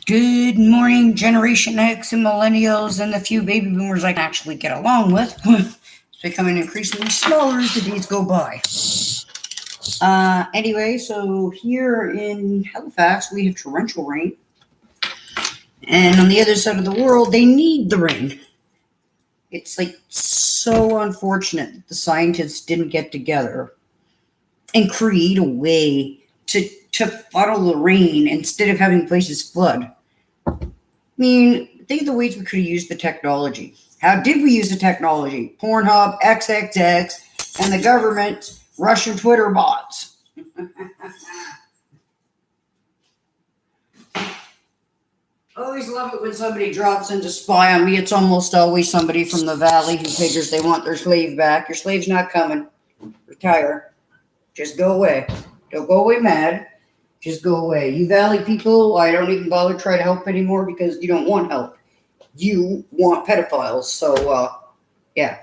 Good morning, Generation X and Millennials, and the few baby boomers I can actually get along with. It's becoming increasingly smaller as the days go by. Anyway, so here in Halifax, we have torrential rain. And on the other side of the world, they need the rain. It's like so unfortunate that the scientists didn't get together and create a way to funnel the rain instead of having places flood. I mean, think of the ways we could have used the technology. How did we use the technology? Pornhub, XXX, and the government Russian Twitter bots. I always love it when somebody drops in to spy on me. It's almost always somebody from the valley who figures they want their slave back. Your slave's not coming. Retire. Just go away. Don't go away mad. Just go away. You valley people, I don't even bother try to help anymore because you don't want help. You want pedophiles. So, yeah.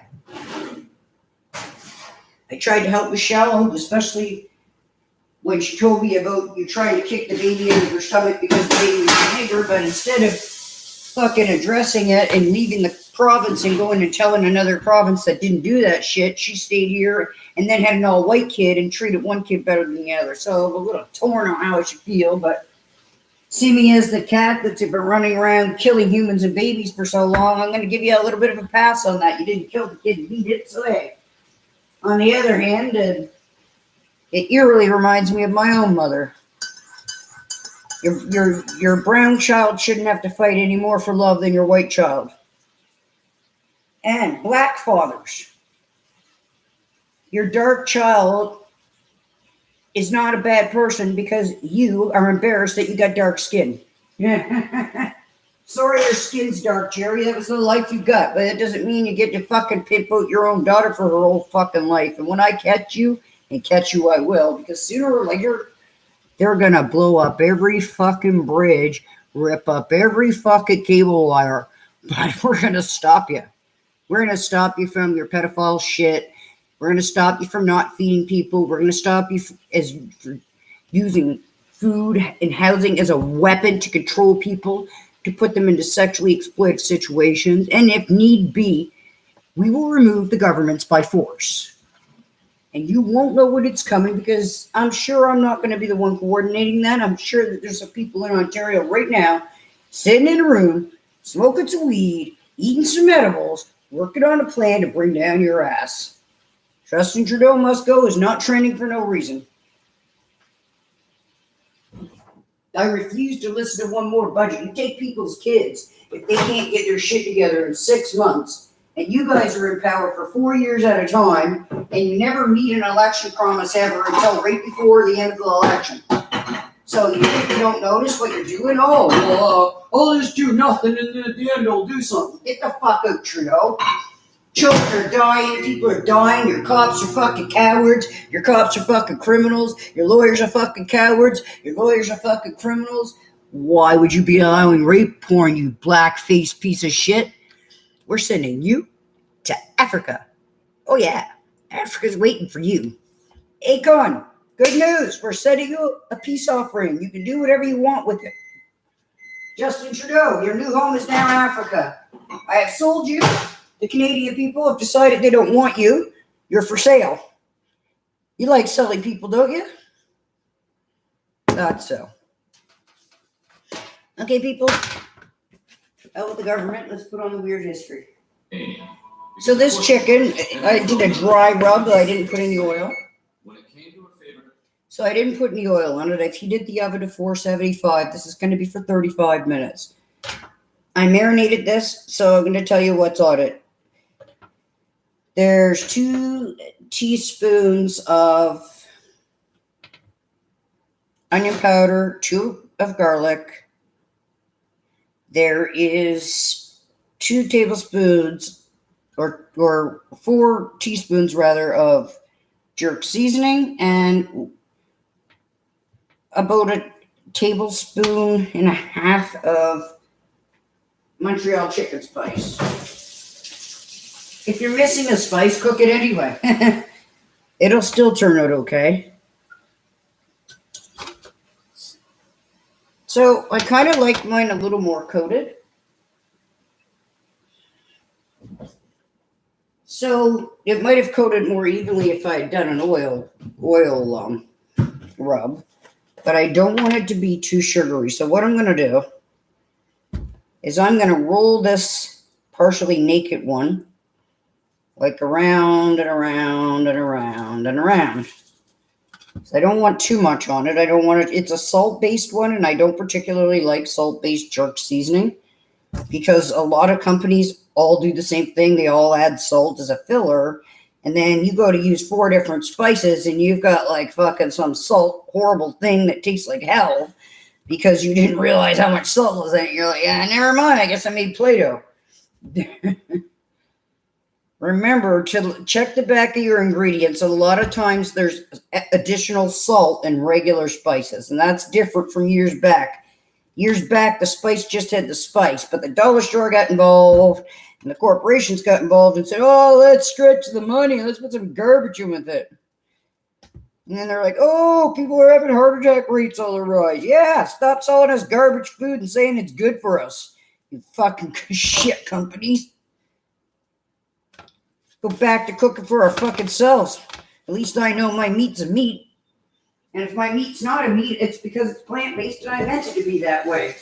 I tried to help Michelle, especially when she told me about you trying to kick the baby out of her stomach because the baby was bigger, but instead of fucking addressing it and leaving the province and going and telling another province that didn't do that shit, she stayed here and then had an all-white kid and treated one kid better than the other. So I'm a little torn on how I should feel, but seeming as the cat that's been running around killing humans and babies for so long, I'm going to give you a little bit of a pass on that. You didn't kill the kid, you beat it, so hey. On the other hand, it eerily reminds me of my own mother. Your brown child shouldn't have to fight any more for love than your white child. And black fathers. Your dark child is not a bad person because you are embarrassed that you got dark skin. Sorry your skin's dark, Jerry. That was the life you got. But that doesn't mean you get to fucking pimp out your own daughter for her whole fucking life. And when I catch you, and catch you I will, because sooner or later, they're going to blow up every fucking bridge, rip up every fucking cable wire. But we're going to stop you. We're going to stop you from your pedophile shit. We're going to stop you from not feeding people. We're going to stop you for using food and housing as a weapon to control people, to put them into sexually exploited situations. And if need be, we will remove the governments by force. And you won't know when it's coming because I'm sure I'm not going to be the one coordinating that. I'm sure that there's some people in Ontario right now sitting in a room, smoking some weed, eating some edibles, working on a plan to bring down your ass. Justin Trudeau must go is not trending for no reason. I refuse to listen to one more budget. You take people's kids if they can't get their shit together in 6 months. And you guys are in power for 4 years at a time, and you never meet an election promise ever until right before the end of the election. So you think you don't notice what you're doing? Oh, well, I'll just do nothing, and then at the end I'll do something. Get the fuck out, Trudeau. Children are dying, people are dying, your cops are fucking cowards, your cops are fucking criminals, your lawyers are fucking cowards, your lawyers are fucking criminals. Why would you be allowing rape porn, you black-faced piece of shit? We're sending you to Africa. Oh, yeah. Africa's waiting for you. Akon, good news. We're sending you a peace offering. You can do whatever you want with it. Justin Trudeau, your new home is now Africa. I have sold you. The Canadian people have decided they don't want you. You're for sale. You like selling people, don't you? Thought so. Okay, people. Out with the government. Let's put on the weird history. So this chicken, I did a dry rub. I didn't put any oil. So I didn't put any oil on it. I heated the oven to 475. This is going to be for 35 minutes. I marinated this, so I'm going to tell you what's on it. There's 2 teaspoons of onion powder, 2 of garlic. There is 2 tablespoons or 4 teaspoons rather of jerk seasoning and about a tablespoon and a half of Montreal chicken spice. If you're missing a spice, cook it anyway. It'll still turn out okay. So I kind of like mine a little more coated. So it might have coated more evenly if I had done an oil rub, but I don't want it to be too sugary. So what I'm going to do is I'm going to roll this partially naked one like around and around and around and around. So I don't want too much on it. I don't want it. It's a salt-based one, and I don't particularly like salt-based jerk seasoning because a lot of companies all do the same thing. They all add salt as a filler, and then you go to use 4 different spices, and you've got like fucking some salt horrible thing that tastes like hell because you didn't realize how much salt was in it. You're like, yeah, never mind. I guess I made Play-Doh. Remember to check the back of your ingredients. A lot of times there's additional salt in regular spices, and that's different from years back. Years back, the spice just had the spice, but the dollar store got involved, and the corporations got involved and said, oh, let's stretch the money. Let's put some garbage in with it. And then they're like, oh, people are having heart attack rates all the rise. Yeah, stop selling us garbage food and saying it's good for us. You fucking shit companies. Go back to cooking for our fucking selves. At least I know my meat's a meat. And if my meat's not a meat, it's because it's plant-based and I meant it to be that way.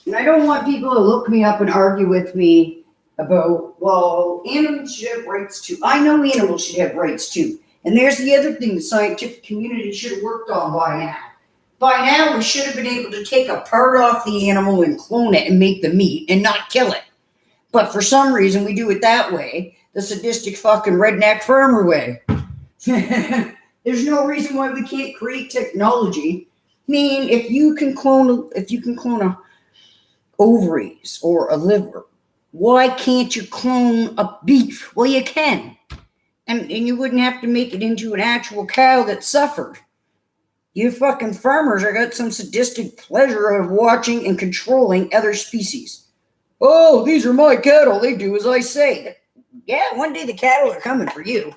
And I don't want people to look me up and argue with me about, well, animals should have rights too. I know animals should have rights too. And there's the other thing the scientific community should have worked on by now. By now, we should have been able to take a part off the animal and clone it and make the meat and not kill it. But for some reason, we do it that way, the sadistic fucking redneck farmer way. There's no reason why we can't create technology. I mean, if you can clone a ovaries or a liver, why can't you clone a beef? Well, you can. And you wouldn't have to make it into an actual cow that suffered. You fucking farmers are got some sadistic pleasure of watching and controlling other species. Oh, these are my cattle. They do as I say. Yeah, one day the cattle are coming for you.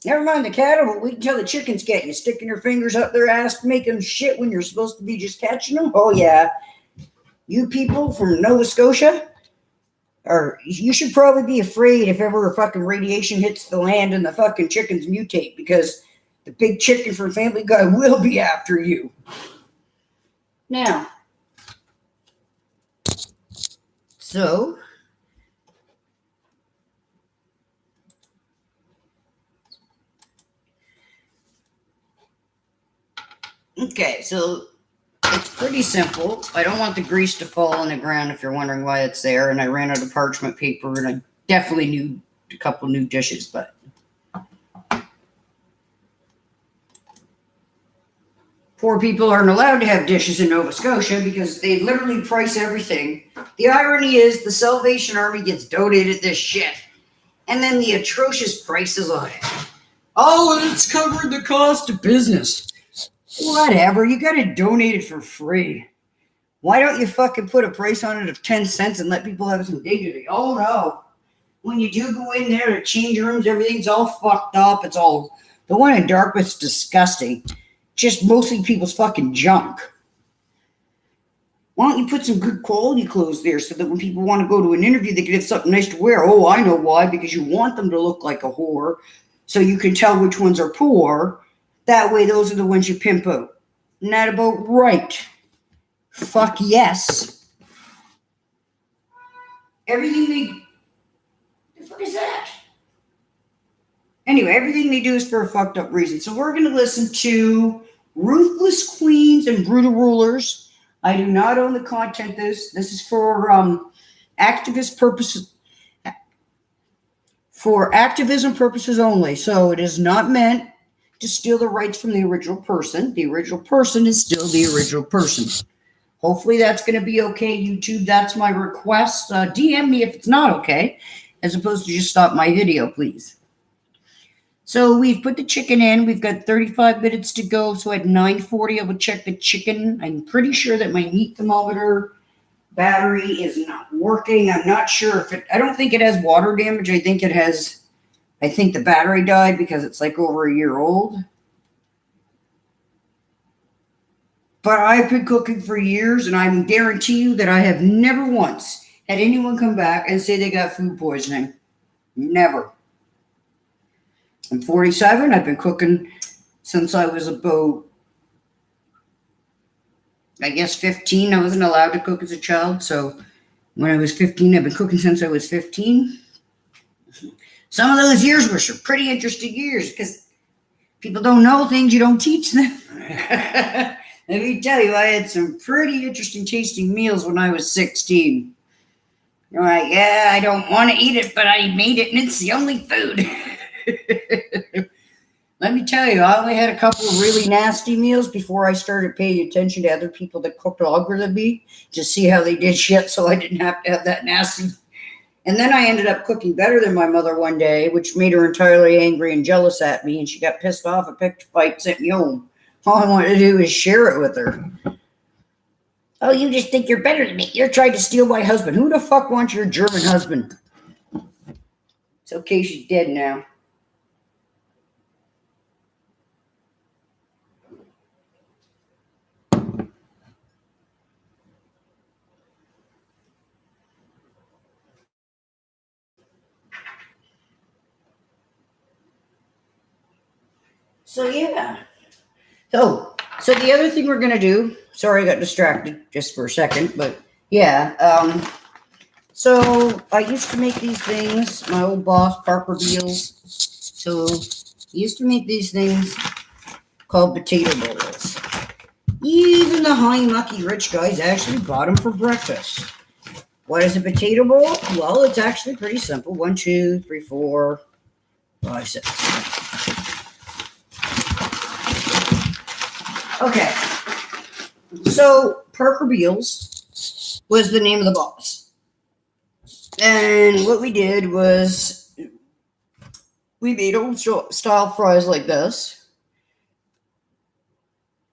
Never mind the cattle, but we can tell the chickens get you. Sticking your fingers up their ass, making shit when you're supposed to be just catching them. Oh, yeah. You people from Nova Scotia, you should probably be afraid if ever a fucking radiation hits the land and the fucking chickens mutate, because the big chicken from Family Guy will be after you. Now, so, okay, so it's pretty simple. I don't want the grease to fall on the ground if you're wondering why it's there, and I ran out of parchment paper, and I definitely need a couple new dishes, but poor people aren't allowed to have dishes in Nova Scotia because they literally price everything. The irony is the Salvation Army gets donated this shit, and then the atrocious prices on it. Oh, it's covered the cost of business. Whatever, you got to donate it for free. Why don't you fucking put a price on it of 10 cents and let people have some dignity? Oh, no. When you do go in there to change rooms, everything's all fucked up. It's all, the one in Dartmouth's disgusting. Just mostly people's fucking junk. Why don't you put some good quality clothes there so that when people want to go to an interview, they can have something nice to wear? Oh, I know why. Because you want them to look like a whore so you can tell which ones are poor. That way, those are the ones you pimp out. Isn't that about right? Fuck yes. Everything the fuck is that? Anyway, everything they do is for a fucked up reason. So we're going to listen to Ruthless Queens and Brutal Rulers. I do not own the content. This is for activist purposes. For activism purposes only. So it is not meant to steal the rights from the original person. The original person is still the original person. Hopefully that's going to be okay, YouTube. That's my request. DM me if it's not okay, as opposed to just stop my video, please. So we've put the chicken in. We've got 35 minutes to go. So at 9:40, I will check the chicken. I'm pretty sure that my meat thermometer battery is not working. I'm not sure if it, I don't think it has water damage. I think the battery died because it's like over a year old. But I've been cooking for years, and I can guarantee you that I have never once had anyone come back and say they got food poisoning. Never. I'm 47. I've been cooking since I was about, I guess, 15. I wasn't allowed to cook as a child, so when I was 15, I've been cooking since I was 15. Some of those years were some pretty interesting years because people don't know things you don't teach them. Let me tell you, I had some pretty interesting tasting meals when I was 16. You're like, yeah, I don't want to eat it, but I made it and it's the only food. Let me tell you, I only had a couple of really nasty meals before I started paying attention to other people that cooked longer than me to see how they did shit so I didn't have to have that nasty. And then I ended up cooking better than my mother one day, which made her entirely angry and jealous at me, and she got pissed off and picked a fight, sent me home. All I wanted to do was share it with her. Oh, you just think you're better than me. You're trying to steal my husband. Who the fuck wants your German husband? It's okay, she's dead now. So, yeah. So the other thing we're going to do, sorry I got distracted just for a second, but yeah. So I used to make these things, my old boss, Parker Beals. So he used to make these things called potato bowls. Even the high mucky rich guys actually bought them for breakfast. What is a potato bowl? Well, it's actually pretty simple. 1, 2, 3, 4, 5, 6. Okay, so Parker Beals was the name of the boss. And what we did was we made old style fries like this.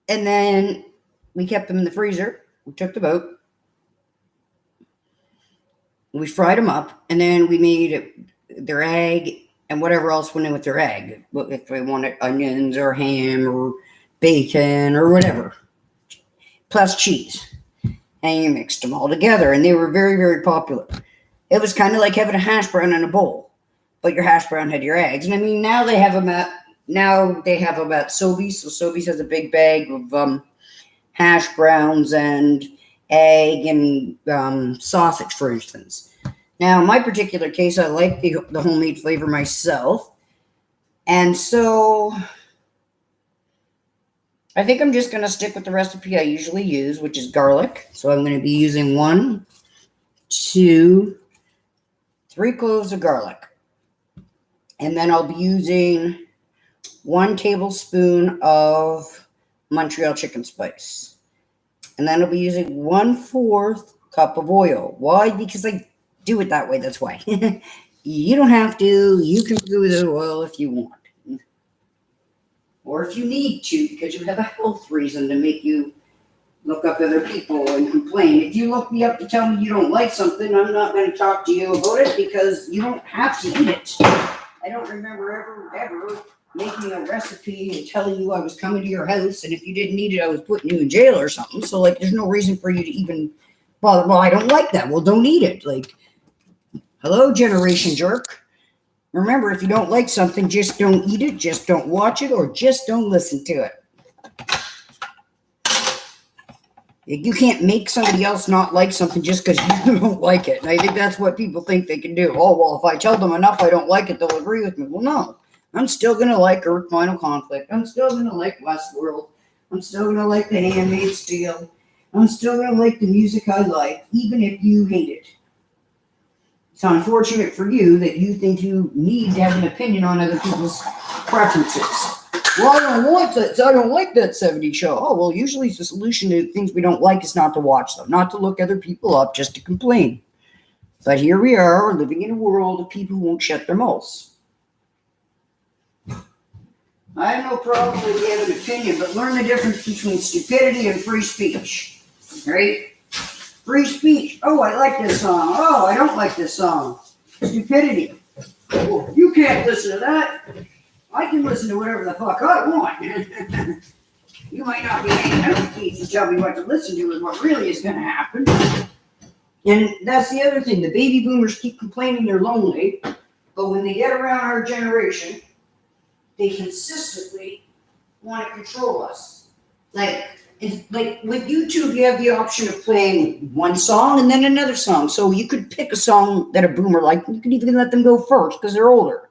And then we kept them in the freezer. We took them out. We fried them up. And then we made their egg and whatever else went in with their egg. If we wanted onions or ham or bacon or whatever, plus cheese, and you mixed them all together, and they were very, very popular. It was kind of like having a hash brown in a bowl, but your hash brown had your eggs. And I mean, now they have them at Sobeys. So Sobeys has a big bag of hash browns and egg and sausage, for instance. Now, in my particular case, I like the homemade flavor myself, and so I think I'm just going to stick with the recipe I usually use, which is garlic. So I'm going to be using 1, 2, 3 cloves of garlic. And then I'll be using 1 tablespoon of Montreal chicken spice. And then I'll be using 1/4 cup of oil. Why? Because I do it that way. That's why. You don't have to. You can do the oil if you want. Or if you need to, because you have a health reason to make you look up other people and complain. If you look me up to tell me you don't like something, I'm not going to talk to you about it because you don't have to eat it. I don't remember ever making a recipe and telling you I was coming to your house, and if you didn't eat it, I was putting you in jail or something. So, there's no reason for you to even bother. Well, I don't like that. Well, don't eat it. Hello, generation jerk. Remember, if you don't like something, just don't eat it, just don't watch it, or just don't listen to it. You can't make somebody else not like something just because you don't like it. And I think that's what people think they can do. Oh, well, if I tell them enough I don't like it, they'll agree with me. Well, no. I'm still going to like Earth Final Conflict. I'm still going to like Westworld. I'm still going to like The Handmaid's Tale. I'm still going to like the music I like, even if you hate it. It's unfortunate for you that you think you need to have an opinion on other people's preferences. Well, I don't want that. I don't like that 70s show. Oh, well, usually the solution to things we don't like is not to watch them, not to look other people up, just to complain. But here we are, living in a world of people who won't shut their mouths. I have no problem with you having an opinion, but learn the difference between stupidity and free speech. Right? Free speech. Oh, I like this song. Oh, I don't like this song. Stupidity. Oh, you can't listen to that. I can listen to whatever the fuck I want. You might not be hanging out with kids to tell me what to listen to and what really is going to happen. And that's the other thing. The baby boomers keep complaining they're lonely, but when they get around our generation, they consistently want to control us. Like with YouTube, you have the option of playing one song and then another song. So you could pick a song that a boomer liked, and you could even let them go first because they're older.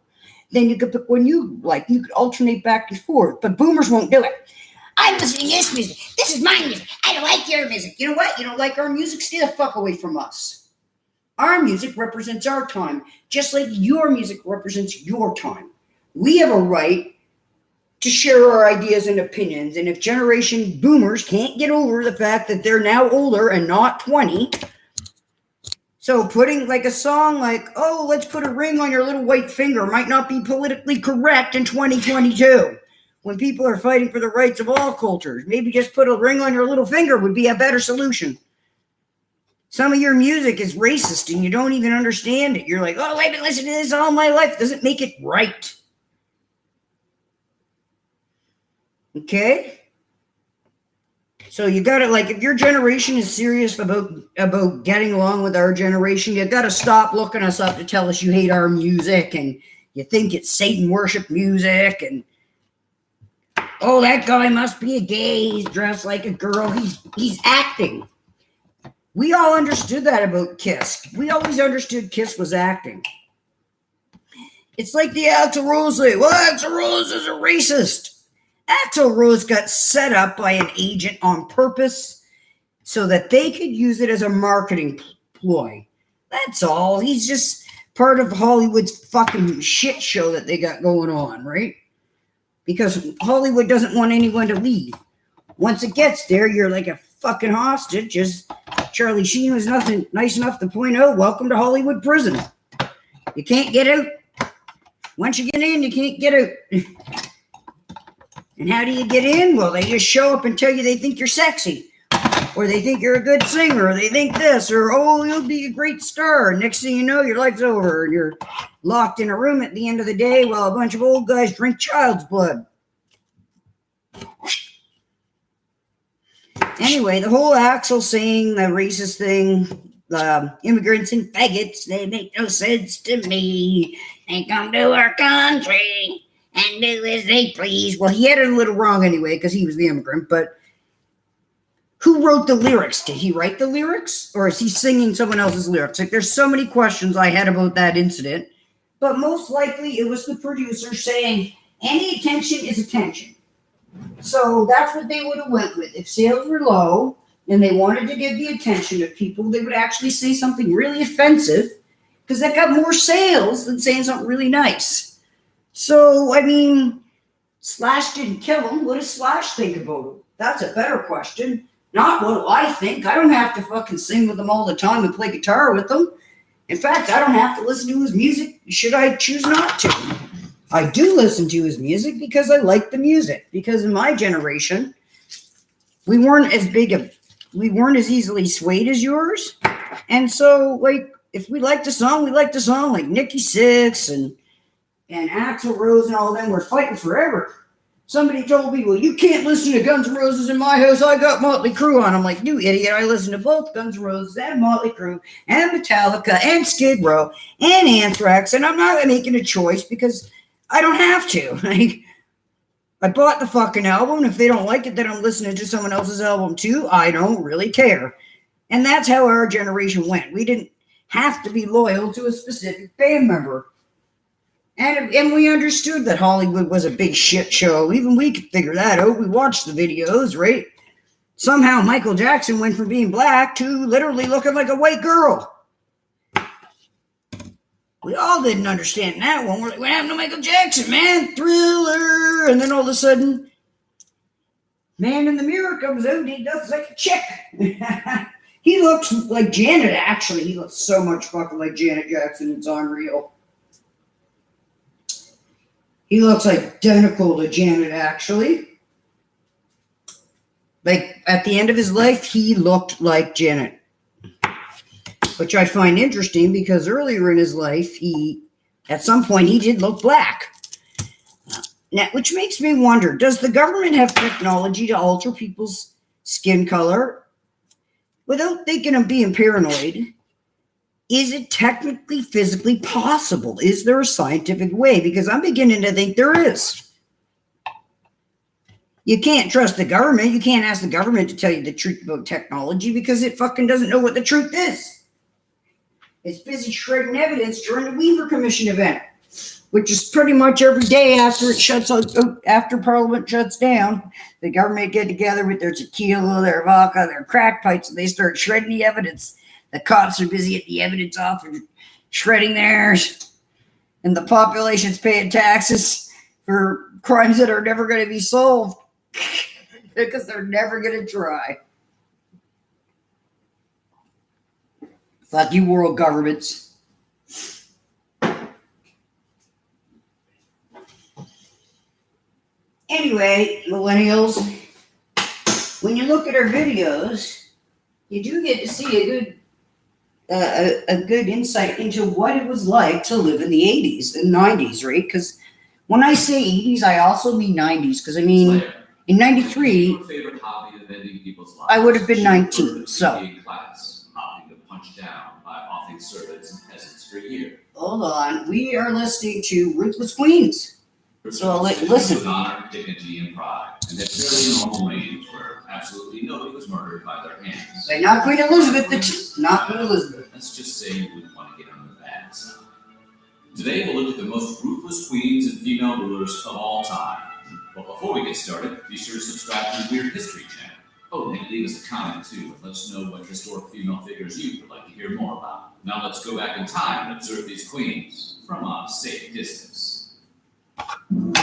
Then you could pick one you like. You could alternate back and forth, but boomers won't do it. I'm listening to this music. This is my music. I don't like your music. You know what? You don't like our music? Stay the fuck away from us. Our music represents our time, just like your music represents your time. We have a right to share our ideas and opinions, and if generation boomers can't get over the fact that they're now older and not 20, so putting like a song like, oh, let's put a ring on your little white finger might not be politically correct in 2022. When people are fighting for the rights of all cultures, maybe just put a ring on your little finger would be a better solution. Some of your music is racist and you don't even understand it. You're like, oh, I've been listening to this all my life. Doesn't make it right. Okay? So you got to, like, if your generation is serious about getting along with our generation, you got to stop looking us up to tell us you hate our music and you think it's Satan worship music and oh, that guy must be a gay. He's dressed like a girl. He's acting. We all understood that about Kiss. We always understood Kiss was acting. It's like the Axl Rose thing. Well, Axl Rose is a racist. Axl Rose got set up by an agent on purpose so that they could use it as a marketing ploy. That's all. He's just part of Hollywood's fucking shit show that they got going on, right? Because Hollywood doesn't want anyone to leave. Once it gets there, you're like a fucking hostage. Just Charlie Sheen was nothing nice enough to point out, welcome to Hollywood prison. You can't get out. Once you get in, you can't get out. And how do you get in? Well, they just show up and tell you they think you're sexy. Or they think you're a good singer. Or they think this. Or, oh, you'll be a great star. And next thing you know, your life's over. And you're locked in a room at the end of the day while a bunch of old guys drink child's blood. Anyway, the whole Axl saying the racist thing, immigrants and faggots, they make no sense to me. They come to our country and do as they please. Well, he had it a little wrong anyway because he was the immigrant, but who wrote the lyrics? Did he write the lyrics? Or is he singing someone else's lyrics? Like, there's so many questions I had about that incident. But most likely it was the producer saying, any attention is attention. So that's what they would have went with. If sales were low and they wanted to get the attention of people, they would actually say something really offensive because that got more sales than saying something really nice. So, I mean, Slash didn't kill him. What does Slash think about him? That's a better question. Not what do I think. I don't have to fucking sing with him all the time and play guitar with him. In fact, I don't have to listen to his music should I choose not to. I do listen to his music because I like the music. Because in my generation, we weren't as easily swayed as yours. And so, like, if we liked a song, we liked a song. Like Nikki Sixx and Axl Rose and all them were fighting forever. Somebody told me, well, you can't listen to Guns N' Roses in my house. I got Motley Crue on. I'm like, you idiot. I listen to both Guns N' Roses and Motley Crue and Metallica and Skid Row and Anthrax. And I'm not making a choice because I don't have to. Like, I bought the fucking album. If they don't like it, then I'm listening to someone else's album too. I don't really care. And that's how our generation went. We didn't have to be loyal to a specific band member. And we understood that Hollywood was a big shit show. Even we could figure that out. We watched the videos, right? Somehow Michael Jackson went from being black to literally looking like a white girl. We all didn't understand that one. We're like, what happened to Michael Jackson, man? Thriller. And then all of a sudden, Man in the Mirror comes out and he does like a chick. He looks like Janet, actually. He looks so much fucking like Janet Jackson. It's unreal. He looks identical to Janet, actually. Like, at the end of his life, he looked like Janet. Which I find interesting because earlier in his life, at some point, he did look black. Now, which makes me wonder, does the government have technology to alter people's skin color without thinking of being paranoid? Is it technically, physically possible? Is there a scientific way? Because I'm beginning to think there is. You can't trust the government. You can't ask the government to tell you the truth about technology because it fucking doesn't know what the truth is. It's busy shredding evidence during the Weaver Commission event, which is pretty much every day after Parliament shuts down. The government get together with their tequila, their vodka, their crack pipes, and they start shredding the evidence. The cops are busy at the evidence office shredding theirs, and the population's paying taxes for crimes that are never going to be solved because they're never going to try. Fuck you, world governments. Anyway, millennials, when you look at our videos, you do get to see a good insight into what it was like to live in the 80s and 90s, right? Because when I say 80s, I also mean 90s. Because I mean, in 93, I would have been 19. So, hold on. We are listening to Ruthless Queens. So listen. Honor, dignity, and pride, and that fairly normal range where absolutely nobody was murdered by their hands. But not Queen Elizabeth. Not Queen Elizabeth. Let's just say you wouldn't want to get on the bad side. Today we'll look at the most ruthless queens and female rulers of all time. But before we get started, be sure to subscribe to the Weird History channel. Oh, and leave us a comment too, and let us know what historic female figures you would like to hear more about. Now let's go back in time and observe these queens from a safe distance. Born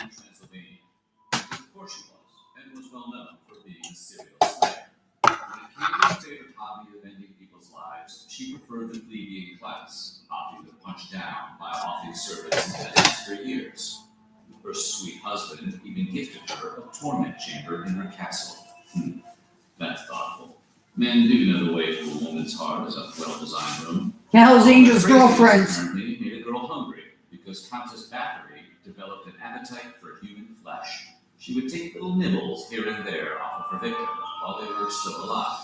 in Pennsylvania. Of course she was, and was well known for being a serial slayer. When it came to her favorite hobby of ending people's lives, she preferred the plebeian class, opting to punch down by offering service and peasants for years. Her sweet husband even gifted her a torment chamber in her castle. That's thoughtful. Men do know the way to a woman's heart is a well-designed room. Hell's Angel's girlfriends. Apparently made a girl hungry because Countess Bathory developed an appetite for human flesh. She would take little nibbles here and there off of her victim while they were still alive.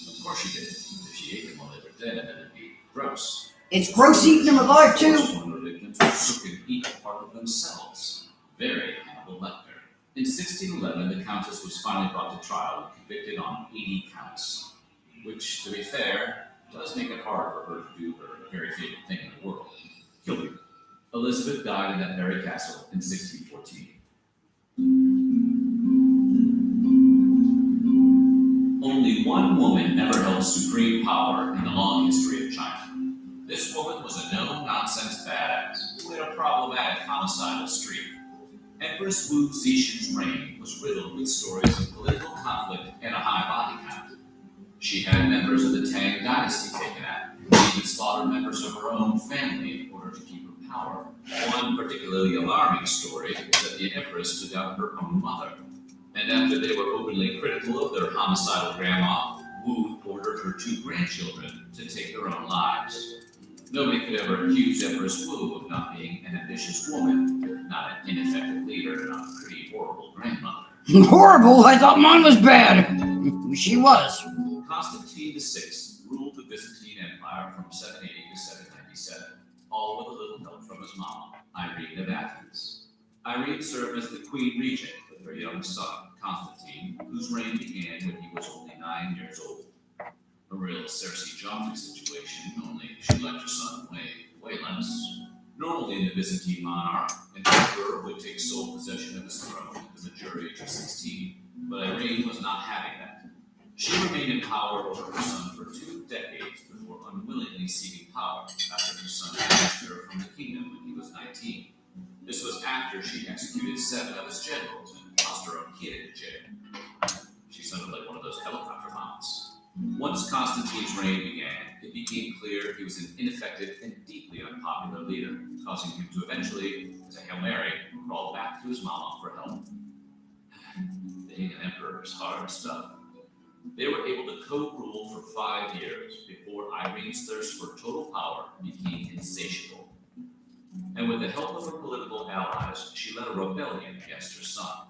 Of course she did. If she ate them while they were dead, then it'd be gross. It's gross eating them alive too. One of the victims would cook and eat a part of themselves. Very Hannibal Lecter. In 1611, the Countess was finally brought to trial and convicted on 80 counts. Which, to be fair, does make it hard for her to do her very favorite thing in the world, kill people. Elizabeth died in that very castle in 1614. Only one woman ever held supreme power in the long history of China. This woman was a no-nonsense badass who had a problematic homicidal streak. Empress Wu Zixin's reign was riddled with stories of political conflict and a high body count. She had members of the Tang dynasty taken out, and even slaughtered members of her own family in order to keep her power. One particularly alarming story is that the Empress took out her own mother. And after they were openly critical of their homicidal grandma, Wu ordered her 2 grandchildren to take their own lives. Nobody could ever accuse Empress Wu of not being an ambitious woman, not an ineffective leader, and a pretty horrible grandmother. Horrible? I thought mine was bad. She was. Constantine VI ruled the Byzantine Empire from 780 to 797, all with a little help from his mom, Irene of Athens. Irene served as the queen regent with her young son, Constantine, whose reign began when he was only 9 years old. A real Cersei Joffrey situation, only she liked her son way less. Normally in the Byzantine monarch, an emperor would take sole possession of his throne at the mature age of 16, but Irene was not having that. She remained in power over her son for 2 decades before unwillingly ceding power after her son banished her from the kingdom when he was 19. This was after she executed 7 of his generals and tossed her own kid into jail. She sounded like one of those helicopter moms. Once Constantine's reign began, it became clear he was an ineffective and deeply unpopular leader, causing him to eventually, as a Hail Mary, crawl back to his mama for help. Being an emperor is hard stuff. They were able to co-rule for 5 years before Irene's thirst for total power became insatiable. And with the help of her political allies, she led a rebellion against her son.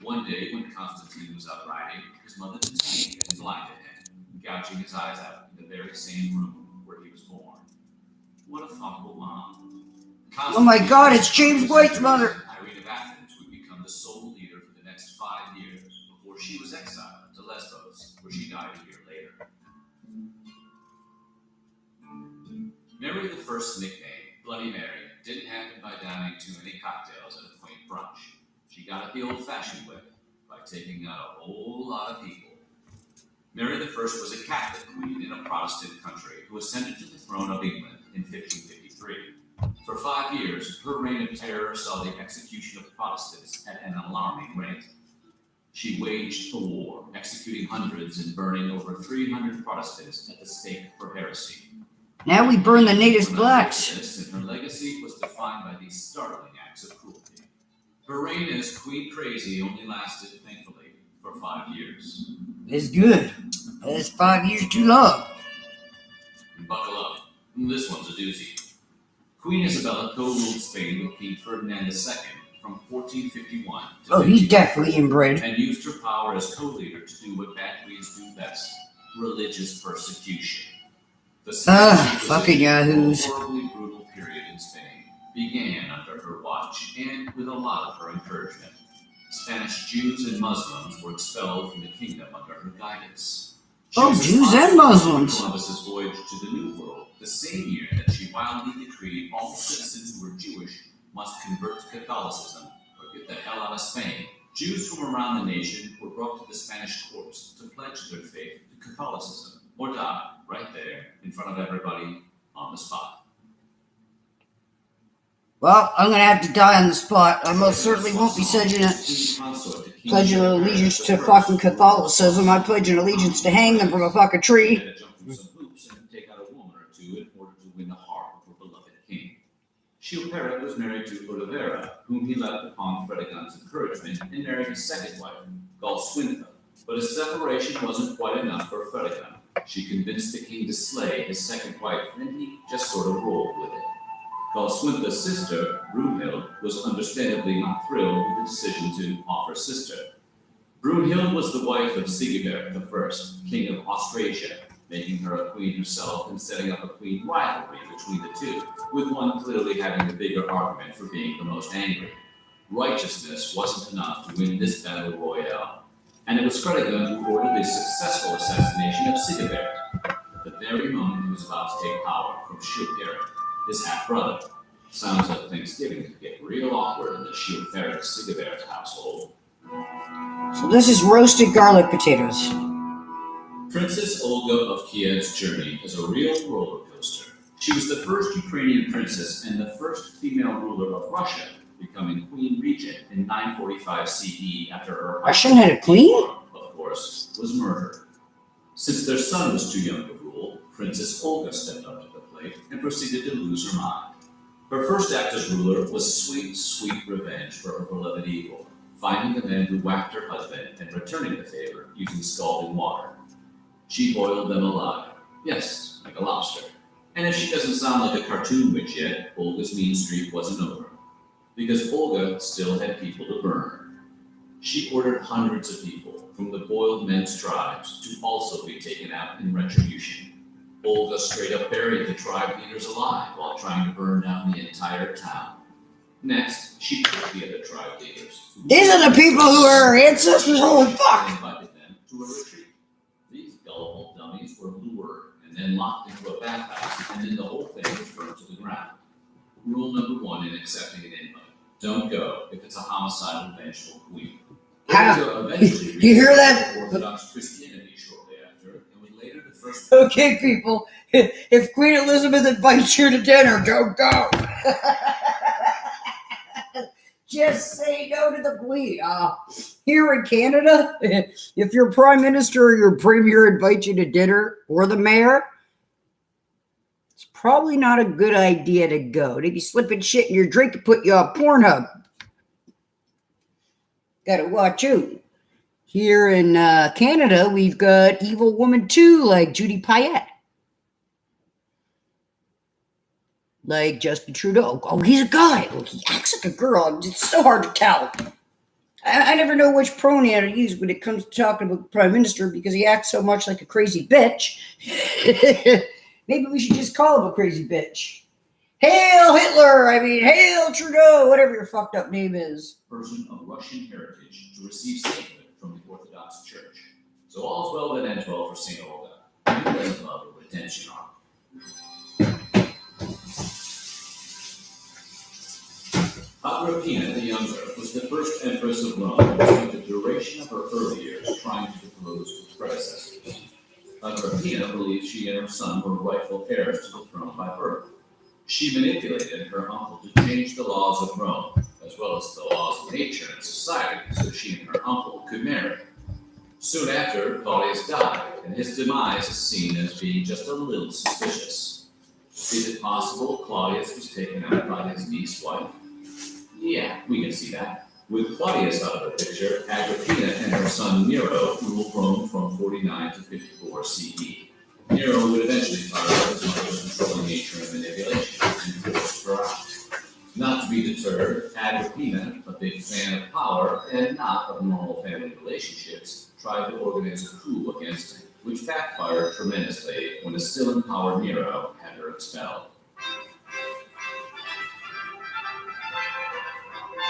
One day, when Constantine was out riding, his mother detained and blinded him, gouging his eyes out in the very same room where he was born. What a thoughtful mom. Oh my God, it's James White's mother. Irene of Athens would become the sole leader for the next 5 years before she was exiled to Lesbos, where she died a year later. Mary the First's nickname, Bloody Mary, didn't happen by downing too many cocktails at a quaint brunch. She got it the old-fashioned way, by taking out a whole lot of people. Mary the First was a Catholic queen in a Protestant country who ascended to the throne of England in 1553. For 5 years, her reign of terror saw the execution of Protestants at an alarming rate. She waged a war, executing hundreds and burning over 300 Protestants at the stake for heresy. Now we burn the native blacks. And her legacy was defined by these startling acts of cruelty. Her reign as Queen Crazy only lasted, thankfully, for 5 years. It's good. That's 5 years too long. Buckle up. This one's a doozy. Queen Isabella co-ruled Spain with King Ferdinand II from 1451 to Oh, he's definitely inbred. and used her power as co-leader to do what bad queens do best: religious persecution. The fucking yahoos. horribly brutal period in Spain began under her watch and with a lot of her encouragement. Spanish Jews and Muslims were expelled from the kingdom under her guidance. She Oh, was Jews and responsible for Muslims. Columbus's voyage to the New World, the same year that she wildly decreed all citizens who were Jewish must convert to Catholicism or get the hell out of Spain. Jews from around the nation were brought to the Spanish courts to pledge their faith to Catholicism or die right there in front of everybody on the spot. Well, I'm gonna have to die on the spot. I most certainly won't be pledging allegiance to fucking Catholicism. I pledge an allegiance to hang them from a fucking tree. Had to jump through some hoops and take out a woman or two in order to win the heart of her beloved king. Chilperic was married to Olivera, whom he left upon Fredegund's encouragement, and married his second wife, Galswintha. But a separation wasn't quite enough for Fredegund. She convinced the king to slay his second wife, and he just sort of rolled with it. Galswintha's sister, Brunhild, was understandably not thrilled with the decision to off her sister. Brunhild was the wife of Sigebert I, king of Austrasia, making her a queen herself and setting up a queen rivalry between the two, with one clearly having the bigger argument for being the most angry. Righteousness wasn't enough to win this battle royale, and it was Fredegund who ordered the successful assassination of Sigebert, at the very moment he was about to take power from Chilperic, his half-brother. Sounds like Thanksgiving could get real awkward in the Chilperic-Sigebert household. So this is roasted garlic potatoes. Princess Olga of Kiev's journey is a real roller coaster. She was the first Ukrainian princess and the first female ruler of Russia, becoming queen regent in 945 CE after her Russia had a queen? of course, was murdered. Since their son was too young to rule, Princess Olga stepped up to the plate and proceeded to lose her mind. Her first act as ruler was sweet, sweet revenge for her beloved Igor, finding the man who whacked her husband and returning the favor using scalding water. She boiled them alive. Yes, like a lobster. And if she doesn't sound like a cartoon witch yet, Olga's mean streak wasn't over. Because Olga still had people to burn. She ordered hundreds of people from the boiled men's tribes to also be taken out in retribution. Olga straight up buried the tribe leaders alive while trying to burn down the entire town. Next, she took the other tribe leaders. These are the people who are our ancestors. Holy fuck! And invited them to a retreat. These gullible dummies were lured and then locked into a bathhouse, and then the whole thing was burned to the ground. Rule number 1 in accepting an invite: don't go if it's a homicidal, vengeful queen. How? Eventually You hear that? Orthodox Christianity shortly after, and was later the first. Okay, people. If Queen Elizabeth invites you to dinner, don't go. Just say no to the queen. Here in Canada, if your prime minister or your premier invites you to dinner, or the mayor, it's probably not a good idea to go. They'd be slipping shit in your drink and put you on Pornhub. Gotta watch out. Here in Canada, we've got evil woman too, like Judy Payette. Like Justin Trudeau. Oh, he's a guy. Well, he acts like a girl. It's so hard to tell. I never know which pronoun to use when it comes to talking about the Prime Minister because he acts so much like a crazy bitch. Maybe we should just call him a crazy bitch. Hail Hitler! Hail Trudeau! Whatever your fucked up name is. Person of Russian heritage to receive sainthood from the Orthodox Church. So all's well that ends well for St. Olga. Who doesn't love a redemption arc? Agrippina the Younger was the first empress of Rome and spent the duration of her early years trying to depose her predecessors. Agrippina believed she and her son were rightful heirs to the throne by birth. She manipulated her uncle to change the laws of Rome, as well as the laws of nature and society, so she and her uncle could marry. Soon after, Claudius died, and his demise is seen as being just a little suspicious. Is it possible Claudius was taken out by his niece's wife? Yeah, we can see that. With Claudius out of the picture, Agrippina and her son Nero ruled Rome from 49 to 54 CE. Nero would eventually tire of his mother's controlling nature and manipulation and forced her out. Not to be deterred, Agrippina, a big fan of power and not of normal family relationships, tried to organize a coup against him, which backfired tremendously when a still empowered Nero had her expelled.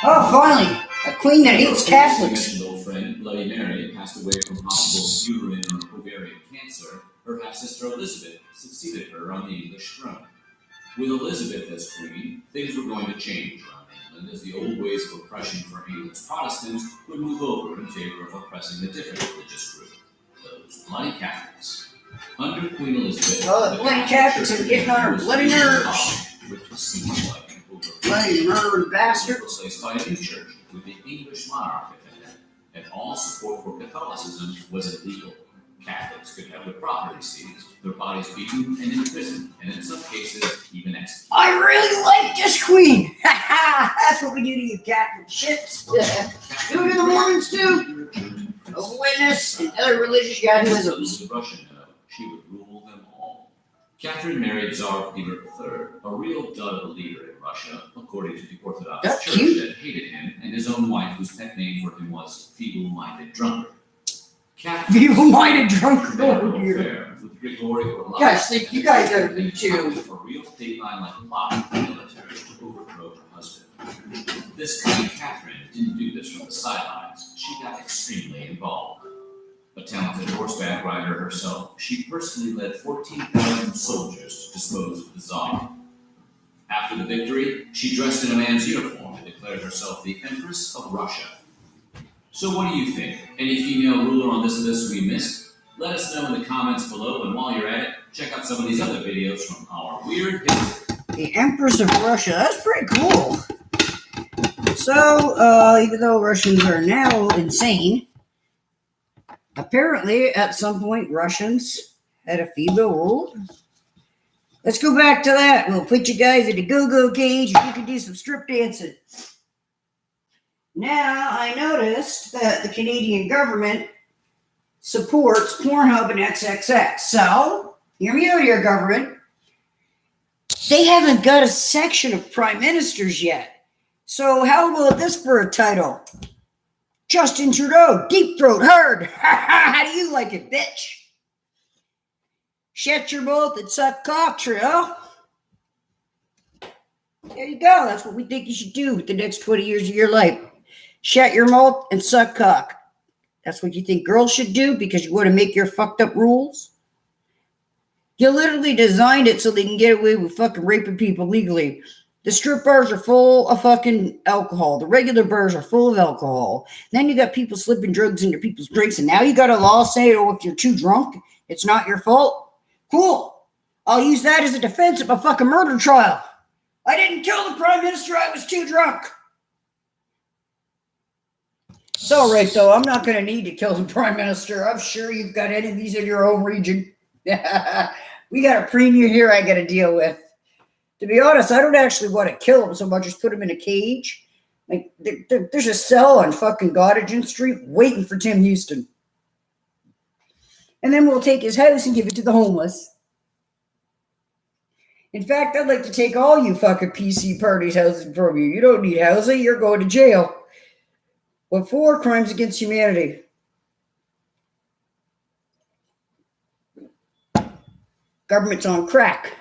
Oh, finally! A queen that hates Catholics. Her old friend, Bloody Mary, passed away from possible uterine or ovarian cancer. Her half-sister Elizabeth succeeded her on the English throne. With Elizabeth as queen, things were going to change around England as the old ways of oppression for England's Protestants would move over in favor of oppressing a different religious group, those bloody Catholics. Under Queen Elizabeth, the bloody Catholics are getting on her bloody nerves. Which seems like bloody murdered bastard. Replaced by a new church with the English monarch at the head, and all support for Catholicism was illegal. Catholics could have their property seized, their bodies beaten and imprisoned, and in some cases, even executed. I really like this queen! That's what we do to you Catholic shits. Do it to the Mormons too. Jehovah's Witness and other religious yahoosms. The Russian she would rule them all. Catherine married Tsar Peter III, a real dud of a leader in Russia, according to the Orthodox Church that hated him, and his own wife, whose pet name for him was feeble-minded drunkard. Feeble-minded drunkard. Oh, dear. With Grigori guys, think you guys gotta be too. A real dateline-like plot for the military to overthrow her husband. This kind of Catherine didn't do this from the sidelines. She got extremely involved. A talented horseback rider herself, she personally led 14,000 soldiers to dispose of the Tsar. After the victory, she dressed in a man's uniform and declared herself the Empress of Russia. So what do you think? Any female ruler on this list we missed? Let us know in the comments below, and while you're at it, check out some of these other videos from our weird history. The Empress of Russia, that's pretty cool. So, even though Russians are now insane, apparently at some point Russians had a female rule. Let's go back to that. We'll put you guys in a go-go cage and you can do some strip dancing. Now, I noticed that the Canadian government supports Pornhub and XXX. So, hear me out here, government. They haven't got a section of prime ministers yet. So, how about this for a title? Justin Trudeau, deep throat hard. How do you like it, bitch? Shut your mouth and suck cock, Trudeau. There you go. That's what we think you should do with the next 20 years of your life. Shut your mouth and suck cock. That's what you think girls should do because you want to make your fucked up rules? You literally designed it so they can get away with fucking raping people legally. The strip bars are full of fucking alcohol. The regular bars are full of alcohol. Then you got people slipping drugs into people's drinks, and now you got a law saying, oh, if you're too drunk, it's not your fault. Cool. I'll use that as a defense at my fucking murder trial. I didn't kill the prime minister. I was too drunk. It's all right, though. I'm not going to need to kill the prime minister. I'm sure you've got enemies in your own region. We got a premier here I got to deal with. To be honest, I don't actually want to kill him so much as put him in a cage Like, there's a cell on fucking Gottingen Street waiting for Tim Houston. And then we'll take his house and give it to the homeless. In fact, I'd like to take all you fucking PC parties housing from you. You don't need housing, you're going to jail. What for? Crimes against humanity. Government's on crack.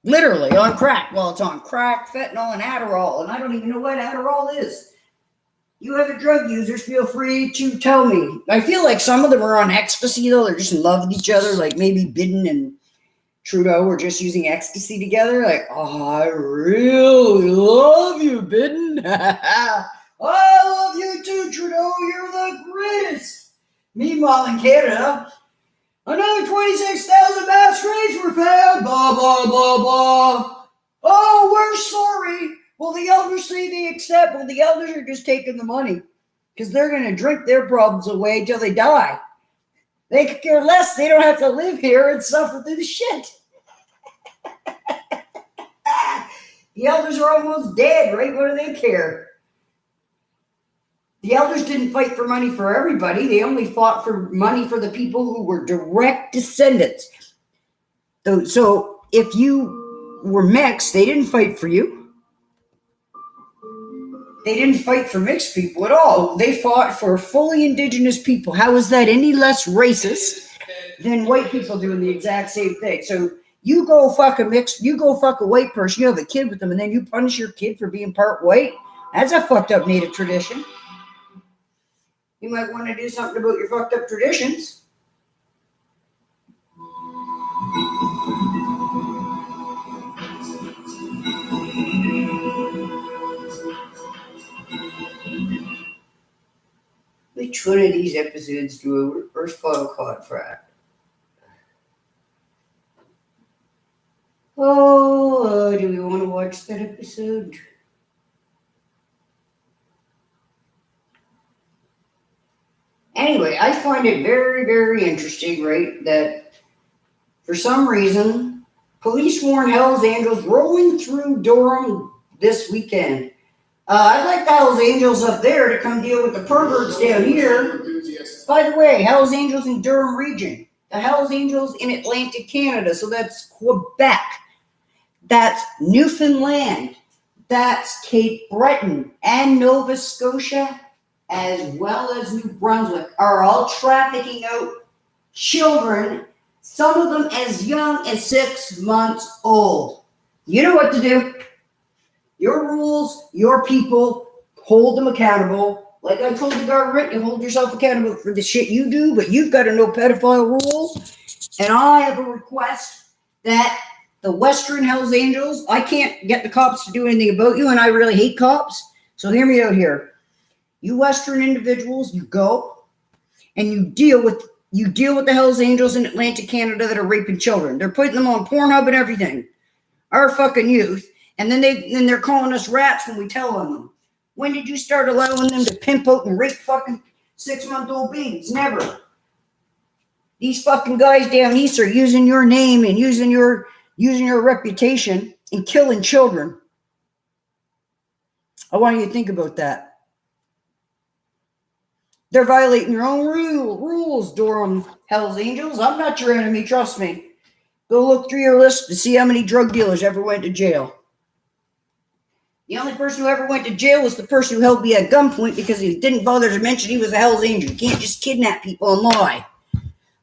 Literally on crack. Well, it's on crack, fentanyl, and Adderall. And I don't even know what Adderall is. You other drug users, feel free to tell me. I feel like some of them are on ecstasy, though. They're just in love with each other. Like maybe Biden and Trudeau were just using ecstasy together. Like, oh, I really love you, Biden. I love you too, Trudeau. You're the greatest. Meanwhile, in Canada, another 26,000 mass graves were found. Blah, blah, blah, blah. Oh, we're sorry. Well, the elders say they accept. Well, the elders are just taking the money because they're going to drink their problems away until they die. They could care less. They don't have to live here and suffer through the shit. The elders are almost dead, right? What do they care? The elders didn't fight for money for everybody. They only fought for money for the people who were direct descendants. So if you were mixed, they didn't fight for you. They didn't fight for mixed people at all. They fought for fully indigenous people. How is that any less racist than white people doing the exact same thing? So you go fuck a mixed, you go fuck a white person, you have a kid with them, and then you punish your kid for being part white? That's a fucked up native tradition. You might want to do something about your fucked up traditions. Which one of these episodes do a reverse photo contract? Oh, do we want to watch that episode? Anyway, I find it very, very interesting, right, that for some reason, police warn Hells Angels rolling through Durham this weekend. I'd like the Hells Angels up there to come deal with the perverts down here. By the way, Hells Angels in Durham region. The Hells Angels in Atlantic Canada. So that's Quebec. That's Newfoundland. That's Cape Breton and Nova Scotia, as well as New Brunswick, are all trafficking out children, some of them as young as 6 months old. You know what to do. Your rules, your people, hold them accountable. Like I told the government, you hold yourself accountable for the shit you do, but you've got to know pedophile rules. And I have a request that the Western Hells Angels, I can't get the cops to do anything about you, and I really hate cops. So hear me out here. You Western individuals, you go and you deal with the Hells Angels in Atlantic Canada that are raping children. They're putting them on Pornhub and everything. Our fucking youth. And then they're calling us rats when we tell on them. When did you start allowing them to pimp out and rape fucking 6-month-old babies? Never. These fucking guys down east are using your name and using your reputation and killing children. I want you to think about that. They're violating your own rules, Durham Hells Angels. I'm not your enemy, trust me. Go look through your list to see how many drug dealers ever went to jail. The only person who ever went to jail was the person who held me at gunpoint because he didn't bother to mention he was a Hells Angel. You can't just kidnap people and lie.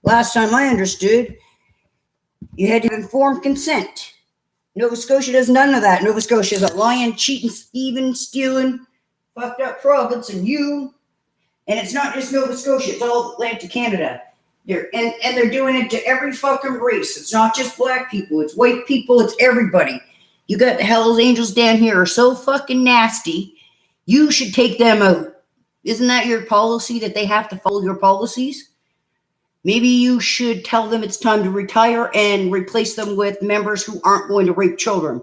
Last time I understood, you had to have informed consent. Nova Scotia does none of that. Nova Scotia is a lying, cheating, thieving, stealing, fucked up province, and it's not just Nova Scotia, it's all Atlantic Canada. They're doing it to every fucking race. It's not just black people, it's white people, it's everybody. You got the Hells Angels down here are so fucking nasty, you should take them out. Isn't that your policy, that they have to follow your policies? Maybe you should tell them it's time to retire and replace them with members who aren't going to rape children.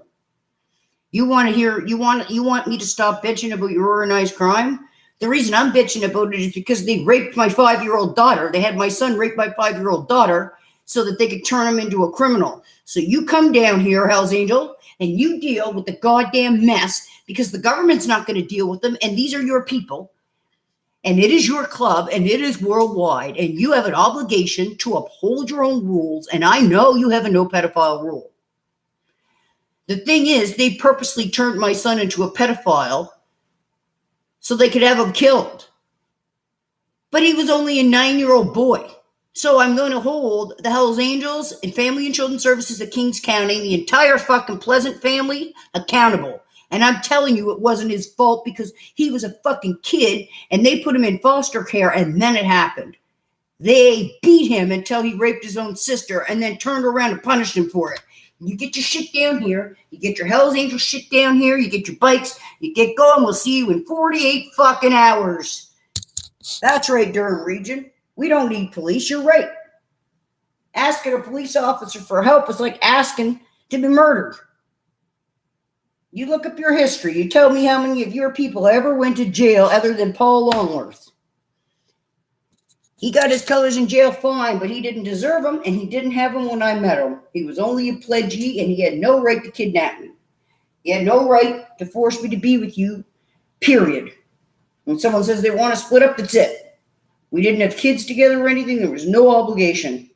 You want me to stop bitching about your organized crime? The reason I'm bitching about it is because they raped my 5-year-old daughter. They had my son rape my 5-year-old daughter so that they could turn him into a criminal. So you come down here, Hells Angel, and you deal with the goddamn mess because the government's not going to deal with them. And these are your people. And it is your club, and it is worldwide, and you have an obligation to uphold your own rules, and I know you have a no pedophile rule. The thing is, they purposely turned my son into a pedophile so they could have him killed. But he was only a 9-year-old boy. So I'm going to hold the Hells Angels and Family and Children's Services of Kings County, the entire fucking Pleasant family, accountable. And I'm telling you, it wasn't his fault because he was a fucking kid and they put him in foster care and then it happened. They beat him until he raped his own sister and then turned around and punished him for it. You get your shit down here. You get your Hells Angels shit down here. You get your bikes. You get going. We'll see you in 48 fucking hours. That's right, Durham Region. We don't need police. You're right. Asking a police officer for help is like asking to be murdered. You look up your history. You tell me how many of your people ever went to jail other than Paul Longworth. He got his colors in jail fine, but he didn't deserve them, and he didn't have them when I met him. He was only a pledgee, and he had no right to kidnap me. He had no right to force me to be with you, period. When someone says they want to split up, that's it. We didn't have kids together or anything. There was no obligation.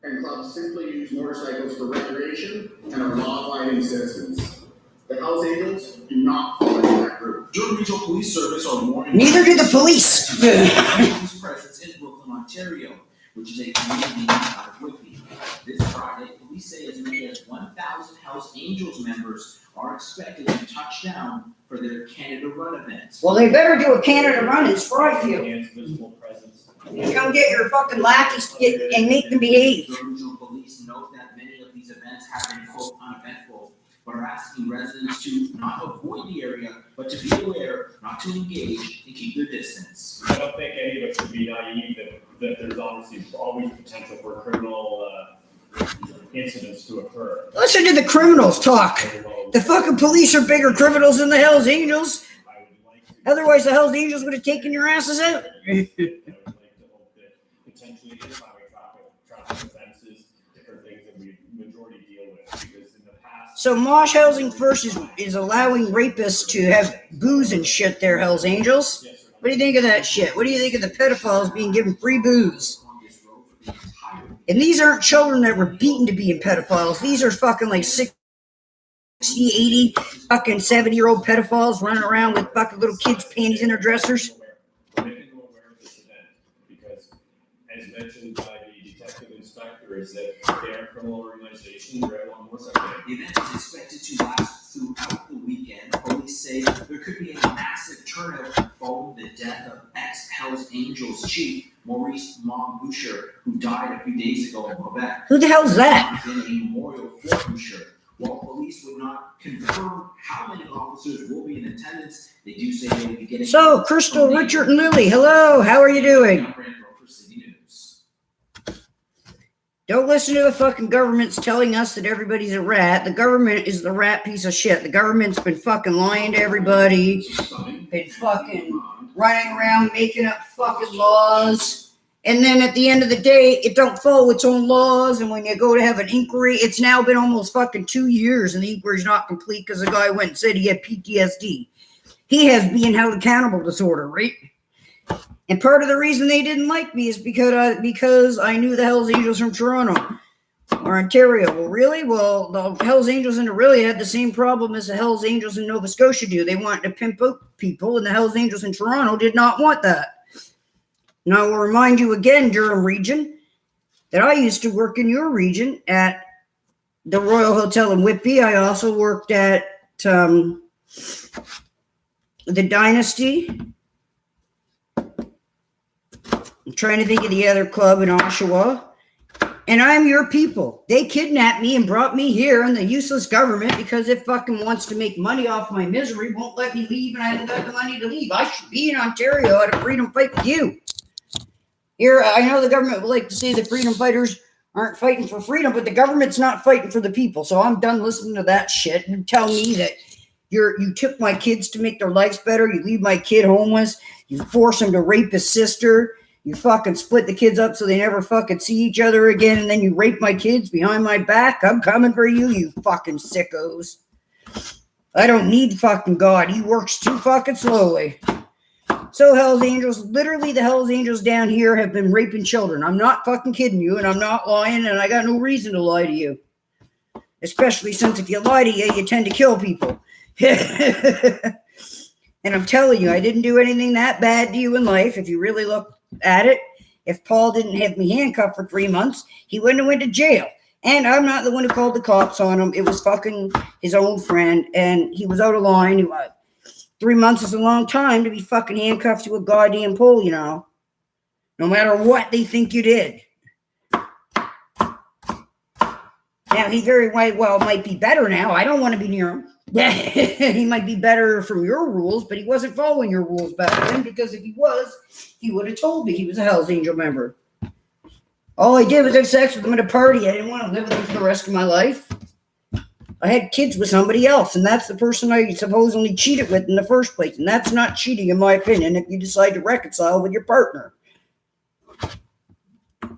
And clubs simply use motorcycles for recreation and are law-abiding citizens. The Hells Angels do not fall into that group. Durham Regional Police Service are warning. Neither do the police. Police presence in Brooklyn, Ontario, which is a community out of Whitby. This Friday, police say as many as 1,000 Hells Angels members are expected to touch down for their Canada Run events. Well, they better do a Canada Run in Spryfield. Visible presence. Come get your fucking lackeys and make them behave. Durham Regional Police note that many of these events have been, quote, uneventful, but are asking residents to not avoid the area, but to be aware, not to engage, and keep their distance. I don't think any of us should be naive that there's obviously always potential for criminal incidents to occur. Listen to the criminals talk. The fucking police are bigger criminals than the Hells Angels. I would like to, Otherwise, the Hells Angels would have taken your asses out. I would like to hope that potentially it is highway traffic offenses, different things that we majority deal with, because in the past. So Mosh Housing First is allowing rapists to have booze and shit there, Hells Angels. What do you think of that shit? What do you think of the pedophiles being given free booze? And these aren't children that were beaten to being pedophiles. These are fucking like 60, 80, fucking 70-year-old pedophiles running around with fucking little kids' panties in their dressers. We're making them aware of this event because, as mentioned by the detective inspector, is that they are a criminal organization. They're out on motorcycle. The event is expected to last throughout the weekend. Police say there could be a massive turnout following the death of ex-Hells Angels chief Maurice Montboucher, who died a few days ago in Quebec. Who the hell's that? In a memorial for Boucher. While police would not confirm how many officers will be in attendance, they do say they will be getting. So, Crystal, Richard, and Lily, hello. How are you doing? Don't listen to the fucking government's telling us that everybody's a rat. The government is the rat piece of shit. The government's been fucking lying to everybody. Been fucking running around making up fucking laws. And then at the end of the day, it don't follow its own laws. And when you go to have an inquiry, it's now been almost fucking 2 years and the inquiry's not complete because the guy went and said he had PTSD. He has being held accountable disorder, right? And part of the reason they didn't like me is because I knew the Hells Angels from Toronto or Ontario. Well, really? Well, the Hells Angels in Orillia had the same problem as the Hells Angels in Nova Scotia do. They wanted to pimp out people, and the Hells Angels in Toronto did not want that. Now, I will remind you again, Durham Region, that I used to work in your region at the Royal Hotel in Whitby. I also worked at the Dynasty. I'm trying to think of the other club in Oshawa. And I'm your people. They kidnapped me and brought me here, and the useless government, because it fucking wants to make money off my misery, won't let me leave, and I haven't got the money to leave. I should be in Ontario at a freedom fight with you. Here, I know the government would like to say the freedom fighters aren't fighting for freedom, but the government's not fighting for the people. So I'm done listening to that shit. You tell me that you took my kids to make their lives better. You leave my kid homeless. You force him to rape his sister. You fucking split the kids up so they never fucking see each other again, and then you rape my kids behind my back. I'm coming for you, you fucking sickos. I don't need fucking God. He works too fucking slowly. So Hell's Angels, literally the Hell's Angels down here have been raping children. I'm not fucking kidding you, and I'm not lying, and I got no reason to lie to you. Especially since if you lie to you tend to kill people. And I'm telling you, I didn't do anything that bad to you in life. If you really look at it, if Paul didn't have me handcuffed for 3 months, he wouldn't have went to jail. And I'm not the one who called the cops on him. It was fucking his own friend, and he was out of line. 3 months is a long time to be fucking handcuffed to a goddamn pole, you know. No matter what they think you did. Now, he very well might be better now. I don't want to be near him. He might be better from your rules, but he wasn't following your rules back then, because if he was, he would have told me he was a Hell's Angel member. All I did was have sex with him at a party. I didn't want to live with him for the rest of my life. I had kids with somebody else, and that's the person I supposedly cheated with in the first place. And that's not cheating, in my opinion, if you decide to reconcile with your partner.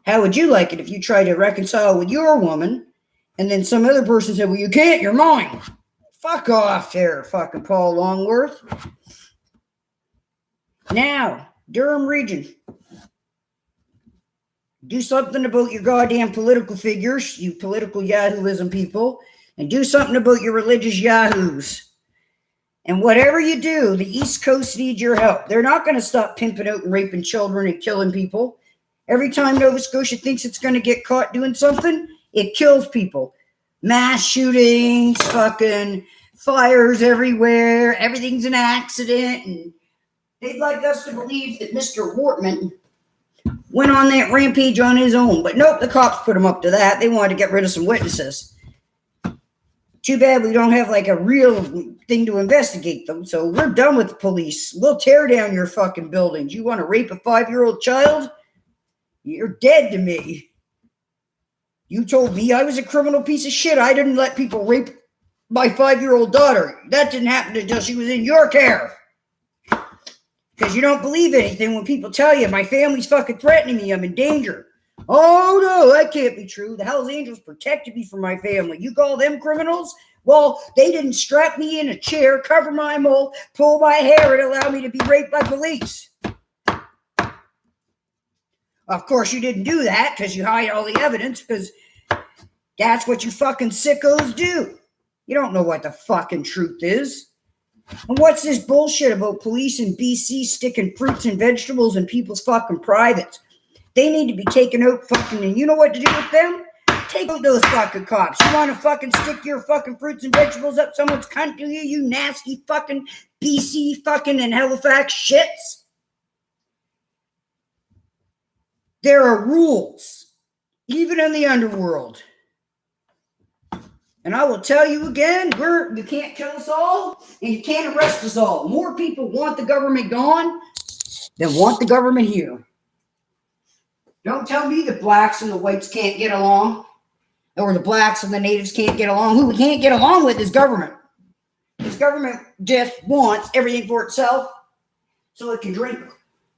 How would you like it if you tried to reconcile with your woman, and then some other person said, well, you can't, you're mine. Fuck off there, fucking Paul Longworth. Now, Durham region. Do something about your goddamn political figures, you political yahooism people, and do something about your religious yahoos. And whatever you do, the East Coast needs your help. They're not going to stop pimping out and raping children and killing people. Every time Nova Scotia thinks it's going to get caught doing something, it kills people. Mass shootings, fucking fires everywhere, everything's an accident. And they'd like us to believe that Mr. Wortman went on that rampage on his own. But nope, the cops put him up to that. They wanted to get rid of some witnesses. Too bad we don't have like a real thing to investigate them. So we're done with the police. We'll tear down your fucking buildings. You want to rape a 5-year-old child? You're dead to me. You told me I was a criminal piece of shit. I didn't let people rape my 5-year-old daughter. That didn't happen until she was in your care. Because you don't believe anything when people tell you my family's fucking threatening me. I'm in danger. Oh, no, that can't be true. The Hells Angels protected me from my family. You call them criminals? Well, they didn't strap me in a chair, cover my mouth, pull my hair, and allow me to be raped by police. Of course, you didn't do that because you hide all the evidence, because that's what you fucking sickos do. You don't know what the fucking truth is. And what's this bullshit about police in BC sticking fruits and vegetables in people's fucking privates? They need to be taken out fucking, and you know what to do with them? Take out those fucking cops. You want to fucking stick your fucking fruits and vegetables up someone's cunt, do you? You nasty fucking BC fucking and Halifax shits. There are rules, even in the underworld. And I will tell you again, you can't kill us all, and you can't arrest us all. More people want the government gone than want the government here. Don't tell me the blacks and the whites can't get along, or the blacks and the natives can't get along. Who we can't get along with is government. This government just wants everything for itself so it can drink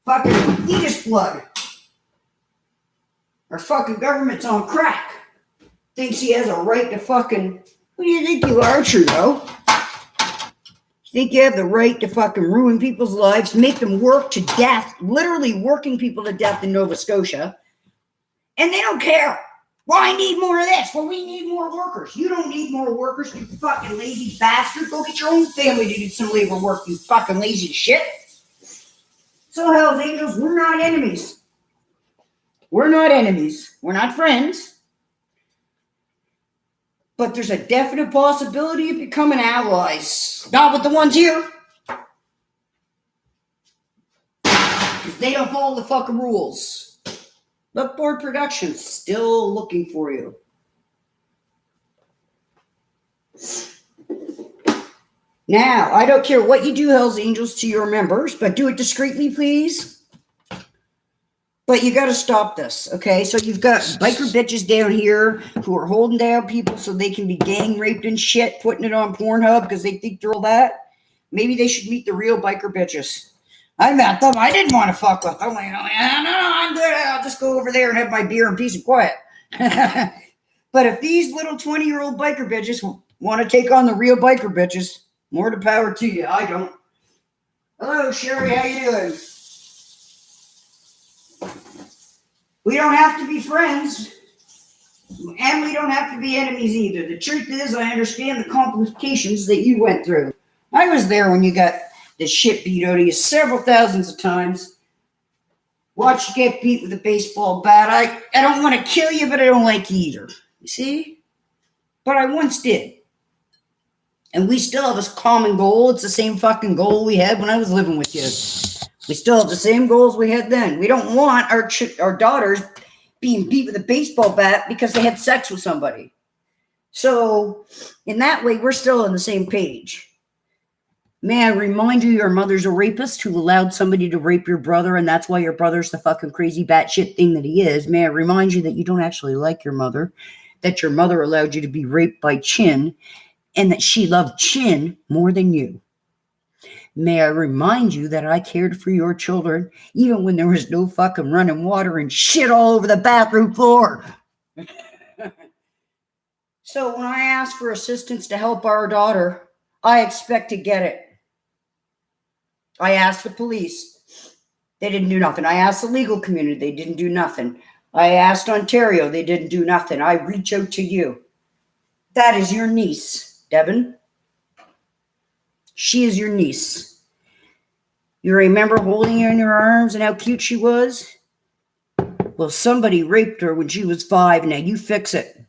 fucking elitist blood. Our fucking government's on crack. Thinks he has a right to fucking... Who do you think you are, Trudeau? You think you have the right to fucking ruin people's lives, make them work to death, literally working people to death in Nova Scotia, and they don't care. Well, I need more of this. Well, we need more workers. You don't need more workers, you fucking lazy bastard. Go get your own family to do some labor work, you fucking lazy shit. So, Hells Angels, we're not enemies. We're not enemies. We're not friends. But there's a definite possibility of becoming allies. Not with the ones here. Because they don't follow the fucking rules. Lookboard Productions, still looking for you. Now, I don't care what you do, Hells Angels, to your members, but do it discreetly, please. But you got to stop this, okay? So you've got biker bitches down here who are holding down people so they can be gang raped and shit, putting it on Pornhub because they think they're all that. Maybe they should meet the real biker bitches. I met them. I didn't want to fuck with them. I'm good. I'll just go over there and have my beer and peace and quiet. But if these little 20-year-old biker bitches want to take on the real biker bitches, more to power to you. I don't. Hello, Sherry. How you doing? We don't have to be friends, and we don't have to be enemies either. The truth is, I understand the complications that you went through. I was there when you got the shit beat out of you several thousands of times. Watch you get beat with a baseball bat. I don't want to kill you, but I don't like you either. You see? But I once did. And we still have this common goal. It's the same fucking goal we had when I was living with you. We still have the same goals we had then. We don't want our daughters being beat with a baseball bat because they had sex with somebody. So, in that way, we're still on the same page. May I remind you, your mother's a rapist who allowed somebody to rape your brother, and that's why your brother's the fucking crazy batshit thing that he is. May I remind you that you don't actually like your mother, that your mother allowed you to be raped by Chin, and that she loved Chin more than you. May I remind you that I cared for your children even when there was no fucking running water and shit all over the bathroom floor. So when I ask for assistance to help our daughter, I expect to get it. I asked the police. They didn't do nothing. I asked the legal community. They didn't do nothing. I asked Ontario. They didn't do nothing. I reach out to you. That is your niece, Devin. She is your niece. You remember holding her in your arms and how cute she was? Well, somebody raped her when she was 5. Now you fix it.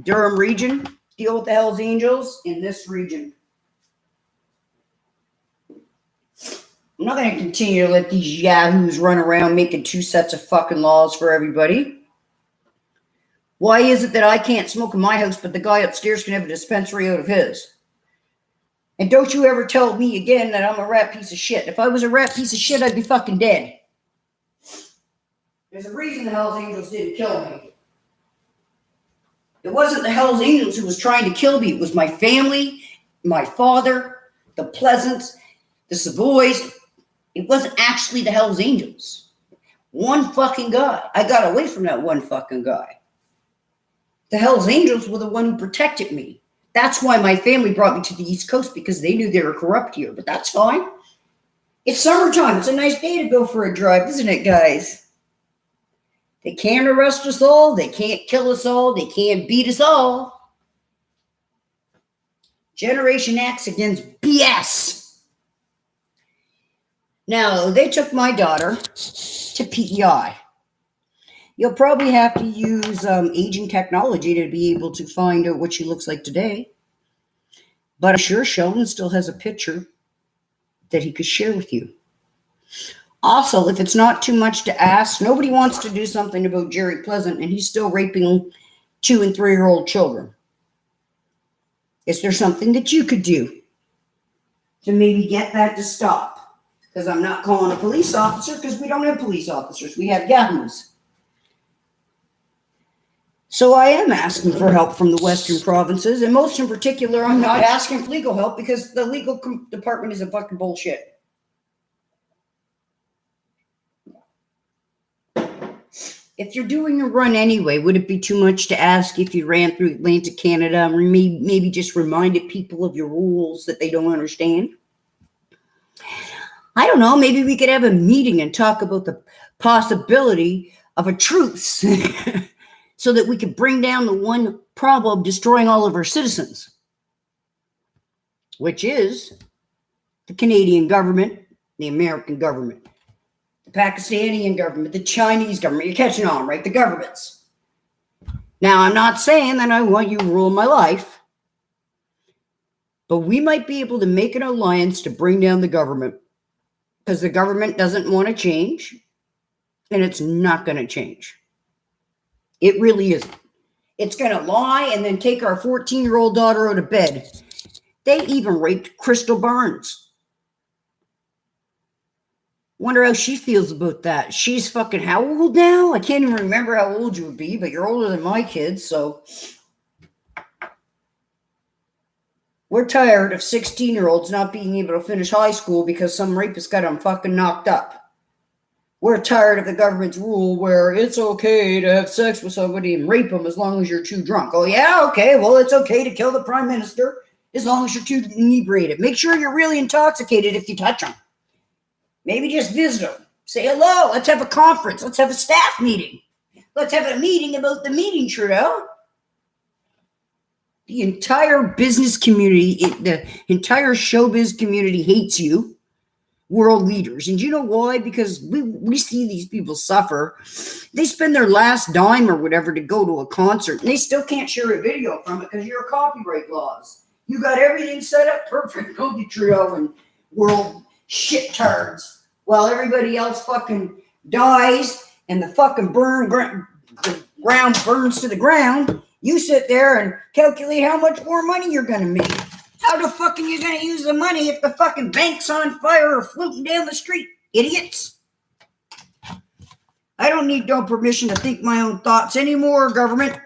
Durham region, deal with the Hells Angels in this region. I'm not going to continue to let these yahoos run around making 2 sets of fucking laws for everybody. Why is it that I can't smoke in my house, but the guy upstairs can have a dispensary out of his? And don't you ever tell me again that I'm a rat piece of shit. If I was a rat piece of shit, I'd be fucking dead. There's a reason the Hells Angels didn't kill me. It wasn't the Hells Angels who was trying to kill me. It was my family, my father, the Pleasants, the Savoys. It wasn't actually the Hells Angels. One fucking guy. I got away from that one fucking guy. The Hells Angels were the one who protected me. That's why my family brought me to the East Coast, because they knew they were corrupt here. But that's fine. It's summertime. It's a nice day to go for a drive, isn't it, guys? They can't arrest us all. They can't kill us all. They can't beat us all. Generation X against BS. Now, they took my daughter to PEI. You'll probably have to use aging technology to be able to find out what she looks like today. But I'm sure Sheldon still has a picture that he could share with you. Also, if it's not too much to ask, nobody wants to do something about Jerry Pleasant, and he's still raping 2- and 3-year-old children. Is there something that you could do to maybe get that to stop? Because I'm not calling a police officer, because we don't have police officers. We have yahoos. So I am asking for help from the Western provinces, and most in particular, I'm not asking for legal help because the legal department is a fucking bullshit. If you're doing a run anyway, would it be too much to ask if you ran through Atlantic Canada and maybe just reminded people of your rules that they don't understand? I don't know, maybe we could have a meeting and talk about the possibility of a truce so that we could bring down the one problem destroying all of our citizens, which is the Canadian government, the American government, the Pakistani government, the Chinese government. You're catching on, right? The governments. Now, I'm not saying that I want you to rule my life, but we might be able to make an alliance to bring down the government, because the government doesn't want to change, and it's not going to change. It really isn't. It's going to lie and then take our 14-year-old daughter out of bed. They even raped Crystal Barnes. Wonder how she feels about that. She's fucking how old now? I can't even remember how old you would be, but you're older than my kids, so. We're tired of 16-year-olds not being able to finish high school because some rapist got them fucking knocked up. We're tired of the government's rule where it's okay to have sex with somebody and rape them as long as you're too drunk. Oh, yeah? Okay, well, it's okay to kill the prime minister as long as you're too inebriated. Make sure you're really intoxicated if you touch them. Maybe just visit them. Say hello. Let's have a conference. Let's have a staff meeting. Let's have a meeting about the meeting, Trudeau. The entire business community, the entire showbiz community hates you. World leaders. And you know why? Because we see these people suffer. They spend their last dime or whatever to go to a concert, and they still can't share a video from it because your copyright laws. You got everything set up perfect, don't you, Trudeau and world shit tards, while everybody else fucking dies and the fucking the ground burns to the ground. You sit there and calculate how much more money you're going to make. How the fuck are you going to use the money if the fucking bank's on fire or floating down the street? Idiots. I don't need no permission to think my own thoughts anymore, government.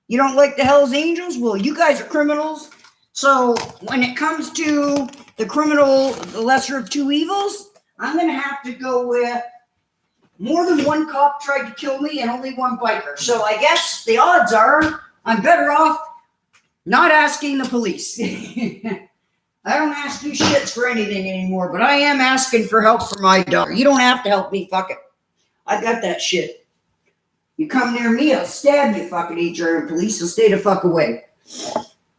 You don't like the Hells Angels? Well, you guys are criminals. So when it comes to the criminal, the lesser of two evils, I'm going to have to go with more than one cop tried to kill me and only one biker. So I guess the odds are I'm better off not asking the police. I don't ask you shits for anything anymore, but I am asking for help for my daughter. You don't have to help me, fuck it. I got that shit. You come near me, I'll stab you, fucking HRM police, and stay the fuck away.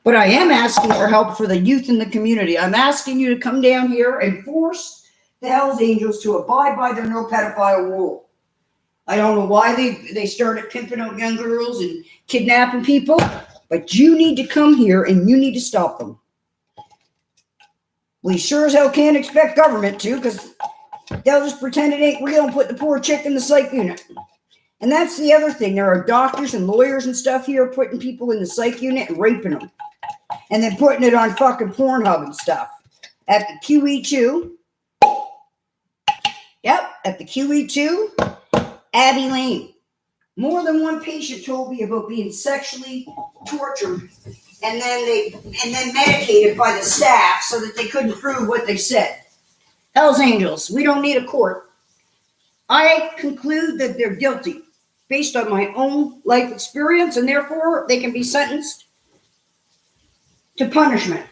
But I am asking for help for the youth in the community. I'm asking you to come down here and force the Hells Angels to abide by their no pedophile rule. I don't know why they started pimping out young girls and kidnapping people. But you need to come here and you need to stop them. We sure as hell can't expect government to, because they'll just pretend it ain't real and put the poor chick in the psych unit. And that's the other thing. There are doctors and lawyers and stuff here putting people in the psych unit and raping them. And then putting it on fucking Pornhub and stuff. At the QE2. Yep, at the QE2. Abbey Lane. More than one patient told me about being sexually tortured and then medicated by the staff so that they couldn't prove what they said. Hells Angels, we don't need a court. I conclude that they're guilty based on my own life experience, and therefore they can be sentenced to punishment.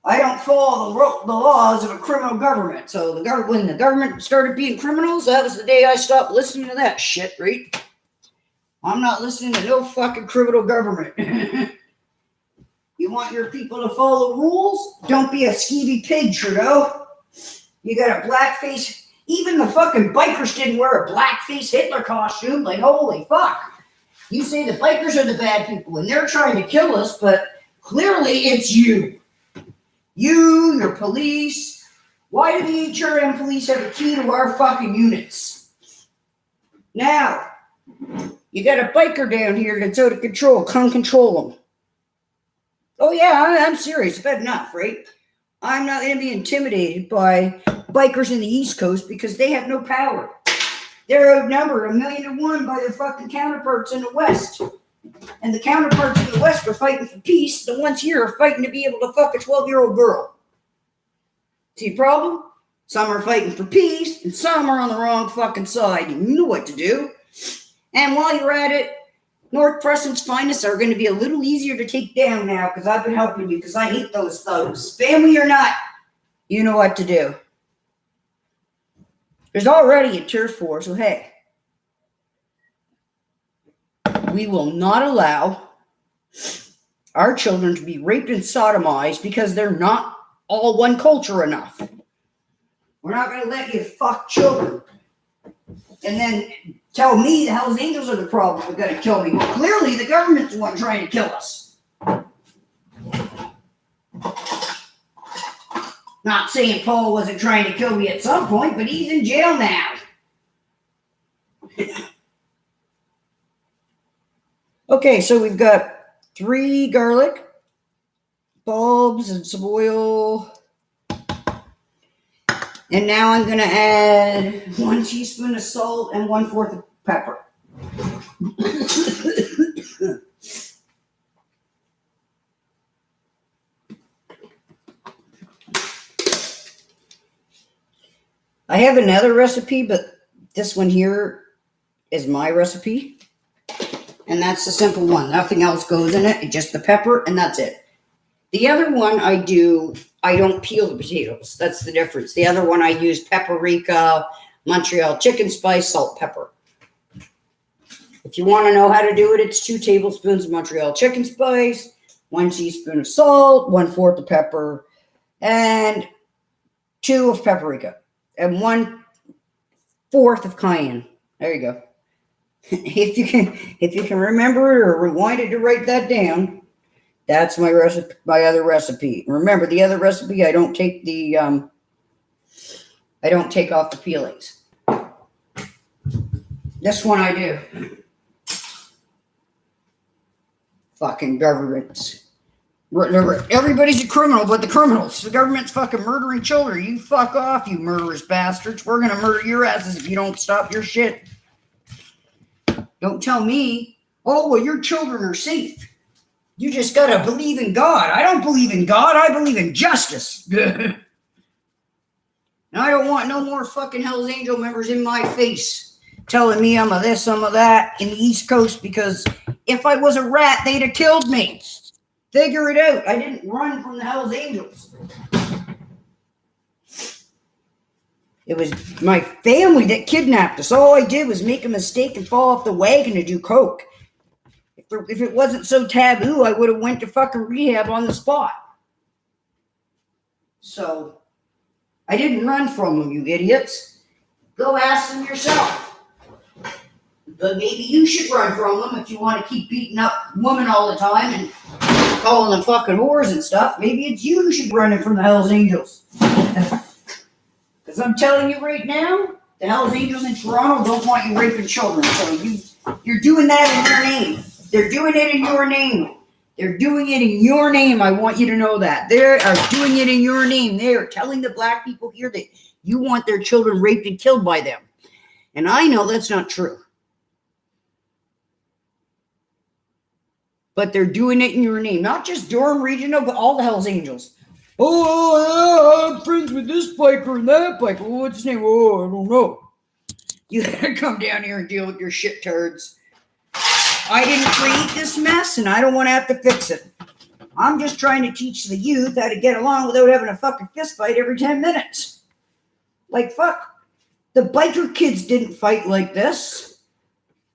I don't follow the laws of a criminal government. So when the government started being criminals, that was the day I stopped listening to that shit, right? I'm not listening to no fucking criminal government. You want your people to follow rules? Don't be a skeevy pig, Trudeau. You got a blackface. Even the fucking bikers didn't wear a blackface Hitler costume. Like, holy fuck. You say the bikers are the bad people and they're trying to kill us, but clearly it's you. You, your police. Why do the HRM police have a key to our fucking units? Now, you got a biker down here that's out of control. Come control them. Oh yeah, I'm serious. I've had enough, right? I'm not going to be intimidated by bikers in the East Coast because they have no power. They're outnumbered 1,000,000-1 by their fucking counterparts in the West. And the counterparts in the West are fighting for peace. The ones here are fighting to be able to fuck a 12-year-old girl. See the problem? Some are fighting for peace, and some are on the wrong fucking side. You know what to do. And while you're at it, North Preston's finest are going to be a little easier to take down now because I've been helping you because I hate those thugs. Family or not, you know what to do. There's already a turf war, so hey. We will not allow our children to be raped and sodomized because they're not all one culture enough. We're not going to let you fuck children and then tell me the Hells Angels are the problem who are going to kill me. Well, clearly the government's the one trying to kill us. Not saying Paul wasn't trying to kill me at some point, but he's in jail now. Okay, so we've got 3 garlic bulbs and some oil. And now I'm going to add 1 teaspoon of salt and 1/4 of pepper. I have another recipe, but this one here is my recipe. And that's the simple one. Nothing else goes in it. Just the pepper, and that's it. The other one I don't peel the potatoes. That's the difference. The other one I use paprika, Montreal chicken spice, salt, pepper. If you want to know how to do it, it's 2 tablespoons of Montreal chicken spice, 1 teaspoon of salt, 1/4 of pepper, and 2 of paprika, and 1/4 of cayenne. There you go. If you can remember it or rewind it to write that down, that's my recipe. My other recipe. Remember, the other recipe, I don't take off the peelings. This one I do. Fucking governments. Everybody's a criminal, but the criminals. The government's fucking murdering children. You fuck off, you murderous bastards. We're gonna murder your asses if you don't stop your shit. Don't tell me, oh, well, your children are safe. You just gotta believe in God. I don't believe in God. I believe in justice. And I don't want no more fucking Hell's Angel members in my face telling me I'm a this, I'm a that in the East Coast, because if I was a rat, they'd have killed me. Figure it out. I didn't run from the Hell's Angels. It was my family that kidnapped us. All I did was make a mistake and fall off the wagon to do coke. If it wasn't so taboo, I would have went to fucking rehab on the spot. So, I didn't run from them, you idiots. Go ask them yourself. But maybe you should run from them if you want to keep beating up women all the time and calling them fucking whores and stuff. Maybe it's you who should be running from the Hells Angels. Because I'm telling you right now, the Hells Angels in Toronto don't want you raping children. So you're doing that in your name. They're doing it in your name. They're doing it in your name. I want you to know that. They are doing it in your name. They are telling the black people here that you want their children raped and killed by them. And I know that's not true. But they're doing it in your name. Not just Durham Regional, but all the Hells Angels. Oh, I'm friends with this biker and that biker. Oh, what's his name? Oh, I don't know. You gotta come down here and deal with your shit turds. I didn't create this mess, and I don't want to have to fix it. I'm just trying to teach the youth how to get along without having a fucking fist fight every 10 minutes. Like, fuck. The biker kids didn't fight like this.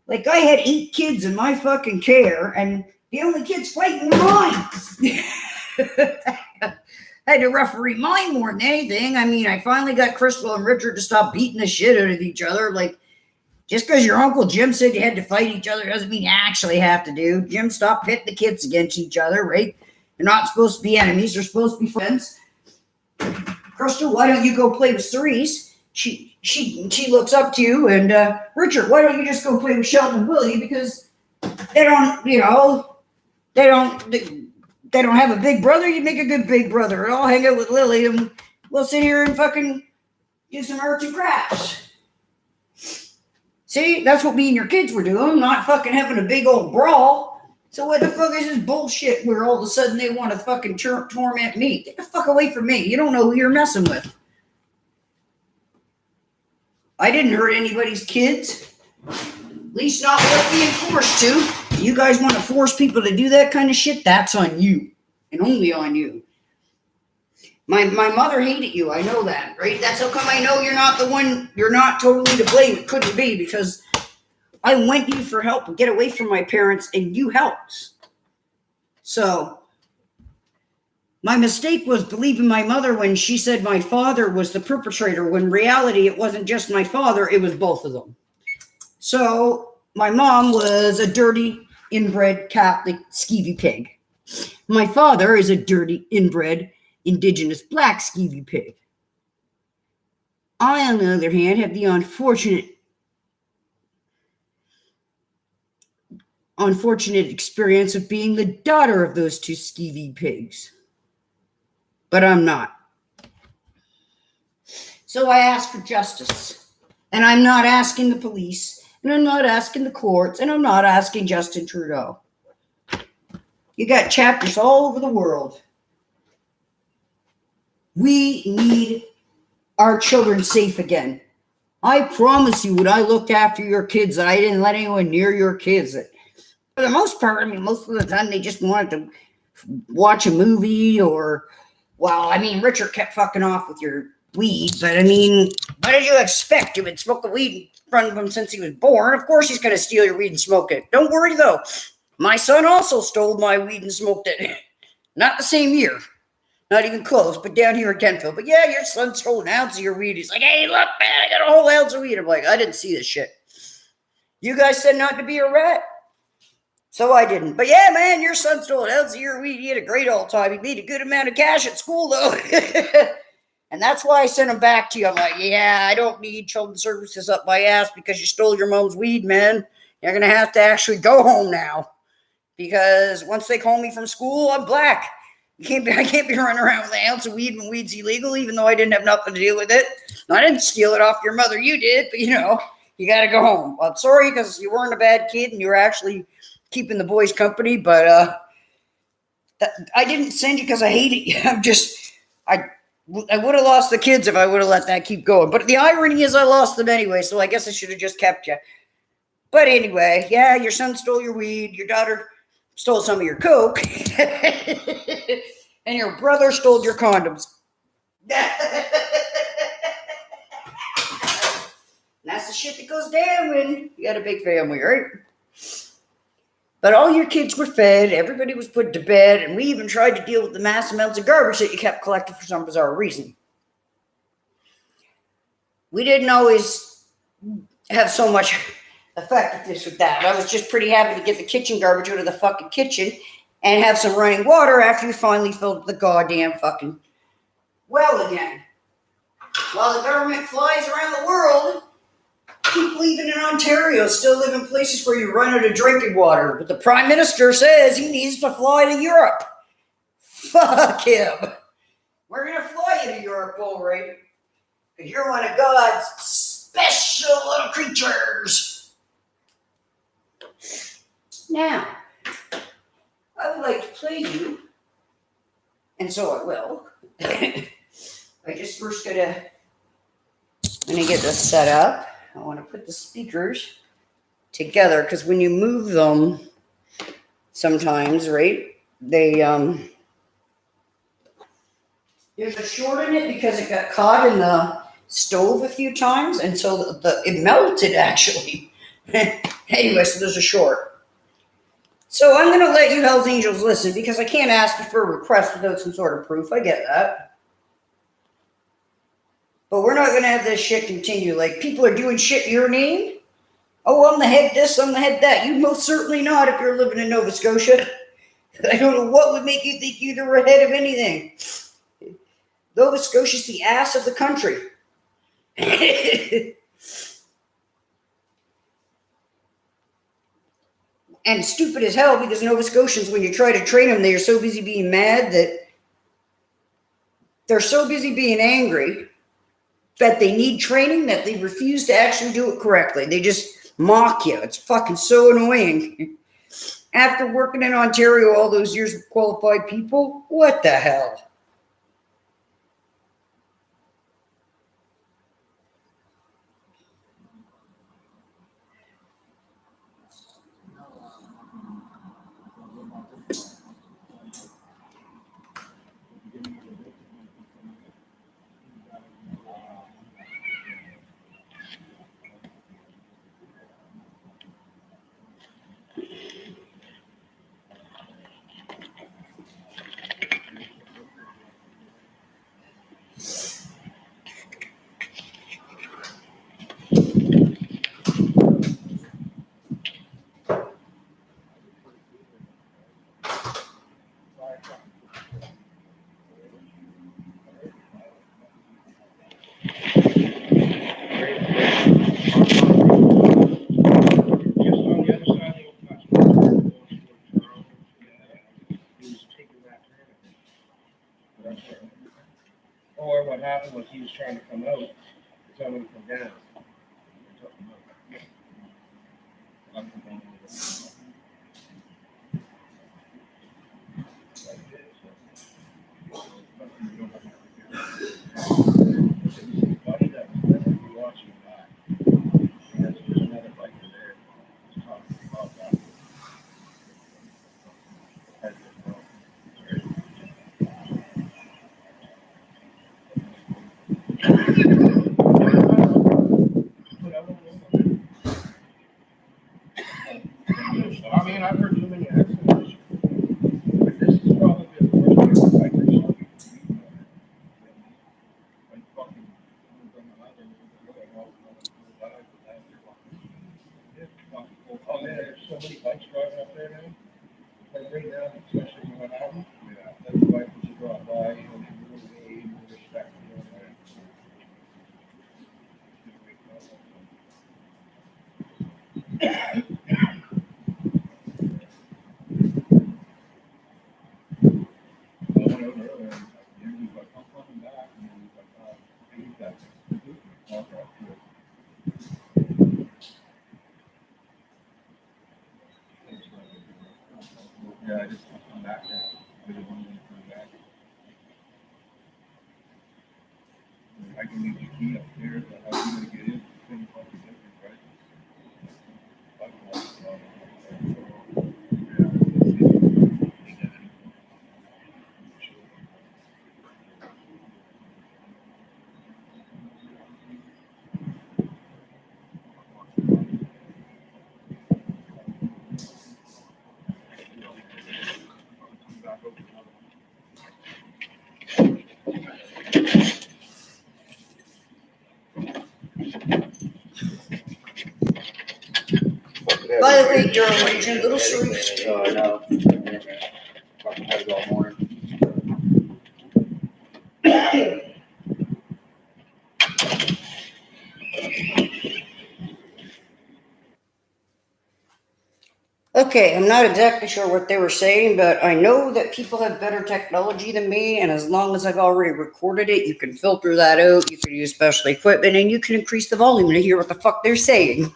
Like, I had 8 kids in my fucking care, and the only kids fighting were mine. I had to referee mine more than anything. I mean, I finally got Crystal and Richard to stop beating the shit out of each other. Like, just because your Uncle Jim said you had to fight each other doesn't mean you actually have to do. Jim, stop pitting the kids against each other, right? They're not supposed to be enemies. They're supposed to be friends. Crystal, why don't you go play with Cerise? She looks up to you. And Richard, why don't you just go play with Sheldon and Willie? Because they don't, they don't have a big brother. You make a good big brother. And I'll hang out with Lily and we'll sit here and fucking do some arts and crafts. See, that's what me and your kids were doing, not fucking having a big old brawl. So what the fuck is this bullshit where all of a sudden they want to fucking torment me? Get the fuck away from me. You don't know who you're messing with. I didn't hurt anybody's kids. At least not without being forced to. You guys want to force people to do that kind of shit? That's on you. And only on you. My mother hated you. I know that, right? That's how come I know you're not the one, you're not totally to blame. It couldn't be, because I went to you for help and get away from my parents, and you helped. So my mistake was believing my mother when she said my father was the perpetrator, when in reality it wasn't just my father, it was both of them. So my mom was a dirty, inbred Catholic skeevy pig. My father is a dirty, inbred Indigenous black skeevy pig. I, on the other hand, have the unfortunate experience of being the daughter of those 2 skeevy pigs. But I'm not. So I asked for justice. And I'm not asking the police, and I'm not asking the courts, and I'm not asking Justin Trudeau. You got chapters all over the world. We need our children safe again. I promise you, when I looked after your kids, I didn't let anyone near your kids. For the most part, I mean, most of the time they just wanted to watch a movie or, well, I mean, Richard kept fucking off with your weed, but I mean, what did you expect? You've been smoking weed in front of him since he was born. Of course he's going to steal your weed and smoke it. Don't worry, though. My son also stole my weed and smoked it. Not the same year. Not even close, but down here in Kentville. But yeah, your son stole an ounce of your weed. He's like, hey, look, man, I got a whole ounce of weed. I'm like, I didn't see this shit. You guys said not to be a rat. So I didn't. But yeah, man, your son stole an ounce of your weed. He had a great old time. He made a good amount of cash at school, though. And that's why I sent him back to you. I'm like, yeah, I don't need children's services up my ass because you stole your mom's weed, man. You're going to have to actually go home now. Because once they call me from school, I'm black. I can't be running around with an ounce of weed when weed's illegal, even though I didn't have nothing to do with it. I didn't steal it off your mother. You did, but you know, you got to go home. I'm sorry because you weren't a bad kid and you were actually keeping the boys company, but I didn't send you because I hated you. I would have lost the kids if I would have let that keep going. But the irony is I lost them anyway, so I guess I should have just kept you. But anyway, yeah, your son stole your weed, your daughter stole some of your coke, and your brother stole your condoms. That's the shit that goes down when you got a big family, right? But all your kids were fed, everybody was put to bed, and we even tried to deal with the mass amounts of garbage that you kept collecting for some bizarre reason. We didn't always have so much effectiveness with that. I was just pretty happy to get the kitchen garbage out of the fucking kitchen and have some running water after you finally filled the goddamn fucking well again. While the government flies around the world, people even in Ontario still live in places where you run out of drinking water. But the Prime Minister says he needs to fly to Europe. Fuck him. We're going to fly you to Europe, all right. Because you're one of God's special little creatures. Now, I would like to play you, and so I will. I just first I'm gonna get this set up. I want to put the speakers together because when you move them, sometimes, right, they there's a short in it because it got caught in the stove a few times, and so it melted actually. Anyway, so there's a short. So I'm going to let you Hells Angels listen because I can't ask you for a request without some sort of proof. I get that. But we're not going to have this shit continue. Like, people are doing shit in your name. Oh, I'm the head this, I'm the head that. You most certainly not if you're living in Nova Scotia. I don't know what would make you think you're the head of anything. Nova Scotia's the ass of the country. And stupid as hell because Nova Scotians, when you try to train them, they are so busy being mad that they're so busy being angry that they need training that they refuse to actually do it correctly. They just mock you. It's fucking so annoying. After working in Ontario all those years with qualified people, what the hell? Or what happened was he was trying to come out, tell him to come down. man, I've heard too many accidents. But this is probably the worst thing I've ever seen. Like fucking, oh man, there's so many bikes driving up there now. Like right now, especially when what happened. Yeah. That's why people should drop by, you know, they really need respect. Yeah, I just come back there. I just wanted to come back. I can leave the key upstairs, but how are you gonna get in? It's gonna be fucking different, right? By the way, Durham region, Little Cerise. Oh, I know. Fucking had it all morning. Okay, I'm not exactly sure what they were saying, but I know that people have better technology than me, and as long as I've already recorded it, you can filter that out, you can use special equipment, and you can increase the volume to hear what the fuck they're saying.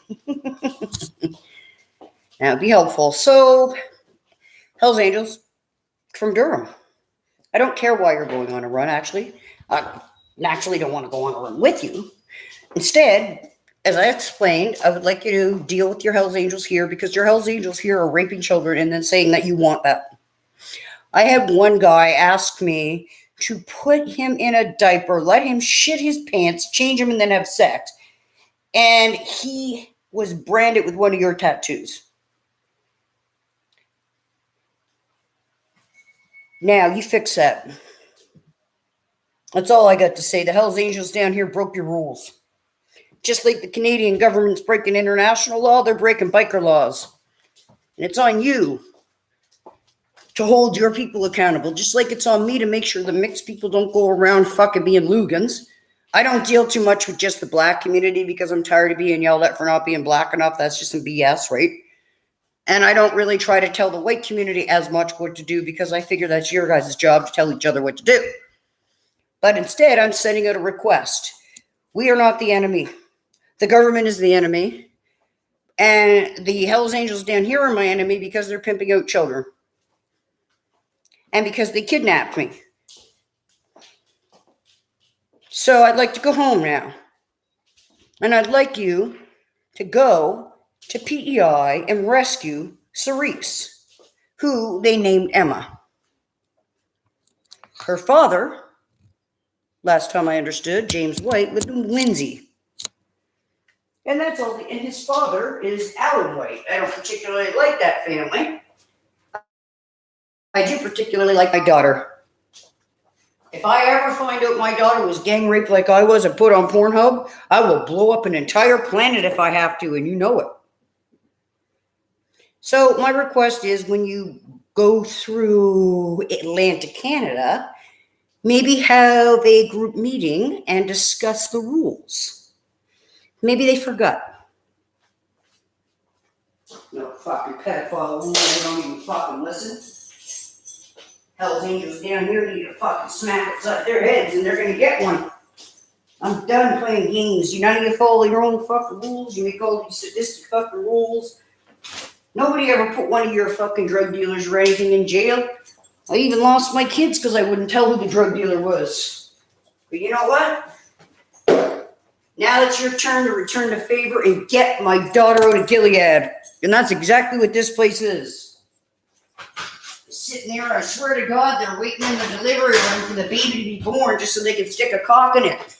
That'd be helpful. So, Hells Angels from Durham. I don't care why you're going on a run, actually. I naturally don't want to go on a run with you. Instead, as I explained, I would like you to deal with your Hells Angels here because your Hells Angels here are raping children and then saying that you want that. I had one guy ask me to put him in a diaper, let him shit his pants, change him, and then have sex. And he was branded with one of your tattoos. Now, you fix that. That's all I got to say. The Hells Angels down here broke your rules. Just like the Canadian government's breaking international law, they're breaking biker laws. And it's on you to hold your people accountable, just like it's on me to make sure the mixed people don't go around fucking being Lugans. I don't deal too much with just the black community because I'm tired of being yelled at for not being black enough. That's just some BS, right? And I don't really try to tell the white community as much what to do because I figure that's your guys' job to tell each other what to do. But instead, I'm sending out a request. We are not the enemy. The government is the enemy. And the Hells Angels down here are my enemy because they're pimping out children. And because they kidnapped me. So I'd like to go home now. And I'd like you to go to PEI and rescue Cerise, who they named Emma. Her father, last time I understood, James White, lived in Lindsay. And that's all. And his father is Alan White. I don't particularly like that family. I do particularly like my daughter. If I ever find out my daughter was gang raped like I was and put on Pornhub, I will blow up an entire planet if I have to, and you know it. So my request is when you go through Atlantic Canada, maybe have a group meeting and discuss the rules. Maybe they forgot. No fucking pedophile rules, they don't even fucking listen. Hells Angels down here need to fucking smack upside their heads and they're gonna get one. I'm done playing games. None of you follow your own fucking rules. You make all these sadistic fucking rules. Nobody ever put one of your fucking drug dealers or anything in jail. I even lost my kids because I wouldn't tell who the drug dealer was. But you know what? Now it's your turn to return the favor and get my daughter out of Gilead. And that's exactly what this place is. Sitting there, I swear to God, they're waiting in the delivery room for the baby to be born just so they can stick a cock in it.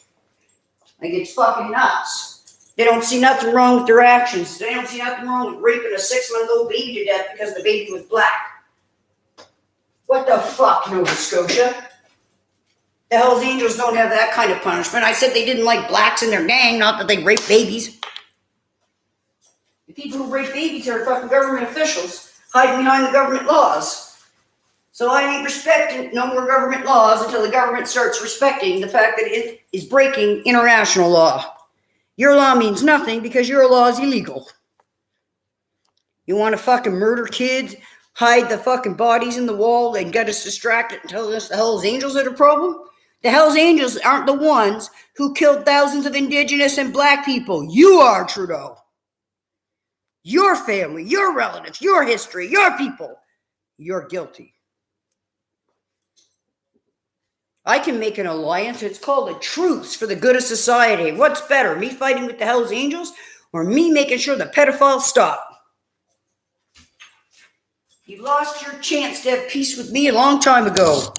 Like it's fucking nuts. They don't see nothing wrong with their actions. They don't see nothing wrong with raping a 6-month-old baby to death because the baby was black. What the fuck, Nova Scotia? The Hells Angels don't have that kind of punishment. I said they didn't like blacks in their gang, not that they rape babies. The people who rape babies are fucking government officials hiding behind the government laws. So I ain't respecting no more government laws until the government starts respecting the fact that it is breaking international law. Your law means nothing because your law is illegal. You want to fucking murder kids, hide the fucking bodies in the wall, and get us distracted and tell us the Hells Angels are the problem? The Hells Angels aren't the ones who killed thousands of Indigenous and black people. You are, Trudeau. Your family, your relatives, your history, your people. You're guilty. I can make an alliance. It's called a truce for the good of society. What's better, me fighting with the Hells Angels or me making sure the pedophiles stop? You lost your chance to have peace with me a long time ago.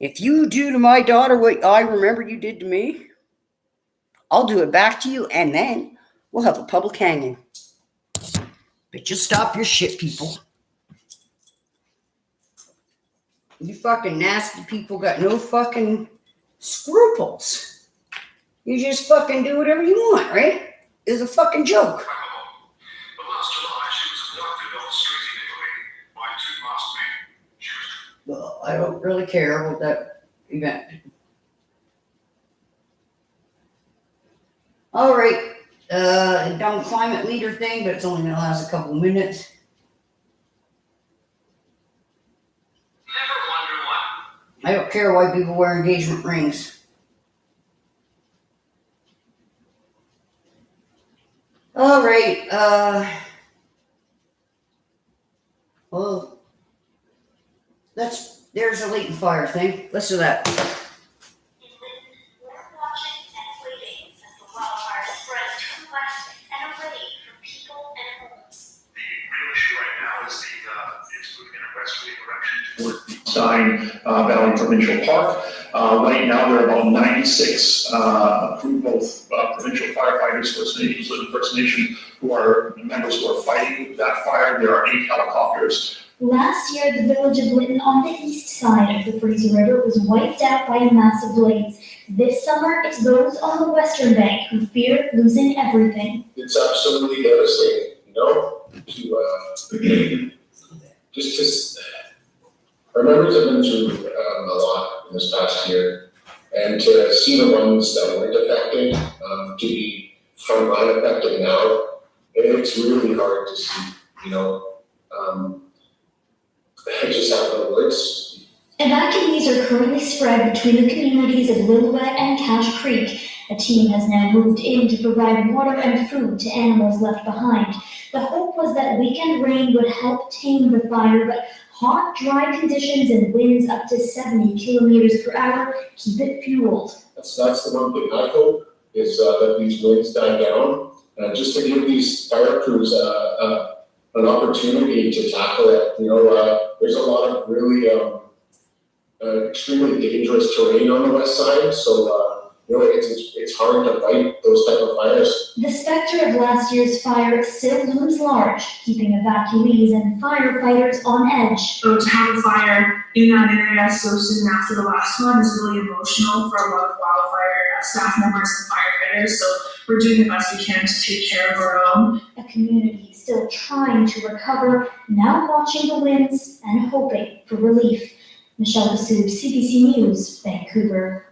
If you do to my daughter what I remember you did to me, I'll do it back to you, and then we'll have a public hanging. But just stop your shit, people. You fucking nasty people got no fucking scruples. You just fucking do whatever you want, right? It's a fucking joke. But last July, she was abducted on the street in Italy by 2 masked men. She was Well, I don't really care about that event. All right, dumb climate leader thing, but it's only gonna last a couple minutes. never wonder why. I don't care why people wear engagement rings. All right, well, there's a latent fire thing. Listen to that. We're watching and waiting as the wildfire spreads to the west and away from people and homes. The real issue right now is it's moving in a westerly direction toward the Stein Valley Provincial Park. Right now, there are about 96 approved both provincial firefighters, First Nations, Living First Nation, who are members who are fighting that fire. There are 8 helicopters. Last year, the village of Lytton on the east side of the Fraser River was wiped out by a massive blaze. This summer, it's those on the western bank who fear losing everything. It's absolutely devastating, to our members have been through a lot in this past year, and to see the ones that weren't affected to be frontline affected now, it's really hard to see, I just have no words. Evacuees are currently spread between the communities of Lillooet and Cache Creek. A team has now moved in to provide water and food to animals left behind. The hope was that weekend rain would help tame the fire, but hot, dry conditions and winds up to 70 kilometers per hour keep it fueled. That's the one thing I hope is that these winds die down, just to give these fire crews an opportunity to tackle it. There's a lot of really extremely dangerous terrain on the west side, so it's hard to fight those type of fires. The specter of last year's fire still looms large, keeping evacuees and firefighters on edge. So to have a fire in that area so soon after the last one is really emotional for a lot of wildfire staff members and firefighters. So we're doing the best we can to take care of our own. A community still trying to recover, now watching the winds and hoping for relief. Michelle Bassoub, CBC News, Vancouver.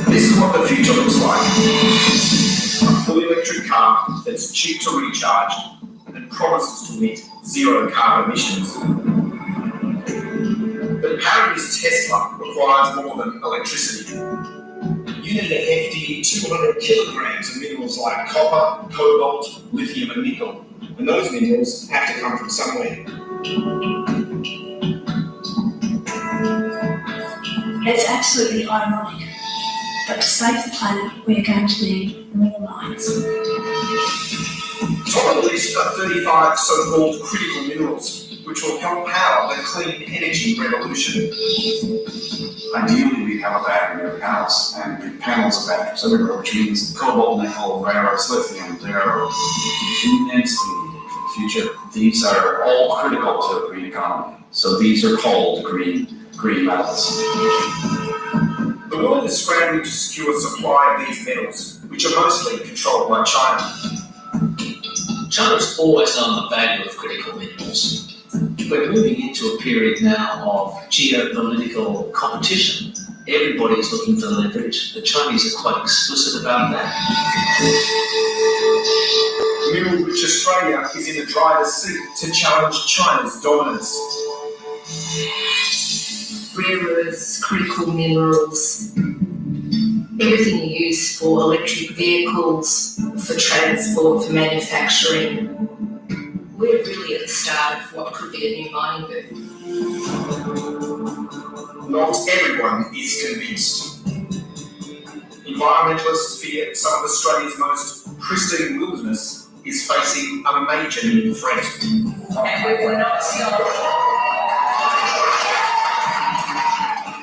This is what the future looks like. A fully electric car that's cheap to recharge and promises to emit zero carbon emissions. But powering this Tesla requires more than electricity. You need a hefty 200 kilograms of minerals like copper, cobalt, lithium and nickel. And those minerals have to come from somewhere. It's absolutely ironic But to save the planet, we are going to need more mines. Top of the list are 35 so-called critical minerals, which will help power the clean energy revolution. Ideally, we have a battery in every house, and panels of batteries everywhere, which means cobalt, nickel, rare earths, lithium, they're immensely needed for the future. These are all critical to the green economy. So these are called green metals. The world is scrambling to secure a supply of these metals, which are mostly controlled by China. China's always known the value of critical minerals. We're moving into a period now of geopolitical competition. Everybody is looking for leverage. The Chinese are quite explicit about that. Mineral-rich Australia is in the driver's seat to challenge China's dominance. Rare earths, critical minerals, everything you use for electric vehicles, for transport, for manufacturing. We're really at the start of what could be a new mining boom. Not everyone is convinced. Environmentalists fear some of Australia's most pristine wilderness is facing a major new threat. And we will not stop.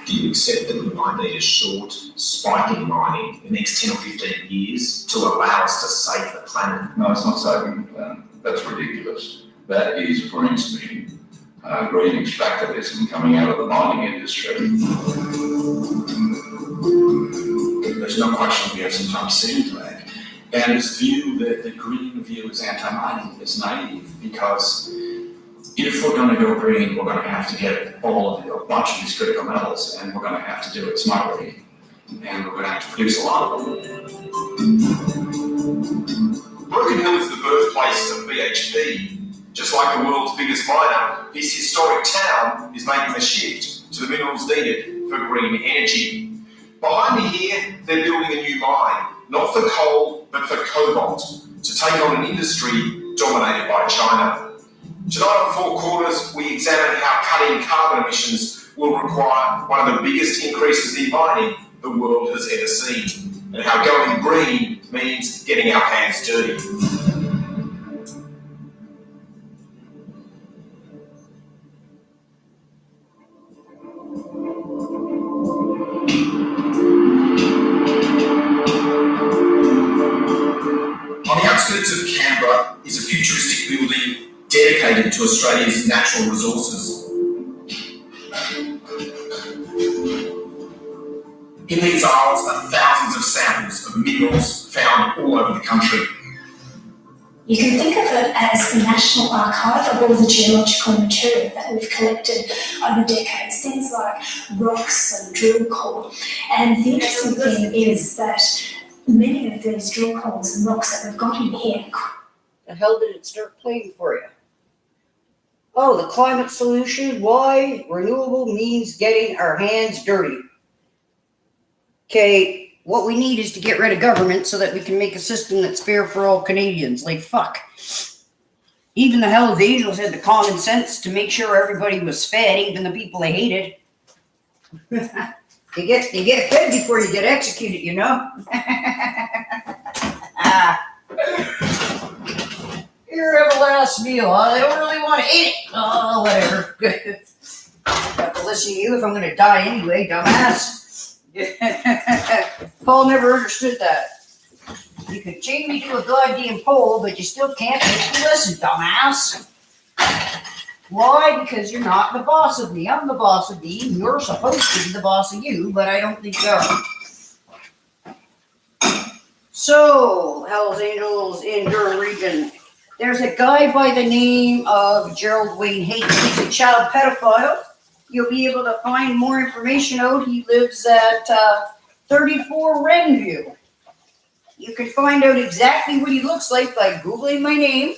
Do you accept that we might need a short spike in mining in the next 10 or 15 years to allow us to save the planet? No, it's not saving the planet. That's ridiculous. That is green spinning, green extractivism coming out of the mining industry. There's no question we have some time soon to make. And this view that the green view is anti-mining is naive, because if we're going to go green, we're going to have to get a bunch of these critical metals, and we're going to have to do it smartly, and we're going to have to produce a lot of them. Broken Hill is the birthplace of BHP. Just like the world's biggest miner, this historic town is making the shift to the minerals needed for green energy. Behind me here, they're building a new mine, not for coal, but for cobalt, to take on an industry dominated by China. Tonight on Four Corners, we examine how cutting carbon emissions will require one of the biggest increases in mining the world has ever seen, and how going green means getting our hands dirty. On the outskirts of Canberra is a futuristic building dedicated to Australia's natural resources. In these aisles are thousands of samples of minerals found all over the country. You can think of it as the National Archive of all the geological material that we've collected over decades, things like rocks and drill core. And the interesting thing is that many of these drill cores and rocks that we've got in here. The hell did it start playing for you? Oh, the climate solution. Why? Renewable means getting our hands dirty. Okay, what we need is to get rid of government so that we can make a system that's fair for all Canadians. Like, fuck. Even the Hells Angels had the common sense to make sure everybody was fed, even the people they hated. You get fed before you get executed, you know? Here, have a last meal. I don't really want to eat it. Oh, whatever. Have to listen to you if I'm going to die anyway, dumbass. Paul never understood that. You can chain me to a goddamn pole, but you still can't make me listen, dumbass. Why? Because you're not the boss of me. I'm the boss of me. You're supposed to be the boss of you, but I don't think you are. So, Hells Angels in Durham region. There's a guy by the name of Gerald Wayne Hayes. He's a child pedophile. You'll be able to find more information out. He lives at 34 Renview. You can find out exactly what he looks like by Googling my name.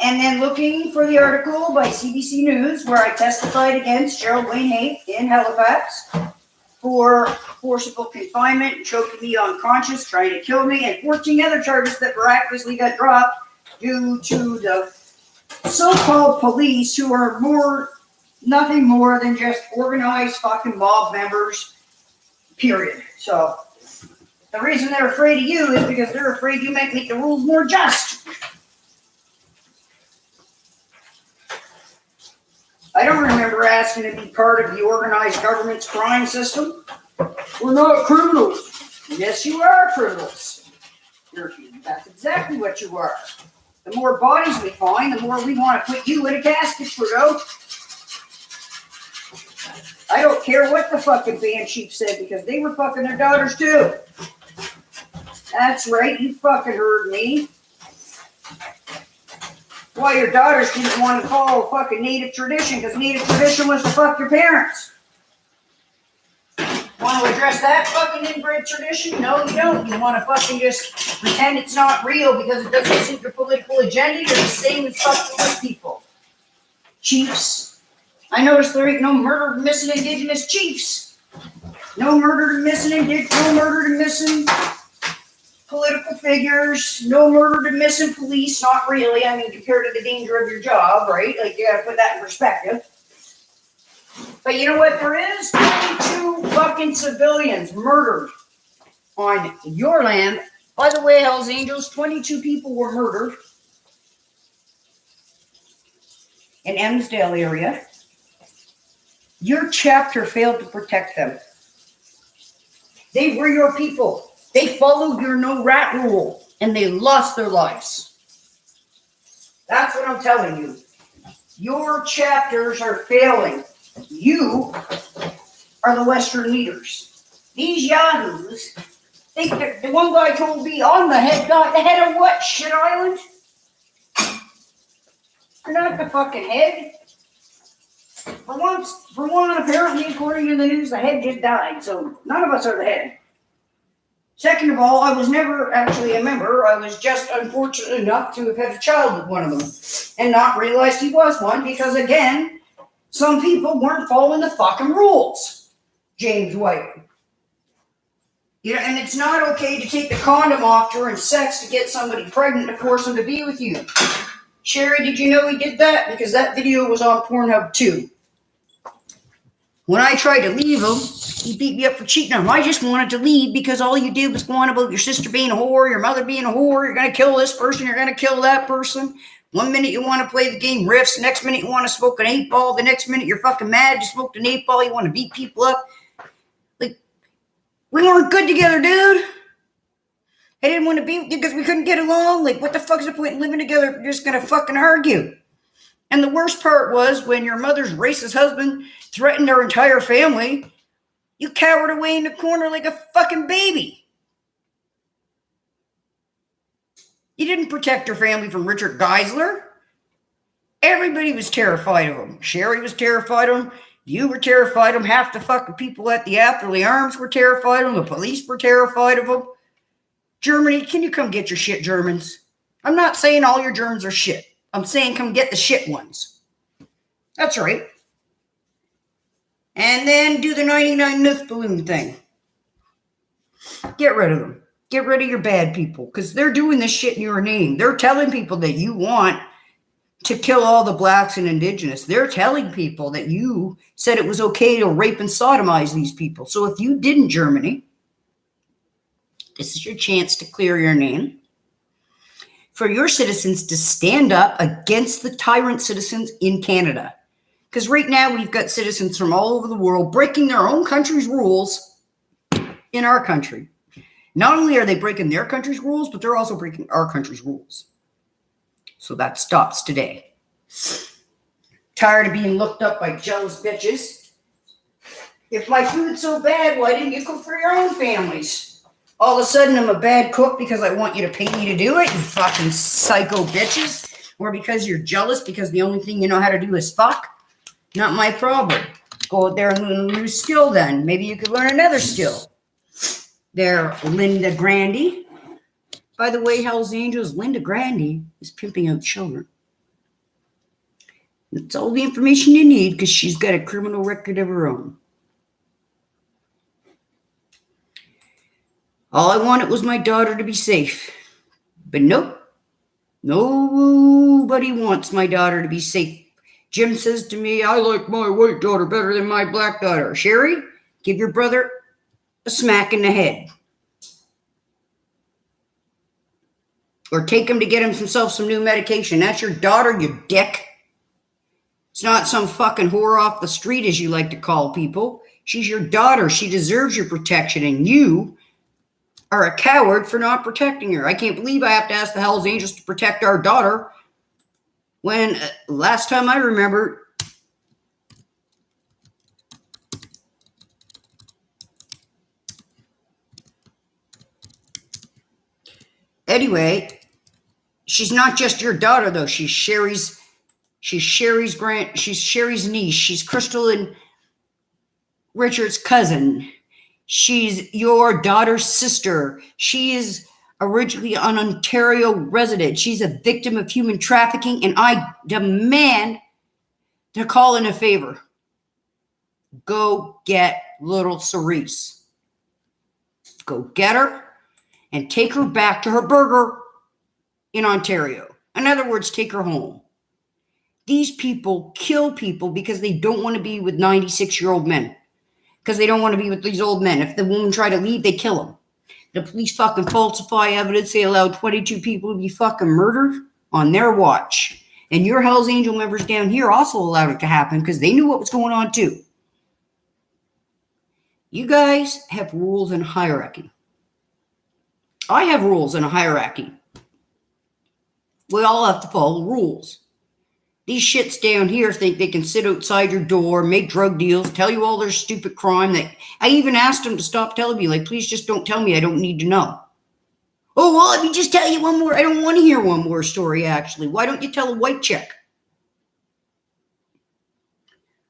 And then looking for the article by CBC News where I testified against Gerald Wayne Hayes in Halifax for forcible confinement, choking me unconscious, trying to kill me, and 14 other charges that miraculously got dropped due to the so-called police who are nothing more than just organized fucking mob members period. So the reason they're afraid of you is because they're afraid you might make the rules more just. I don't remember asking to be part of the organized government's crime system. We're not criminals. Yes, you are criminals. That's exactly what you are. The more bodies we find, the more we want to put you in a casket, Trudeau. I don't care what the fucking band chief said because they were fucking their daughters too. That's right, you fucking heard me. Why your daughters didn't want to follow fucking native tradition because native tradition was to fuck your parents. Want to address that fucking inbred tradition? No, you don't. You want to fucking just pretend it's not real because it doesn't suit your political agenda. You're the same as fucking those people. Chiefs. I noticed there ain't no murder of missing Indigenous chiefs. No murder of missing political figures, no murder to missing police, not really. I mean, compared to the danger of your job, right? Like, you gotta put that in perspective. But you know what there is? 22 fucking civilians murdered on your land. By the way, Hells Angels, 22 people were murdered in Emsdale area. Your chapter failed to protect them. They were your people. They followed your no rat rule and they lost their lives. That's what I'm telling you. Your chapters are failing. You are the Western leaders. These yahoos think that the one guy told me on the head of what? Shit Island? You're not the fucking head. For one, apparently, according to the news, the head just died. So none of us are the head. Second of all, I was never actually a member. I was just unfortunate enough to have had a child with one of them and not realized he was one because, again, some people weren't following the fucking rules. James White. You know, and it's not okay to take the condom off during sex to get somebody pregnant to force them to be with you. Sherry, did you know he did that? Because that video was on Pornhub too. When I tried to leave him, he beat me up for cheating on him. I just wanted to leave because all you did was go on about your sister being a whore, your mother being a whore, you're going to kill this person, you're going to kill that person. One minute you want to play the game Riffs, next minute you want to smoke an 8-ball, the next minute you're fucking mad, you smoked an 8-ball, you want to beat people up. Like, we weren't good together, dude. I didn't want to be with you because we couldn't get along. Like, what the fuck is the point in living together if you're just going to fucking argue? And the worst part was when your mother's racist husband threatened our entire family, you cowered away in the corner like a fucking baby. You didn't protect your family from Richard Geisler. Everybody was terrified of him. Sherry was terrified of him. You were terrified of him. Half the fucking people at the Atherley Arms were terrified of him. The police were terrified of him. Germany, can you come get your shit, Germans? I'm not saying all your Germans are shit. I'm saying come get the shit ones. That's right. And then do the 99 myth balloon thing. Get rid of them. Get rid of your bad people because they're doing this shit in your name. They're telling people that you want to kill all the blacks and indigenous. They're telling people that you said it was okay to rape and sodomize these people. So if you didn't, Germany, this is your chance to clear your name. For your citizens to stand up against the tyrant citizens in Canada. Because right now we've got citizens from all over the world breaking their own country's rules in our country. Not only are they breaking their country's rules, but they're also breaking our country's rules. So that stops today. Tired of being looked up by jealous bitches. If my food's so bad, why didn't you cook for your own families? All of a sudden, I'm a bad cook because I want you to pay me to do it, you fucking psycho bitches. Or because you're jealous because the only thing you know how to do is fuck. Not my problem. Go out there and learn a new skill then. Maybe you could learn another skill. There, Linda Grandy. By the way, Hells Angels, Linda Grandy is pimping out children. That's all the information you need because she's got a criminal record of her own. All I wanted was my daughter to be safe. But nope. Nobody wants my daughter to be safe. Jim says to me, I like my white daughter better than my black daughter. Sherry, give your brother a smack in the head. Or take him to get himself some new medication. That's your daughter, you dick. It's not some fucking whore off the street, as you like to call people. She's your daughter. She deserves your protection, and you are a coward for not protecting her. I can't believe I have to ask the Hells Angels to protect our daughter when last time I remember, anyway, she's not just your daughter though. She's Sherry's niece. She's Crystal and Richard's cousin. She's your daughter's sister. She is originally an Ontario resident. She's a victim of human trafficking, and I demand to call in a favor. Go get little Cerise. Go get her and take her back to her burger in Ontario. In other words, take her home. These people kill people because they don't want to be with 96-year-old men. Because they don't want to be with these old men. If the woman try to leave, they kill them. The police fucking falsify evidence. They allowed 22 people to be fucking murdered on their watch. And your Hells Angel members down here also allowed it to happen because they knew what was going on too. You guys have rules and hierarchy. I have rules and a hierarchy. We all have to follow rules. These shits down here think they can sit outside your door, make drug deals, tell you all their stupid crime. That I even asked them to stop telling me, like, please just don't tell me. I don't need to know. Oh, well, let me just tell you one more. I don't want to hear one more story, actually. Why don't you tell a white chick?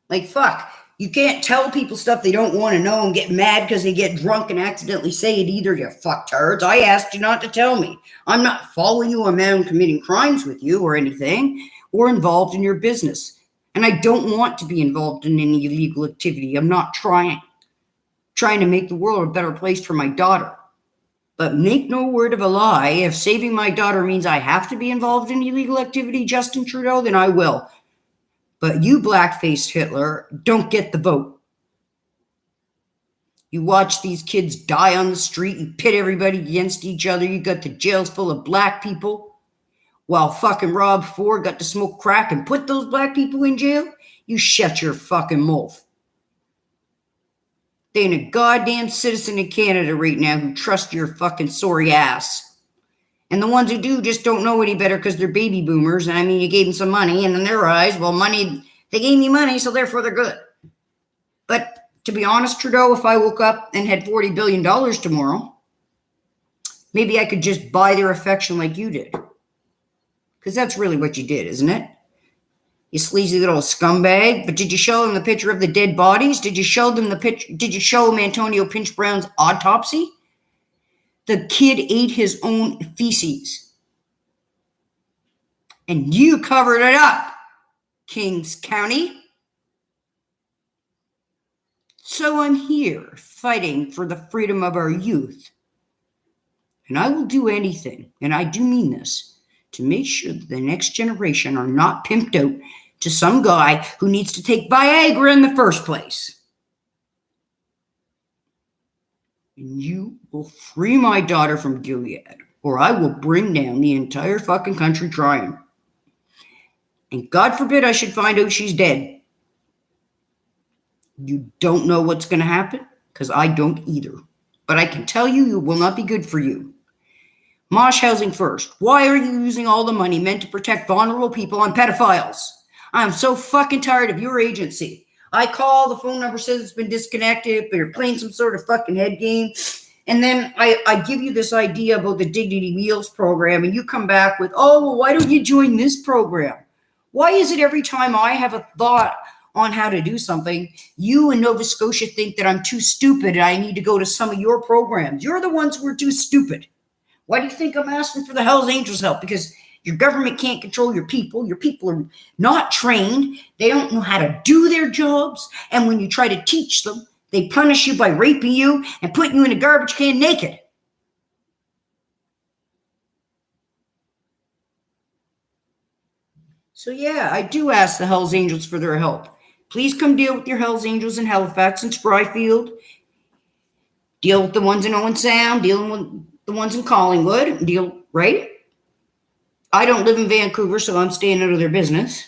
Like, fuck. You can't tell people stuff they don't want to know and get mad because they get drunk and accidentally say it either, you fucktards. I asked you not to tell me. I'm not following you around committing crimes with you or anything, or involved in your business. And I don't want to be involved in any illegal activity. I'm not trying to make the world a better place for my daughter. But make no word of a lie, if saving my daughter means I have to be involved in illegal activity, Justin Trudeau, then I will. But you black-faced Hitler don't get the vote. You watch these kids die on the street, you pit everybody against each other, you got the jails full of black people. While fucking Rob Ford got to smoke crack and put those black people in jail, you shut your fucking mouth. There ain't a goddamn citizen in Canada right now who trusts your fucking sorry ass. And the ones who do just don't know any better because they're baby boomers. And I mean, you gave them some money, and in their eyes, well, money, they gave me money, so therefore they're good. But to be honest, Trudeau, if I woke up and had $40 billion tomorrow, maybe I could just buy their affection like you did. Because that's really what you did, isn't it? You sleazy little scumbag. But did you show them the picture of the dead bodies? Did you show them the picture? Did you show them Antonio Pinch Brown's autopsy? The kid ate his own feces. And you covered it up, Kings County. So I'm here fighting for the freedom of our youth. And I will do anything, and I do mean this, to make sure that the next generation are not pimped out to some guy who needs to take Viagra in the first place. And you will free my daughter from Gilead, or I will bring down the entire fucking country trying. And God forbid I should find out she's dead. You don't know what's going to happen, because I don't either. But I can tell you, it will not be good for you. Mosh housing first. Why are you using all the money meant to protect vulnerable people on pedophiles? I'm so fucking tired of your agency. I call, the phone number says it's been disconnected, but you're playing some sort of fucking head game. And then I give you this idea about the Dignity Meals program, and you come back with, oh, well, why don't you join this program? Why is it every time I have a thought on how to do something, you in Nova Scotia think that I'm too stupid and I need to go to some of your programs? You're the ones who are too stupid. Why do you think I'm asking for the Hells Angels help? Because your government can't control your people. Your people are not trained. They don't know how to do their jobs. And when you try to teach them, they punish you by raping you and putting you in a garbage can naked. So yeah, I do ask the Hells Angels for their help. Please come deal with your Hells Angels in Halifax and Spryfield. Deal with the ones in Owen Sound, dealing with the ones in Collingwood, right? I don't live in Vancouver, so I'm staying out of their business.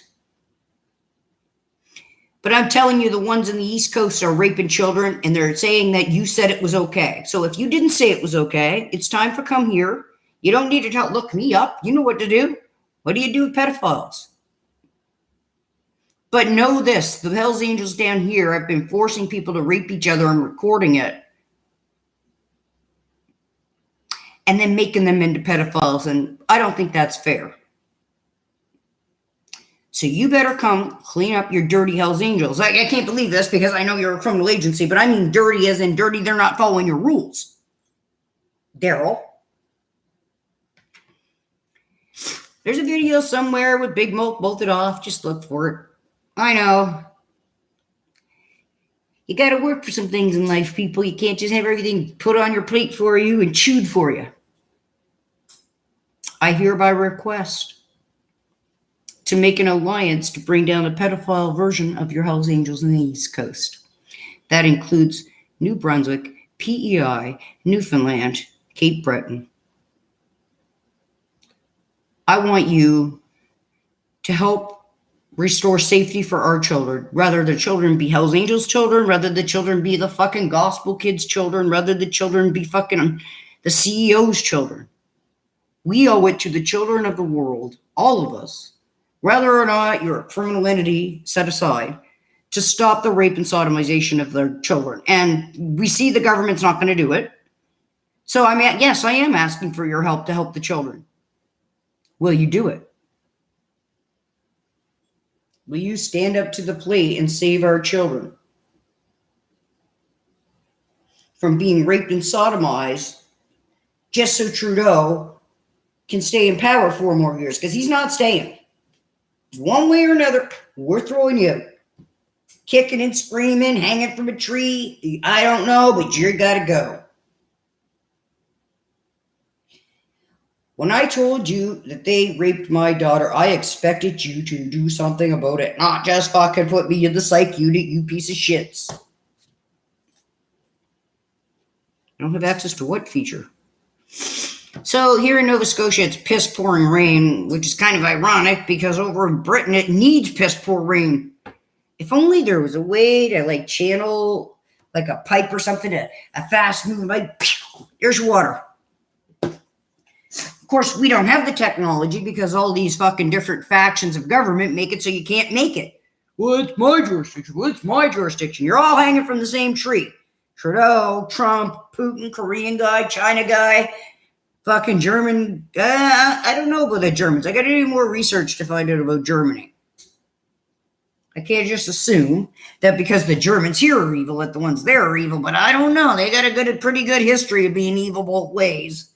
But I'm telling you, the ones in the East Coast are raping children, and they're saying that you said it was okay. So if you didn't say it was okay, it's time for come here. You don't need to look me up. You know what to do. What do you do with pedophiles? But know this, the Hells Angels down here have been forcing people to rape each other and recording it. And then making them into pedophiles, and I don't think that's fair. So you better come clean up your dirty Hells Angels. I can't believe this because I know you're a criminal agency, but I mean dirty as in dirty, they're not following your rules. Daryl. There's a video somewhere with Big Milk bolted off. Just look for it. I know. You got to work for some things in life, people. You can't just have everything put on your plate for you and chewed for you. I hereby request to make an alliance to bring down a pedophile version of your Hells Angels in the East Coast. That includes New Brunswick, PEI, Newfoundland, Cape Breton. I want you to help restore safety for our children. Rather the children be Hells Angels children, rather the children be the fucking gospel kids children, rather the children be fucking the CEO's children. We owe it to the children of the world, all of us, whether or not you're a criminal entity set aside, to stop the rape and sodomization of their children. And we see the government's not going to do it. So yes, I am asking for your help to help the children. Will you do it? Will you stand up to the plate and save our children from being raped and sodomized just so Trudeau can stay in power 4 more years? Because he's not staying. One way or another, we're throwing you out. Kicking and screaming, hanging from a tree. I don't know, but you got to go. When I told you that they raped my daughter, I expected you to do something about it. Not just fucking put me in the psych unit, you piece of shits. I don't have access to what feature? So here in Nova Scotia, it's piss pouring rain, which is kind of ironic because over in Britain, it needs piss pour rain. If only there was a way to channel like a pipe or something, a fast moving pipe. There's water. Of course, we don't have the technology because all these fucking different factions of government make it so you can't make it. Well, it's my jurisdiction. Well, it's my jurisdiction. You're all hanging from the same tree. Trudeau, Trump, Putin, Korean guy, China guy, fucking German. I don't know about the Germans. I got to do more research to find out about Germany. I can't just assume that because the Germans here are evil, that the ones there are evil, but I don't know. They got a pretty good history of being evil both ways.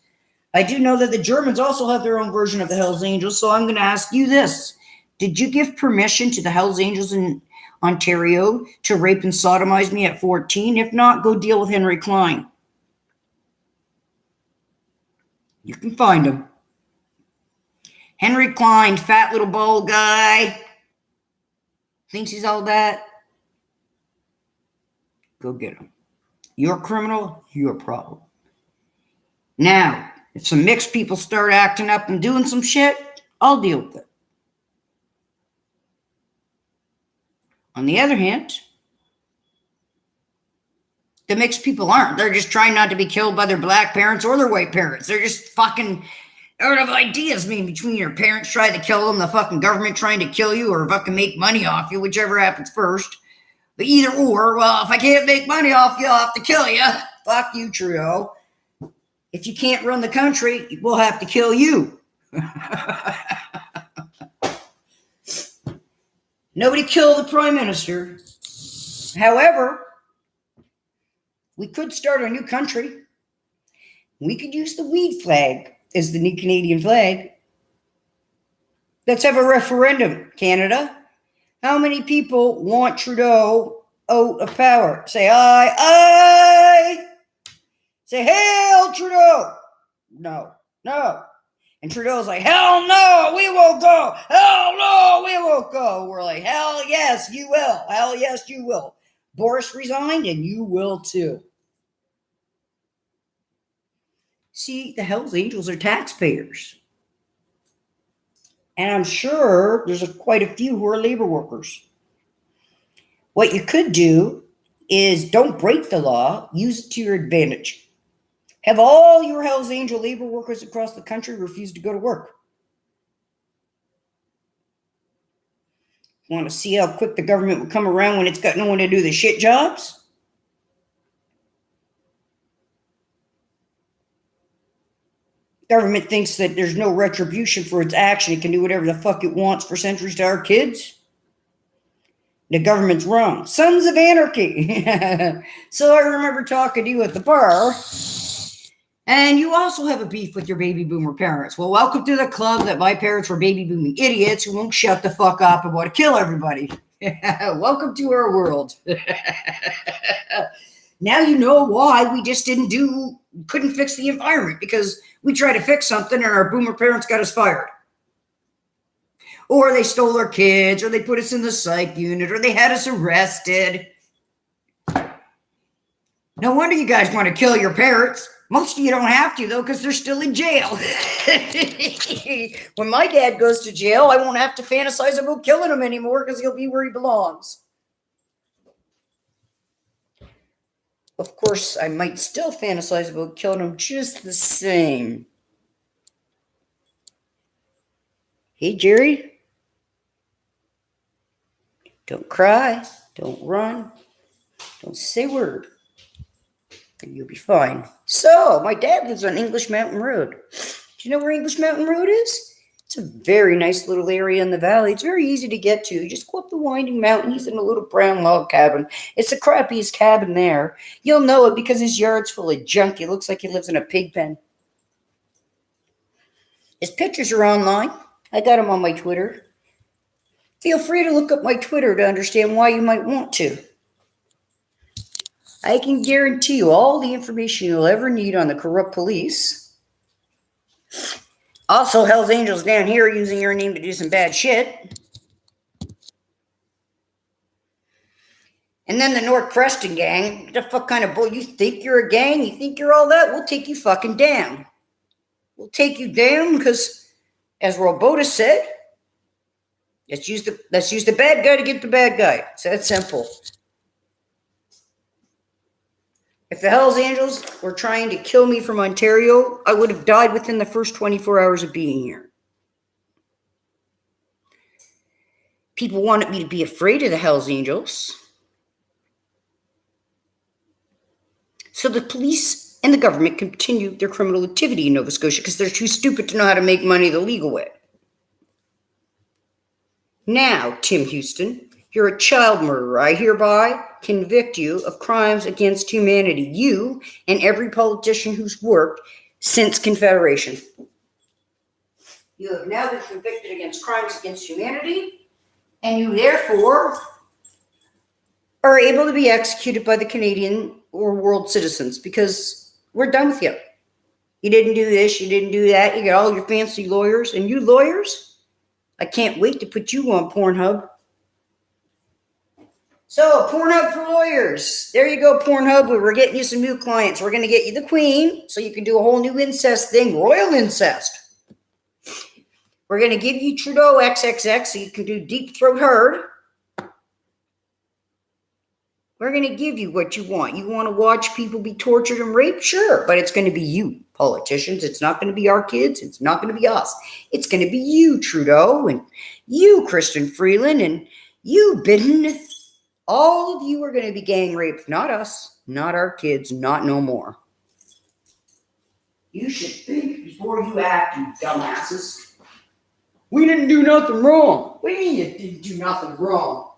I do know that the Germans also have their own version of the Hells Angels, so I'm going to ask you this. Did you give permission to the Hells Angels in Ontario to rape and sodomize me at 14? If not, go deal with Henry Klein. You can find him. Henry Klein, fat little bald guy. Thinks he's all that. Go get him. You're a criminal, you're a problem. Now, if some mixed people start acting up and doing some shit, I'll deal with it. On the other hand, the mixed people aren't. They're just trying not to be killed by their black parents or their white parents. They're just fucking out of ideas, between your parents trying to kill them, the fucking government trying to kill you, or fucking make money off you, whichever happens first. But either or, well, if I can't make money off you, I'll have to kill you. Fuck you, Trudeau. If you can't run the country, we'll have to kill you. Nobody killed the prime minister. However, we could start a new country. We could use the weed flag as the new Canadian flag. Let's have a referendum, Canada. How many people want Trudeau out of power? Say aye, aye. Say hail, Trudeau. No. And Trudeau's like, hell no, we won't go. Hell no, we won't go. We're like, hell yes, you will. Hell yes, you will. Boris resigned and you will too. See, the Hells Angels are taxpayers. And I'm sure there's quite a few who are labor workers. What you could do is don't break the law, use it to your advantage. Have all your Hells Angel labor workers across the country refuse to go to work. Want to see how quick the government will come around when it's got no one to do the shit jobs? Government thinks that there's no retribution for its action. It can do whatever the fuck it wants for centuries to our kids. The government's wrong. Sons of anarchy. So I remember talking to you at the bar, and you also have a beef with your baby boomer parents. Well, welcome to the club that my parents were baby booming idiots who won't shut the fuck up and want to kill everybody. Welcome to our world. Now you know why we just couldn't fix the environment, because we tried to fix something and our boomer parents got us fired. Or they stole our kids, or they put us in the psych unit, or they had us arrested. No wonder you guys want to kill your parents. Most of you don't have to, though, because they're still in jail. When my dad goes to jail, I won't have to fantasize about killing him anymore, because he'll be where he belongs. Of course, I might still fantasize about killing him just the same. Hey, Jerry. Don't cry. Don't run. Don't say a word. And you'll be fine. So, my dad lives on English Mountain Road. Do you know where English Mountain Road is? It's a very nice little area in the valley. It's very easy to get to. You just go up the winding mountain. He's in a little brown log cabin. It's the crappiest cabin there. You'll know it because his yard's full of junk. He looks like he lives in a pig pen. His pictures are online. I got them on my Twitter. Feel free to look up my Twitter to understand why you might want to. I can guarantee you all the information you'll ever need on the corrupt police. Also, Hells Angels down here using your name to do some bad shit. And then the North Preston gang. What the fuck kind of bull? You think you're a gang? You think you're all that? We'll take you fucking down. We'll take you down because, as Robotus said, let's use the bad guy to get the bad guy. It's that simple. If the Hells Angels were trying to kill me from Ontario, I would have died within the first 24 hours of being here. People wanted me to be afraid of the Hells Angels. So the police and the government continue their criminal activity in Nova Scotia because they're too stupid to know how to make money the legal way. Now, Tim Houston, you're a child murderer. I hereby convict you of crimes against humanity. You and every politician who's worked since Confederation. You have now been convicted against crimes against humanity, and you therefore are able to be executed by the Canadian or world citizens because we're done with you. You didn't do this, you didn't do that. You got all your fancy lawyers, and you lawyers, I can't wait to put you on Pornhub. So, Pornhub for lawyers. There you go, Pornhub. We're getting you some new clients. We're going to get you the queen so you can do a whole new incest thing, royal incest. We're going to give you Trudeau XXX so you can do deep throat hard. We're going to give you what you want. You want to watch people be tortured and raped? Sure, but it's going to be you, politicians. It's not going to be our kids. It's not going to be us. It's going to be you, Trudeau, and you, Kristen Freeland, and you, Biden. All of you are going to be gang raped, not us, not our kids, not no more. You should think before you act, you dumbasses. We didn't do nothing wrong. What do you mean you didn't do nothing wrong?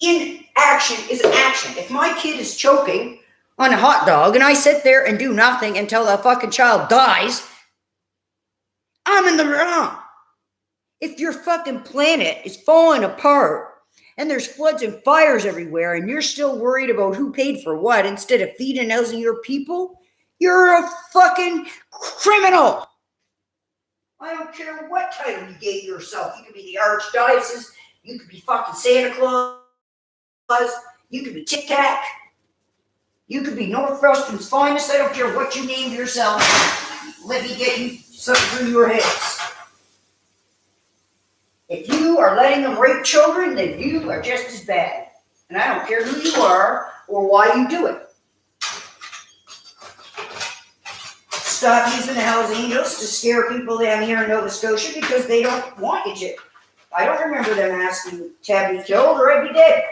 Inaction is action. If my kid is choking on a hot dog and I sit there and do nothing until the fucking child dies, I'm in the wrong. If your fucking planet is falling apart and there's floods and fires everywhere, and you're still worried about who paid for what instead of feeding and housing your people, you're a fucking criminal. I don't care what title you gave yourself. You could be the Archdiocese. You could be fucking Santa Claus. You could be Tic Tac. You could be Northwestern's finest. I don't care what you named yourself. Let me get you something through your heads. If you are letting them rape children, then you are just as bad. And I don't care who you are or why you do it. Stop using the Hells Angels to scare people down here in Nova Scotia because they don't want you to. I don't remember them asking to have me killed or I'd be dead.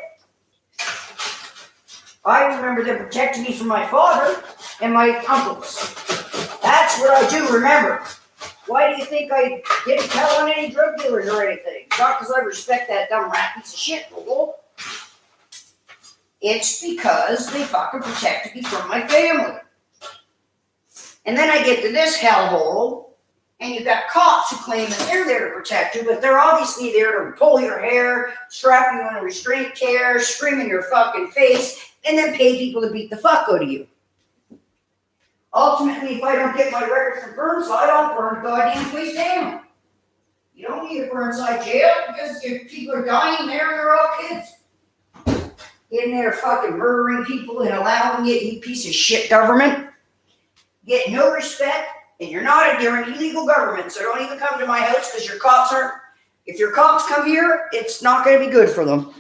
I remember them protecting me from my father and my uncles. That's what I do remember. Why do you think I didn't tell on any drug dealers or anything? Not because I respect that dumb rat piece of shit, Google. It's because they fucking protected me from my family. And then I get to this hellhole, and you've got cops who claim that they're there to protect you, but they're obviously there to pull your hair, strap you in a restraint chair, scream in your fucking face, and then pay people to beat the fuck out of you. Ultimately, if I don't get my record from Burnside, I'll burn the goddamn place down. You don't need a Burnside jail because people are dying there and they're all kids. In there fucking murdering people and allowing it, you piece of shit government. Get no respect, and you're an illegal government, so don't even come to my house because your cops aren't. If your cops come here, it's not going to be good for them.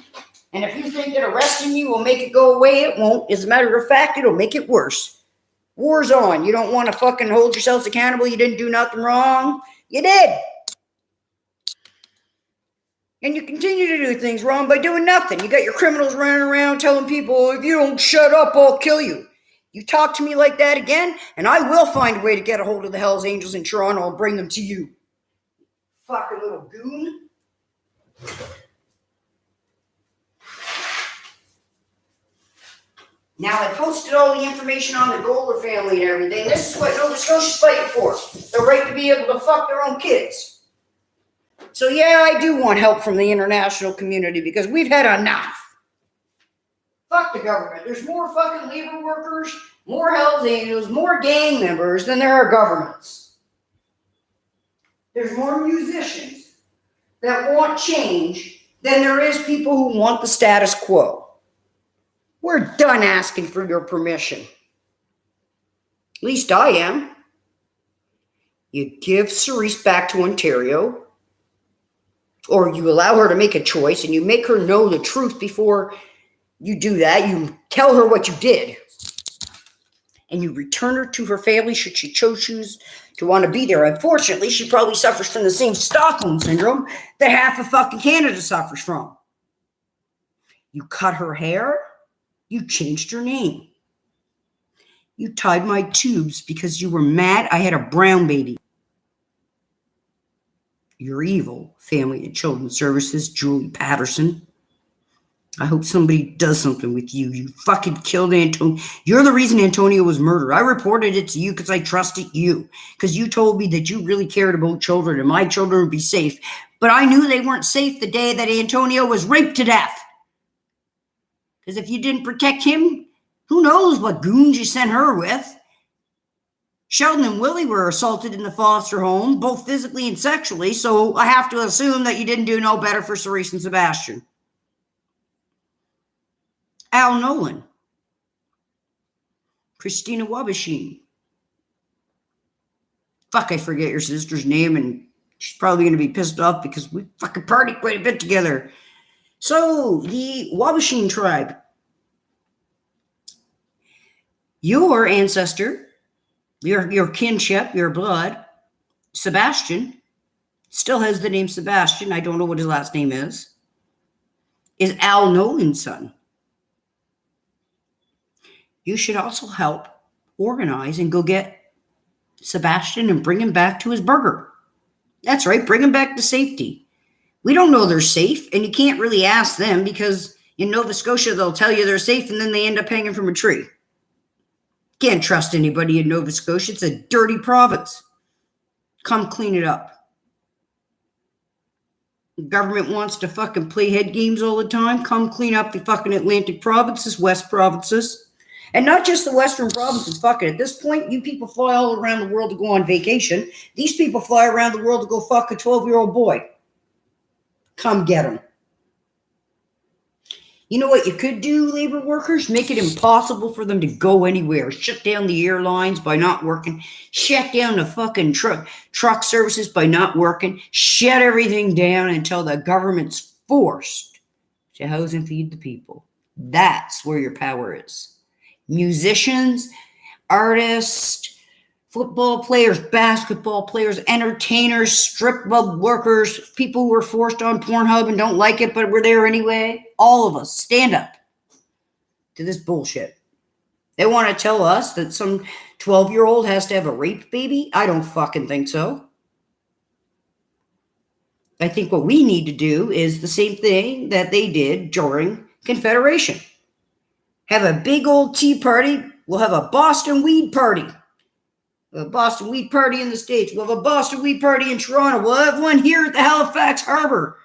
And if you think that arresting you will make it go away, it won't. As a matter of fact, it'll make it worse. War's on. You don't want to fucking hold yourselves accountable. You didn't do nothing wrong. You did. And you continue to do things wrong by doing nothing. You got your criminals running around telling people, if you don't shut up, I'll kill you. You talk to me like that again, and I will find a way to get a hold of the Hells Angels in Toronto and bring them to you. Fucking little goon. Now, I posted all the information on the Goldler family and everything. This is what Nova Scotia's fighting for. The right to be able to fuck their own kids. So, yeah, I do want help from the international community because we've had enough. Fuck the government. There's more fucking labor workers, more Hells Angels, more gang members than there are governments. There's more musicians that want change than there is people who want the status quo. We're done asking for your permission. At least I am. You give Cerise back to Ontario, or you allow her to make a choice and you make her know the truth before you do that. You tell her what you did. And you return her to her family should she choose to want to be there. Unfortunately, she probably suffers from the same Stockholm syndrome that half of fucking Canada suffers from. You cut her hair. You changed her name. You tied my tubes because you were mad I had a brown baby. You're evil, Family and Children's Services, Julie Patterson. I hope somebody does something with you. You fucking killed Antonio. You're the reason Antonio was murdered. I reported it to you because I trusted you. Because you told me that you really cared about children and my children would be safe. But I knew they weren't safe the day that Antonio was raped to death. Because if you didn't protect him, who knows what goons you sent her with. Sheldon and Willie were assaulted in the foster home, both physically and sexually, so I have to assume that you didn't do no better for Cerise and Sebastian. Al Nolan. Christina Wabashine. Fuck, I forget your sister's name, and she's probably going to be pissed off because we fucking partied quite a bit together. So, the Wabashine tribe. Your ancestor, your kinship, your blood, Sebastian, still has the name Sebastian. I don't know what his last name is Al Nolan's son. You should also help organize and go get Sebastian and bring him back to his burger. That's right, bring him back to safety. We don't know they're safe, and you can't really ask them because in Nova Scotia, they'll tell you they're safe, and then they end up hanging from a tree. Can't trust anybody in Nova Scotia. It's a dirty province. Come clean it up. The government wants to fucking play head games all the time. Come clean up the fucking Atlantic provinces, West provinces. And not just the Western provinces, fucking. At this point, you people fly all around the world to go on vacation. These people fly around the world to go fuck a 12-year-old boy. Come get them. You know what you could do, labor workers? Make it impossible for them to go anywhere. Shut down the airlines by not working. Shut down the fucking truck services by not working. Shut everything down until the government's forced to house and feed the people. That's where your power is. Musicians, artists, football players, basketball players, entertainers, strip club workers, people who are forced on Pornhub and don't like it, but we're there anyway. All of us stand up to this bullshit. They want to tell us that some 12-year-old has to have a rape baby? I don't fucking think so. I think what we need to do is the same thing that they did during Confederation. Have a big old tea party. We'll have a Boston weed party. A Boston weed party in the States. We'll have a Boston weed party in Toronto. We'll have one here at the Halifax Harbor.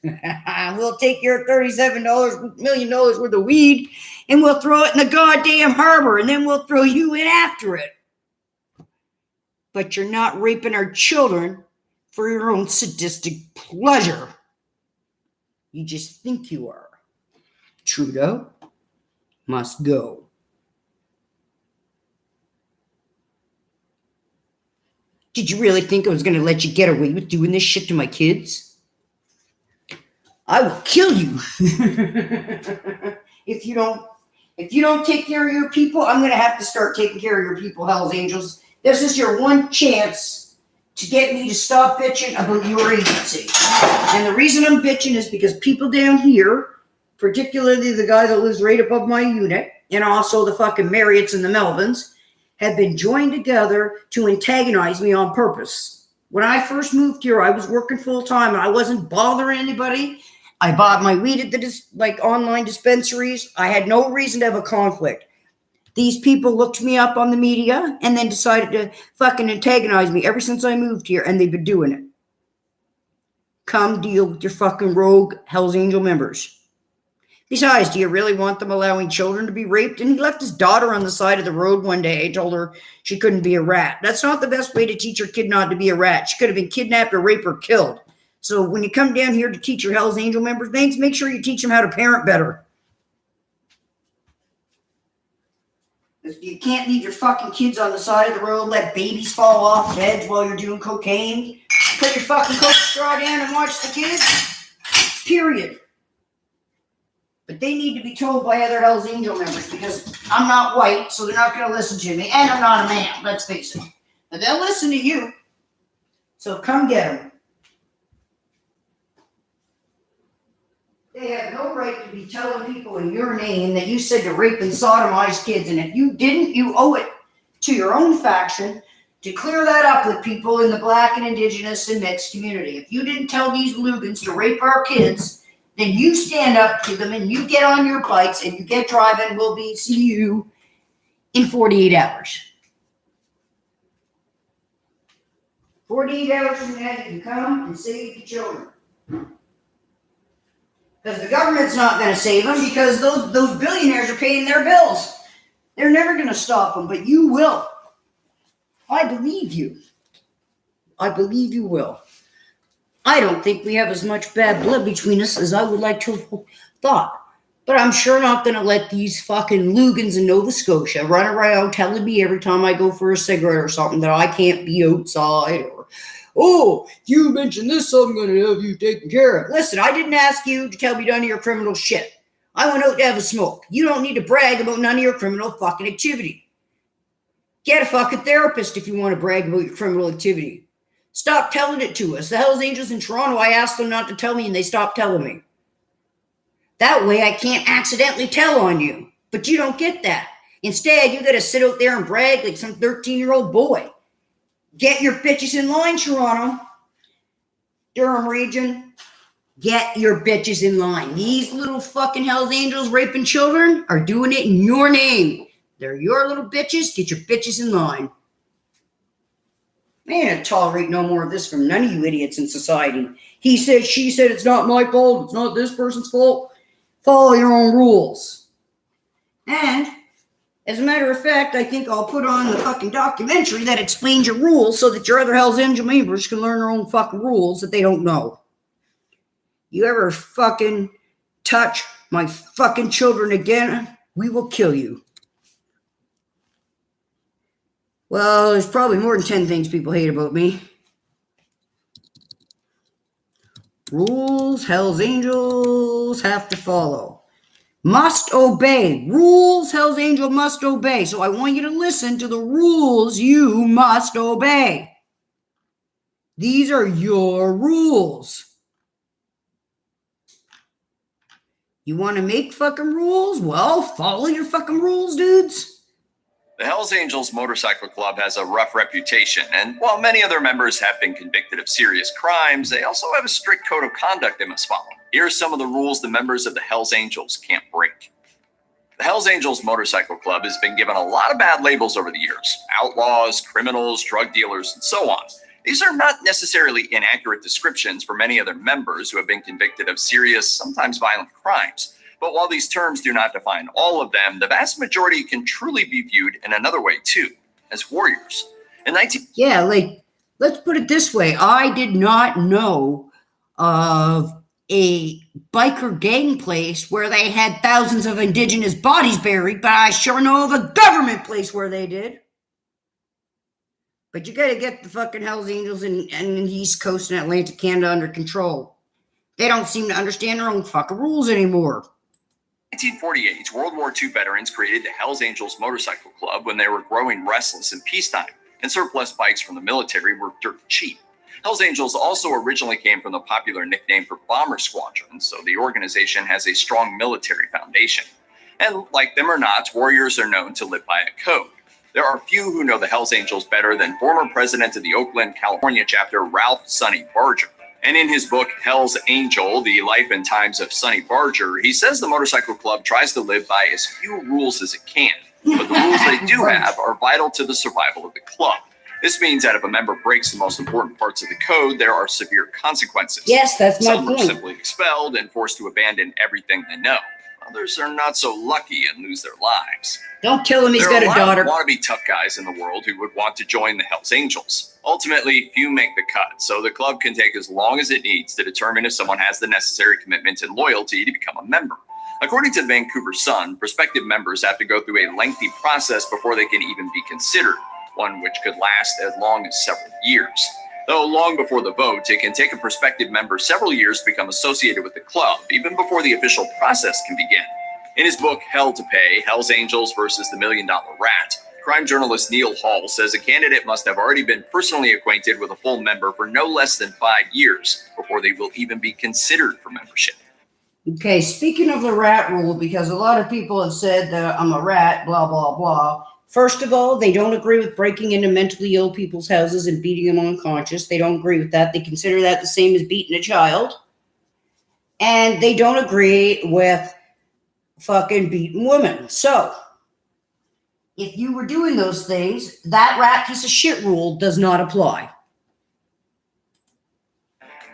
We'll take your $37 million worth of weed and we'll throw it in the goddamn harbor and then we'll throw you in after it. But you're not raping our children for your own sadistic pleasure. You just think you are. Trudeau must go. Did you really think I was going to let you get away with doing this shit to my kids? I will kill you. If you don't take care of your people, I'm going to have to start taking care of your people, Hell's Angels. This is your one chance to get me to stop bitching about your agency. And the reason I'm bitching is because people down here, particularly the guy that lives right above my unit, and also the fucking Marriotts and the Melvins, have been joined together to antagonize me on purpose. When I first moved here, I was working full-time and I wasn't bothering anybody. I bought my weed at the online dispensaries. I had no reason to have a conflict. These people looked me up on the media and then decided to fucking antagonize me ever since I moved here, and they've been doing it. Come deal with your fucking rogue Hell's Angel members. Besides, do you really want them allowing children to be raped? And he left his daughter on the side of the road one day. He told her she couldn't be a rat. That's not the best way to teach your kid not to be a rat. She could have been kidnapped or raped or killed. So when you come down here to teach your Hell's Angel members things, make sure you teach them how to parent better. You can't leave your fucking kids on the side of the road, let babies fall off beds while you're doing cocaine. Put your fucking Coke straw down and watch the kids. Period. But they need to be told by other Hell's Angel members because I'm not white, so they're not going to listen to me. And I'm not a man, let's face it. But they'll listen to you. So come get them. They have no right to be telling people in your name that you said to rape and sodomize kids. And if you didn't, you owe it to your own faction to clear that up with people in the Black and Indigenous and mixed community. If you didn't tell these Lugans to rape our kids, then you stand up to them and you get on your bikes and you get driving. We'll see you in 48 hours. 48 hours from now, you can come and save the children. Because the government's not going to save them because those billionaires are paying their bills. They're never going to stop them, but you will. I believe you. I believe you will. I don't think we have as much bad blood between us as I would like to have thought. But I'm sure not going to let these fucking Lugans in Nova Scotia run around telling me every time I go for a cigarette or something that I can't be outside or, oh, you mentioned this, I'm going to have you taken care of. Listen, I didn't ask you to tell me none of your criminal shit. I went out to have a smoke. You don't need to brag about none of your criminal fucking activity. Get a fucking therapist if you want to brag about your criminal activity. Stop telling it to us. The Hells Angels in Toronto, I asked them not to tell me and they stopped telling me. That way I can't accidentally tell on you. But you don't get that. Instead, you got to sit out there and brag like some 13-year-old boy. Get your bitches in line, Toronto. Durham region, get your bitches in line. These little fucking Hells Angels raping children are doing it in your name. They're your little bitches. Get your bitches in line. I ain't gonna tolerate no more of this from none of you idiots in society. He said, she said, it's not my fault. It's not this person's fault. Follow your own rules. And as a matter of fact, I think I'll put on the fucking documentary that explains your rules so that your other Hells Angel members can learn their own fucking rules that they don't know. You ever fucking touch my fucking children again, we will kill you. Well, there's probably more than 10 things people hate about me. Rules Hells Angels have to follow. Must obey. Rules Hells Angel must obey. So I want you to listen to the rules you must obey. These are your rules. You want to make fucking rules? Well, follow your fucking rules, dudes. The Hells Angels Motorcycle Club has a rough reputation, and while many of their members have been convicted of serious crimes, they also have a strict code of conduct they must follow. Here are some of the rules the members of the Hells Angels can't break. The Hells Angels Motorcycle Club has been given a lot of bad labels over the years: outlaws, criminals, drug dealers, and so on. These are not necessarily inaccurate descriptions for many of their members who have been convicted of serious, sometimes violent crimes. But while these terms do not define all of them, the vast majority can truly be viewed in another way too, as warriors. Yeah, let's put it this way. I did not know of a biker gang place where they had thousands of indigenous bodies buried, but I sure know of a government place where they did. But you gotta get the fucking Hells Angels and the East Coast and Atlantic Canada under control. They don't seem to understand their own fucking rules anymore. 1948, World War II veterans created the Hells Angels Motorcycle Club when they were growing restless in peacetime, and surplus bikes from the military were dirt cheap. Hells Angels also originally came from the popular nickname for Bomber Squadron, so the organization has a strong military foundation. And like them or not, warriors are known to live by a code. There are few who know the Hells Angels better than former president of the Oakland, California chapter, Ralph "Sonny" Barger. And in his book, Hell's Angel, The Life and Times of Sonny Barger, he says the motorcycle club tries to live by as few rules as it can. But the rules they do have are vital to the survival of the club. This means that if a member breaks the most important parts of the code, there are severe consequences. Yes, that's my Some point. are simply expelled and forced to abandon everything they know. Others are not so lucky and lose their lives. Don't kill him, he's got a daughter. There are a lot of wannabe tough guys in the world who would want to join the Hells Angels. Ultimately, few make the cut, so the club can take as long as it needs to determine if someone has the necessary commitment and loyalty to become a member. According to the Vancouver Sun, prospective members have to go through a lengthy process before they can even be considered, one which could last as long as several years. Though long before the vote, it can take a prospective member several years to become associated with the club, even before the official process can begin. In his book, Hell to Pay, Hells Angels versus the $1 Million Rat, crime journalist Neil Hall says a candidate must have already been personally acquainted with a full member for no less than 5 years before they will even be considered for membership. Okay, speaking of the rat rule, because a lot of people have said that I'm a rat, blah, blah, blah. First of all, they don't agree with breaking into mentally ill people's houses and beating them unconscious. They don't agree with that. They consider that the same as beating a child. And they don't agree with fucking beating women. So, if you were doing those things, that rat piece of shit rule does not apply.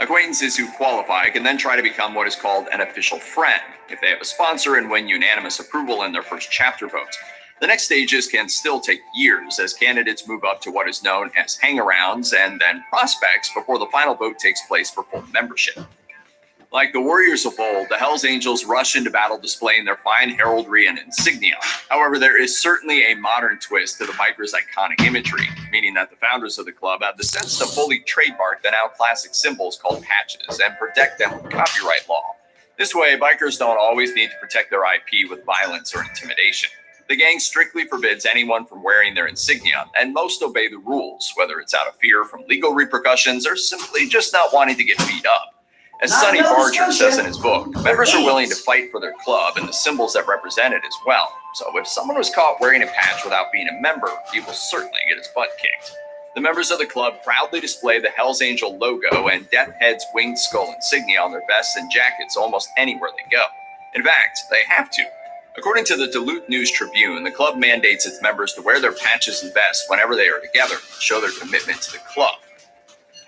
Acquaintances who qualify can then try to become what is called an official friend if they have a sponsor and win unanimous approval in their first chapter vote. The next stages can still take years as candidates move up to what is known as hangarounds and then prospects before the final vote takes place for full membership. Like the warriors of old, the Hells Angels rush into battle displaying their fine heraldry and insignia. However, there is certainly a modern twist to the bikers' iconic imagery, meaning that the founders of the club have the sense to fully trademark the now classic symbols called patches and protect them with copyright law. This way, bikers don't always need to protect their IP with violence or intimidation. The gang strictly forbids anyone from wearing their insignia, and most obey the rules, whether it's out of fear from legal repercussions or simply just not wanting to get beat up. As Sonny Barger says in his book, members are willing to fight for their club and the symbols that represent it as well. So if someone was caught wearing a patch without being a member, he will certainly get his butt kicked. The members of the club proudly display the Hells Angel logo and Death Head's winged skull insignia on their vests and jackets almost anywhere they go. In fact, they have to. According to the Duluth News Tribune, the club mandates its members to wear their patches and vests whenever they are together to show their commitment to the club.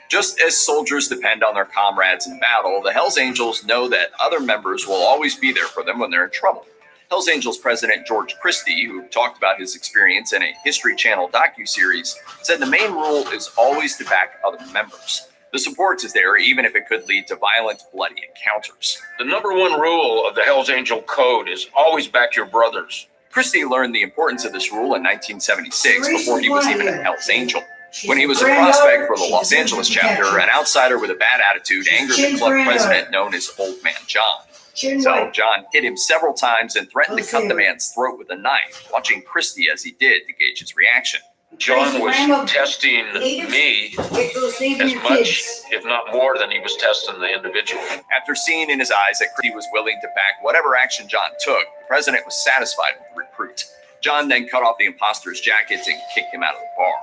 Just as soldiers depend on their comrades in battle, the Hells Angels know that other members will always be there for them when they're in trouble. Hells Angels president George Christie, who talked about his experience in a History Channel docuseries, said the main rule is always to back other members. The support is there even if it could lead to violent, bloody encounters. The number one rule of the Hells Angel Code is always back your brothers. Christie learned the importance of this rule in 1976 before he was even a Hells Angel. When he was a prospect for the Los Angeles chapter, an outsider with a bad attitude angered the club president known as Old Man John. So John hit him several times and threatened to cut the man's throat with a knife, watching Christie as he did to gauge his reaction. John was testing me as much, if not more, than he was testing the individual. After seeing in his eyes that Christie was willing to back whatever action John took, the president was satisfied with the recruit. John then cut off the imposter's jacket and kicked him out of the bar.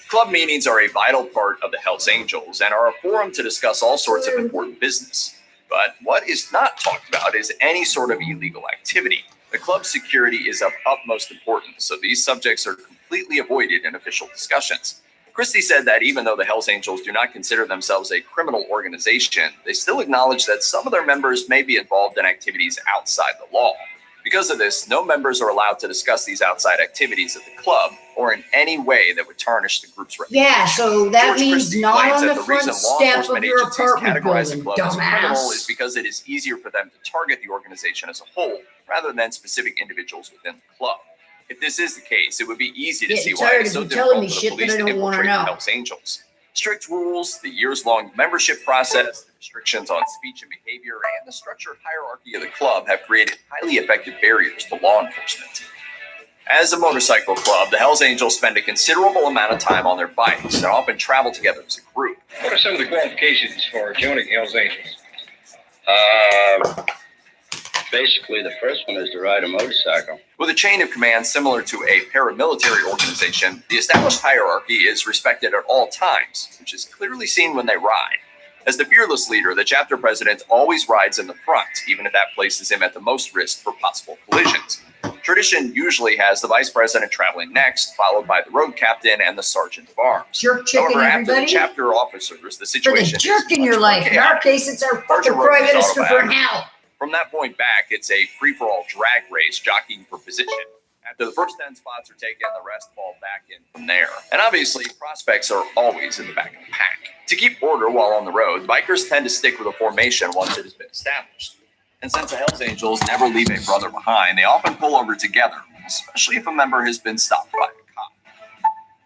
Club meetings are a vital part of the Hells Angels and are a forum to discuss all sorts of important business. But what is not talked about is any sort of illegal activity. The club's security is of utmost importance, so these subjects are completely avoided in official discussions. Christie said that even though the Hells Angels do not consider themselves a criminal organization, they still acknowledge that some of their members may be involved in activities outside the law. Because of this, no members are allowed to discuss these outside activities at the club or in any way that would tarnish the group's reputation. Yeah, so that George means Christie not claims on that the the front reason law step enforcement of your agencies apartment categorize the building, club as criminal dumbass. is because it is easier for them to target the organization as a whole rather than specific individuals within the club. If this is the case, it would be easy to see why it's so telling me difficult for the shit police that I to don't want to infiltrate the know. Hells Angels. Strict rules, the years-long membership process, the restrictions on speech and behavior, and the structured hierarchy of the club have created highly effective barriers to law enforcement. As a motorcycle club, the Hells Angels spend a considerable amount of time on their bikes and often travel together as a group. What are some of the qualifications for joining Hells Angels? Basically, the first one is to ride a motorcycle. With a chain of command similar to a paramilitary organization, the established hierarchy is respected at all times, which is clearly seen when they ride. As the fearless leader, the chapter president always rides in the front, even if that places him at the most risk for possible collisions. Tradition usually has the vice president traveling next, followed by the road captain and the sergeant of arms. Jerk chicken, However, after the everybody. chapter officers, the For the situation jerk is in your much more life. In our chaotic. case, it's our fucking Sergeant Roach prime is minister for automatic. hell. From that point back, it's a free-for-all drag race jockeying for position. After the first 10 spots are taken, the rest fall back in from there. And obviously, prospects are always in the back of the pack. To keep order while on the road, bikers tend to stick with a formation once it has been established. And since the Hells Angels never leave a brother behind, they often pull over together, especially if a member has been stopped by a cop.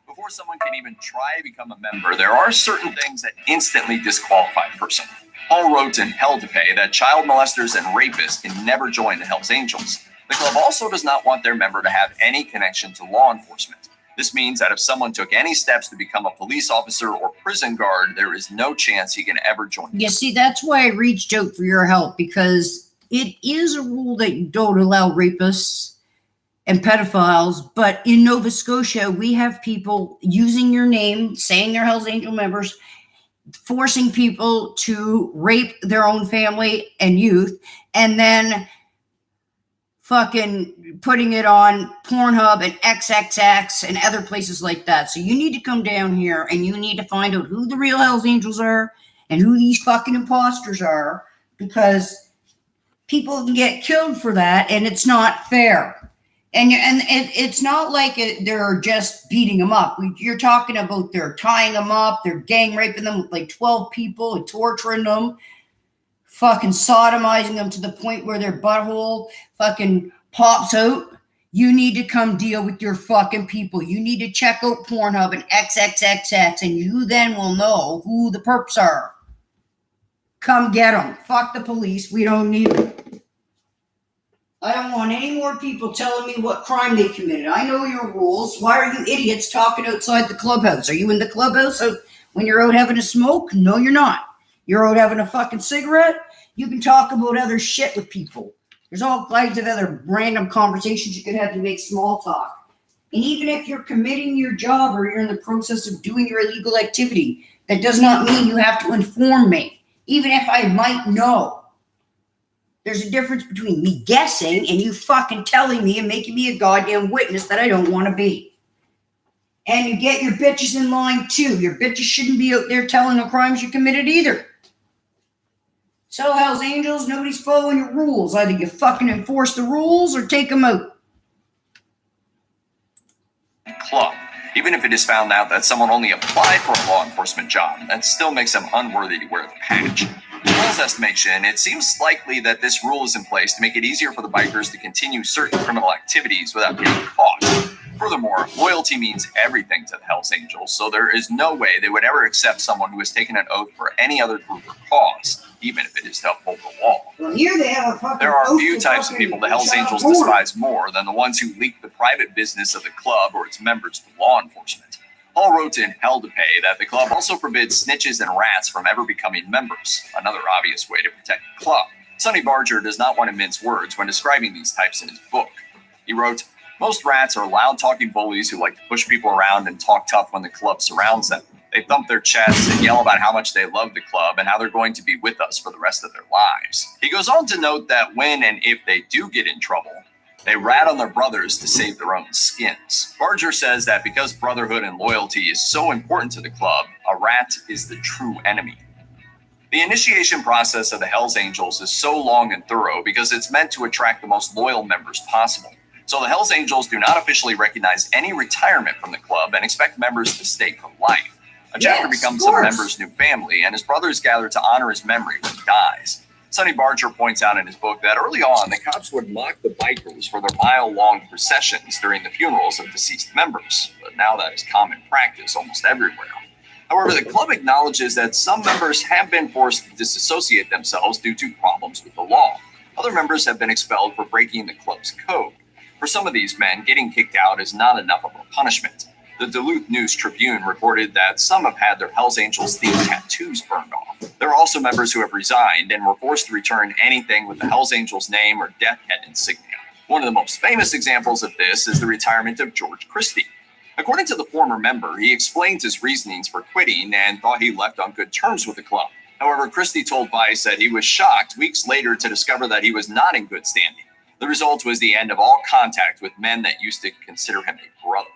Before someone can even try to become a member, there are certain things that instantly disqualify a person. All roads in hell to pay that child molesters and rapists can never join the Hells Angels. The club also does not want their member to have any connection to law enforcement. This means that if someone took any steps to become a police officer or prison guard, there is no chance he can ever join. You see, that's why I reached out for your help, because it is a rule that you don't allow rapists and pedophiles. But in Nova Scotia, we have people using your name, saying they're Hells Angel members, forcing people to rape their own family and youth, and then fucking putting it on Pornhub and XXX and other places like that. So you need to come down here and you need to find out who the real Hells Angels are and who these fucking imposters are, because people can get killed for that and it's not fair. And it's not like they're just beating them up. You're talking about they're tying them up, they're gang raping them with like 12 people and torturing them, fucking sodomizing them to the point where their butthole fucking pops out. You need to come deal with your fucking people. You need to check out Pornhub and XXXX, and you then will know who the perps are. Come get them. Fuck the police. We don't need them. I don't want any more people telling me what crime they committed. I know your rules. Why are you idiots talking outside the clubhouse? Are you in the clubhouse when you're out having a smoke? No, you're not. You're out having a fucking cigarette? You can talk about other shit with people. There's all kinds of other random conversations you could have to make small talk. And even if you're committing your job or you're in the process of doing your illegal activity, that does not mean you have to inform me, even if I might know. There's a difference between me guessing and you fucking telling me and making me a goddamn witness that I don't want to be. And you get your bitches in line too. Your bitches shouldn't be out there telling the crimes you committed either. So Hells Angels, nobody's following your rules. Either you fucking enforce the rules or take them out. Club. He Even if it is found out that someone only applied for a law enforcement job, that still makes them unworthy to wear the patch. In Paul's estimation, it seems likely that this rule is in place to make it easier for the bikers to continue certain criminal activities without getting caught. Furthermore, loyalty means everything to the Hells Angels, so there is no way they would ever accept someone who has taken an oath for any other group or cause, even if it is to uphold the law. Well, here they have a fucking There are oath few to types of fucking people the Hells child Angels porn. despise more than the ones who leak the private business of the club or its members to law enforcement. Paul wrote in Hell to Pay that the club also forbids snitches and rats from ever becoming members, another obvious way to protect the club. Sonny Barger does not want to mince words when describing these types in his book. He wrote, "Most rats are loud-talking bullies who like to push people around and talk tough when the club surrounds them. They thump their chests and yell about how much they love the club and how they're going to be with us for the rest of their lives." He goes on to note that when and if they do get in trouble, they rat on their brothers to save their own skins. Barger says that because brotherhood and loyalty is so important to the club, a rat is the true enemy. The initiation process of the Hells Angels is so long and thorough because it's meant to attract the most loyal members possible. So the Hells Angels do not officially recognize any retirement from the club and expect members to stay for life. A chapter becomes a member's new family, and his brothers gather to honor his memory when he dies. Sonny Barger points out in his book that early on, the cops would mock the bikers for their mile-long processions during the funerals of deceased members, but now that is common practice almost everywhere. However, the club acknowledges that some members have been forced to disassociate themselves due to problems with the law. Other members have been expelled for breaking the club's code. For some of these men, getting kicked out is not enough of a punishment. The Duluth News-Tribune reported that some have had their Hells Angels-themed tattoos burned off. There are also members who have resigned and were forced to return anything with the Hells Angels name or death head insignia. One of the most famous examples of this is the retirement of George Christie. According to the former member, he explained his reasonings for quitting and thought he left on good terms with the club. However, Christie told Vice that he was shocked weeks later to discover that he was not in good standing. The result was the end of all contact with men that used to consider him a brother.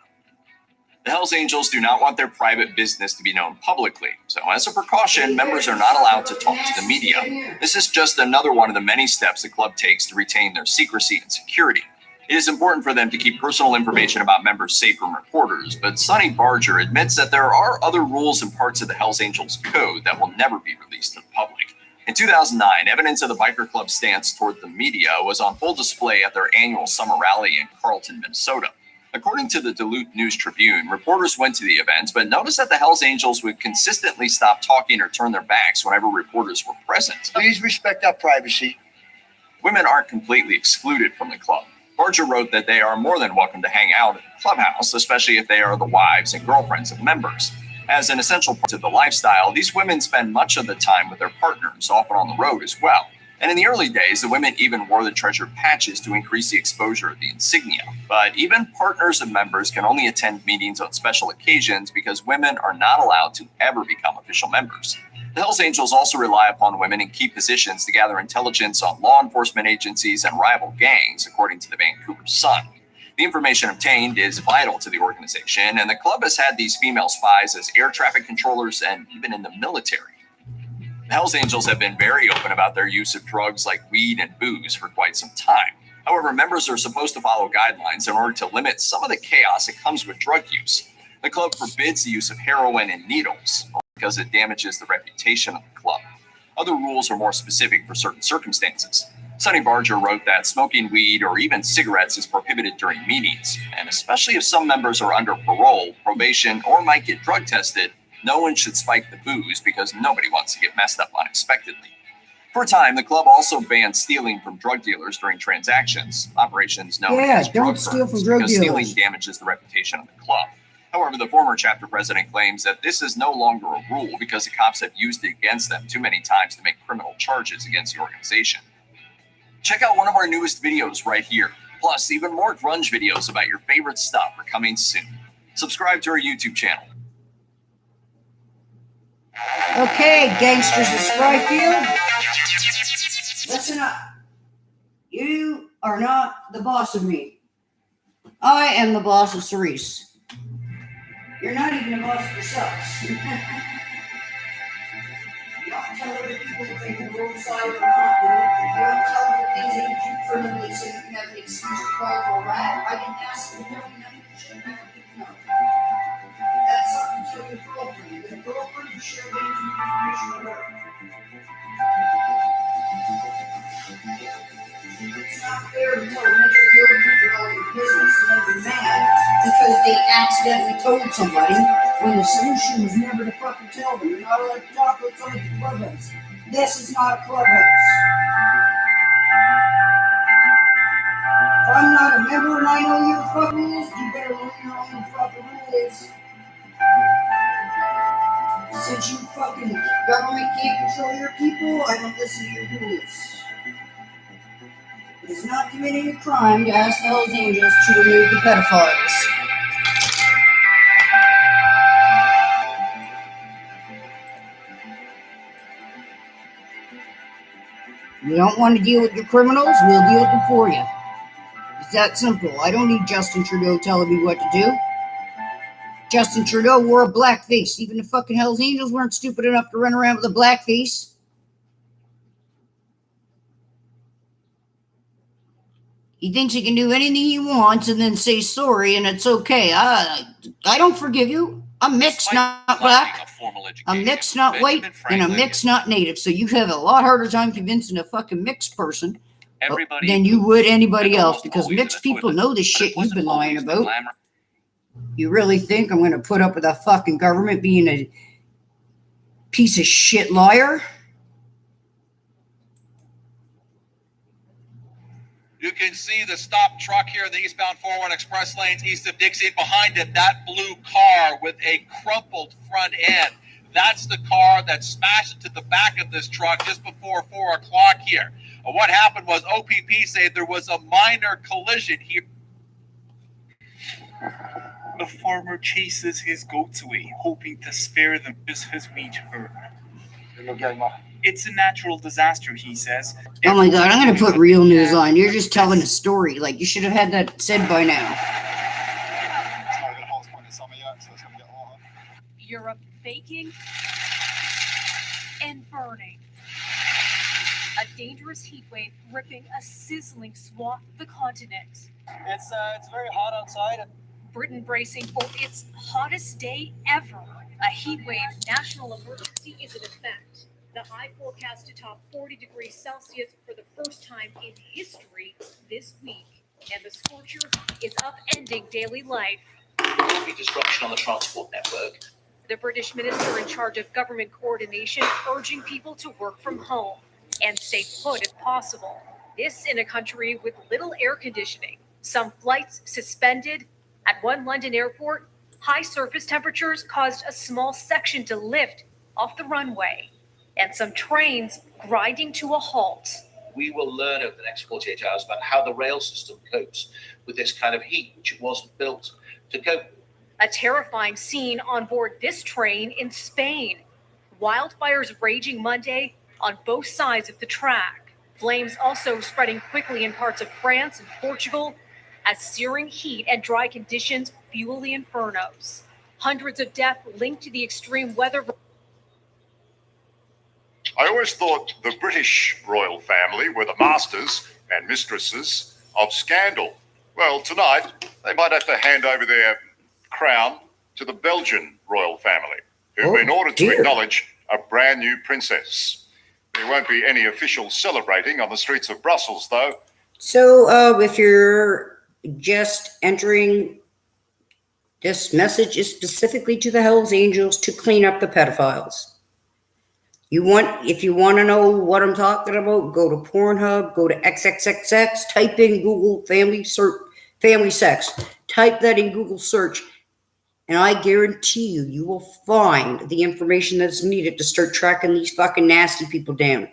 The Hells Angels do not want their private business to be known publicly, so as a precaution, members are not allowed to talk to the media. This is just another one of the many steps the club takes to retain their secrecy and security. It is important for them to keep personal information about members safe from reporters, but Sonny Barger admits that there are other rules and parts of the Hells Angels code that will never be released to the public. In 2009, evidence of the biker club's stance toward the media was on full display at their annual summer rally in Carlton, Minnesota. According to the Duluth News-Tribune, reporters went to the event, but noticed that the Hells Angels would consistently stop talking or turn their backs whenever reporters were present. Please respect our privacy. Women aren't completely excluded from the club. Barger wrote that they are more than welcome to hang out at the clubhouse, especially if they are the wives and girlfriends of members. As an essential part of the lifestyle, these women spend much of the time with their partners, often on the road as well. And in the early days, the women even wore the treasured patches to increase the exposure of the insignia. But even partners of members can only attend meetings on special occasions because women are not allowed to ever become official members. The Hells Angels also rely upon women in key positions to gather intelligence on law enforcement agencies and rival gangs, according to the Vancouver Sun. The information obtained is vital to the organization, and the club has had these female spies as air traffic controllers and even in the military. The Hells Angels have been very open about their use of drugs like weed and booze for quite some time. However, members are supposed to follow guidelines in order to limit some of the chaos that comes with drug use. The club forbids the use of heroin and needles because it damages the reputation of the club. Other rules are more specific for certain circumstances. Sonny Barger wrote that smoking weed or even cigarettes is prohibited during meetings, and especially if some members are under parole, probation, or might get drug tested, no one should spike the booze because nobody wants to get messed up unexpectedly. For a time, the club also banned stealing from drug dealers during transactions, operations known as drug don't steal burns, from drug because dealers. stealing damages the reputation of the club. However, the former chapter president claims that this is no longer a rule because the cops have used it against them too many times to make criminal charges against the organization. Check out one of our newest videos right here. Plus, even more grunge videos about your favorite stuff are coming soon. Subscribe to our YouTube channel. Okay, gangsters of Spryfield, listen up. You are not the boss of me. I am the boss of Cerise. You're not even the boss of yourselves. You don't tell other people if they can go inside or not. You don't tell them things that you do criminally so you can have the excuse to call for a rat. I didn't ask you to tell me none of your shit. I don't need to know. not fair to tell mentally ill people all your business and then be mad because they accidentally told somebody when the solution was never to fucking tell them. You're not allowed to talk outside the clubhouse. This is not a clubhouse. If I'm not a member and I know your fucking rules, you better learn your own fucking rules. Since you fucking government can't control your people, I don't listen to your rules. It is not committing a crime to ask the Hells Angels to remove the pedophiles. You don't want to deal with your criminals, we'll deal with them for you. It's that simple. I don't need Justin Trudeau telling me what to do. Justin Trudeau wore a blackface. Even the fucking Hells Angels weren't stupid enough to run around with a blackface. He thinks he can do anything he wants and then say sorry and it's okay. I don't forgive you. I'm mixed, not black. I'm mixed, not white. And I'm mixed, not native. So you have a lot harder time convincing a fucking mixed person than you would anybody else, because mixed people know the shit you've been lying about. You really think I'm going to put up with a fucking government being a piece of shit liar? You can see the stopped truck here in the eastbound 401 express lanes east of Dixie. Behind it, that blue car with a crumpled front end. That's the car that smashed into the back of this truck just before 4 o'clock here. What happened was OPP said there was a minor collision here. The farmer chases his goats away, hoping to spare them just his wheat herd. It's a natural disaster, he says. Oh my god, I'm going to put real news on. You're just telling a story. Like, you should have had that said by now. Europe baking and burning. A dangerous heat wave gripping a sizzling swath of the continent. It's very hot outside. Britain bracing for its hottest day ever. A heat wave national emergency is in effect. The high forecast to top 40 degrees Celsius for the first time in history this week. And the scorcher is upending daily life. There will be disruption on the transport network. The British minister in charge of government coordination urging people to work from home and stay put if possible. This in a country with little air conditioning. Some flights suspended. At one London airport, high surface temperatures caused a small section to lift off the runway, and some trains grinding to a halt. We will learn over the next 48 hours about how the rail system copes with this kind of heat, which it wasn't built to cope with. A terrifying scene on board this train in Spain. Wildfires raging Monday on both sides of the track. Flames also spreading quickly in parts of France and Portugal as searing heat and dry conditions fuel the infernos. Hundreds of deaths linked to the extreme weather. I always thought the British royal family were the masters and mistresses of scandal. Well, tonight, they might have to hand over their crown to the Belgian royal family, who've been ordered to acknowledge a brand new princess. There won't be any official celebrating on the streets of Brussels, though. So, if you're just entering, this message is specifically to the Hells Angels to clean up the pedophiles. If you want to know what I'm talking about, go to Pornhub, go to XXXX, type in Google family sex, type that in Google search, and I guarantee you will find the information that's needed to start tracking these fucking nasty people down.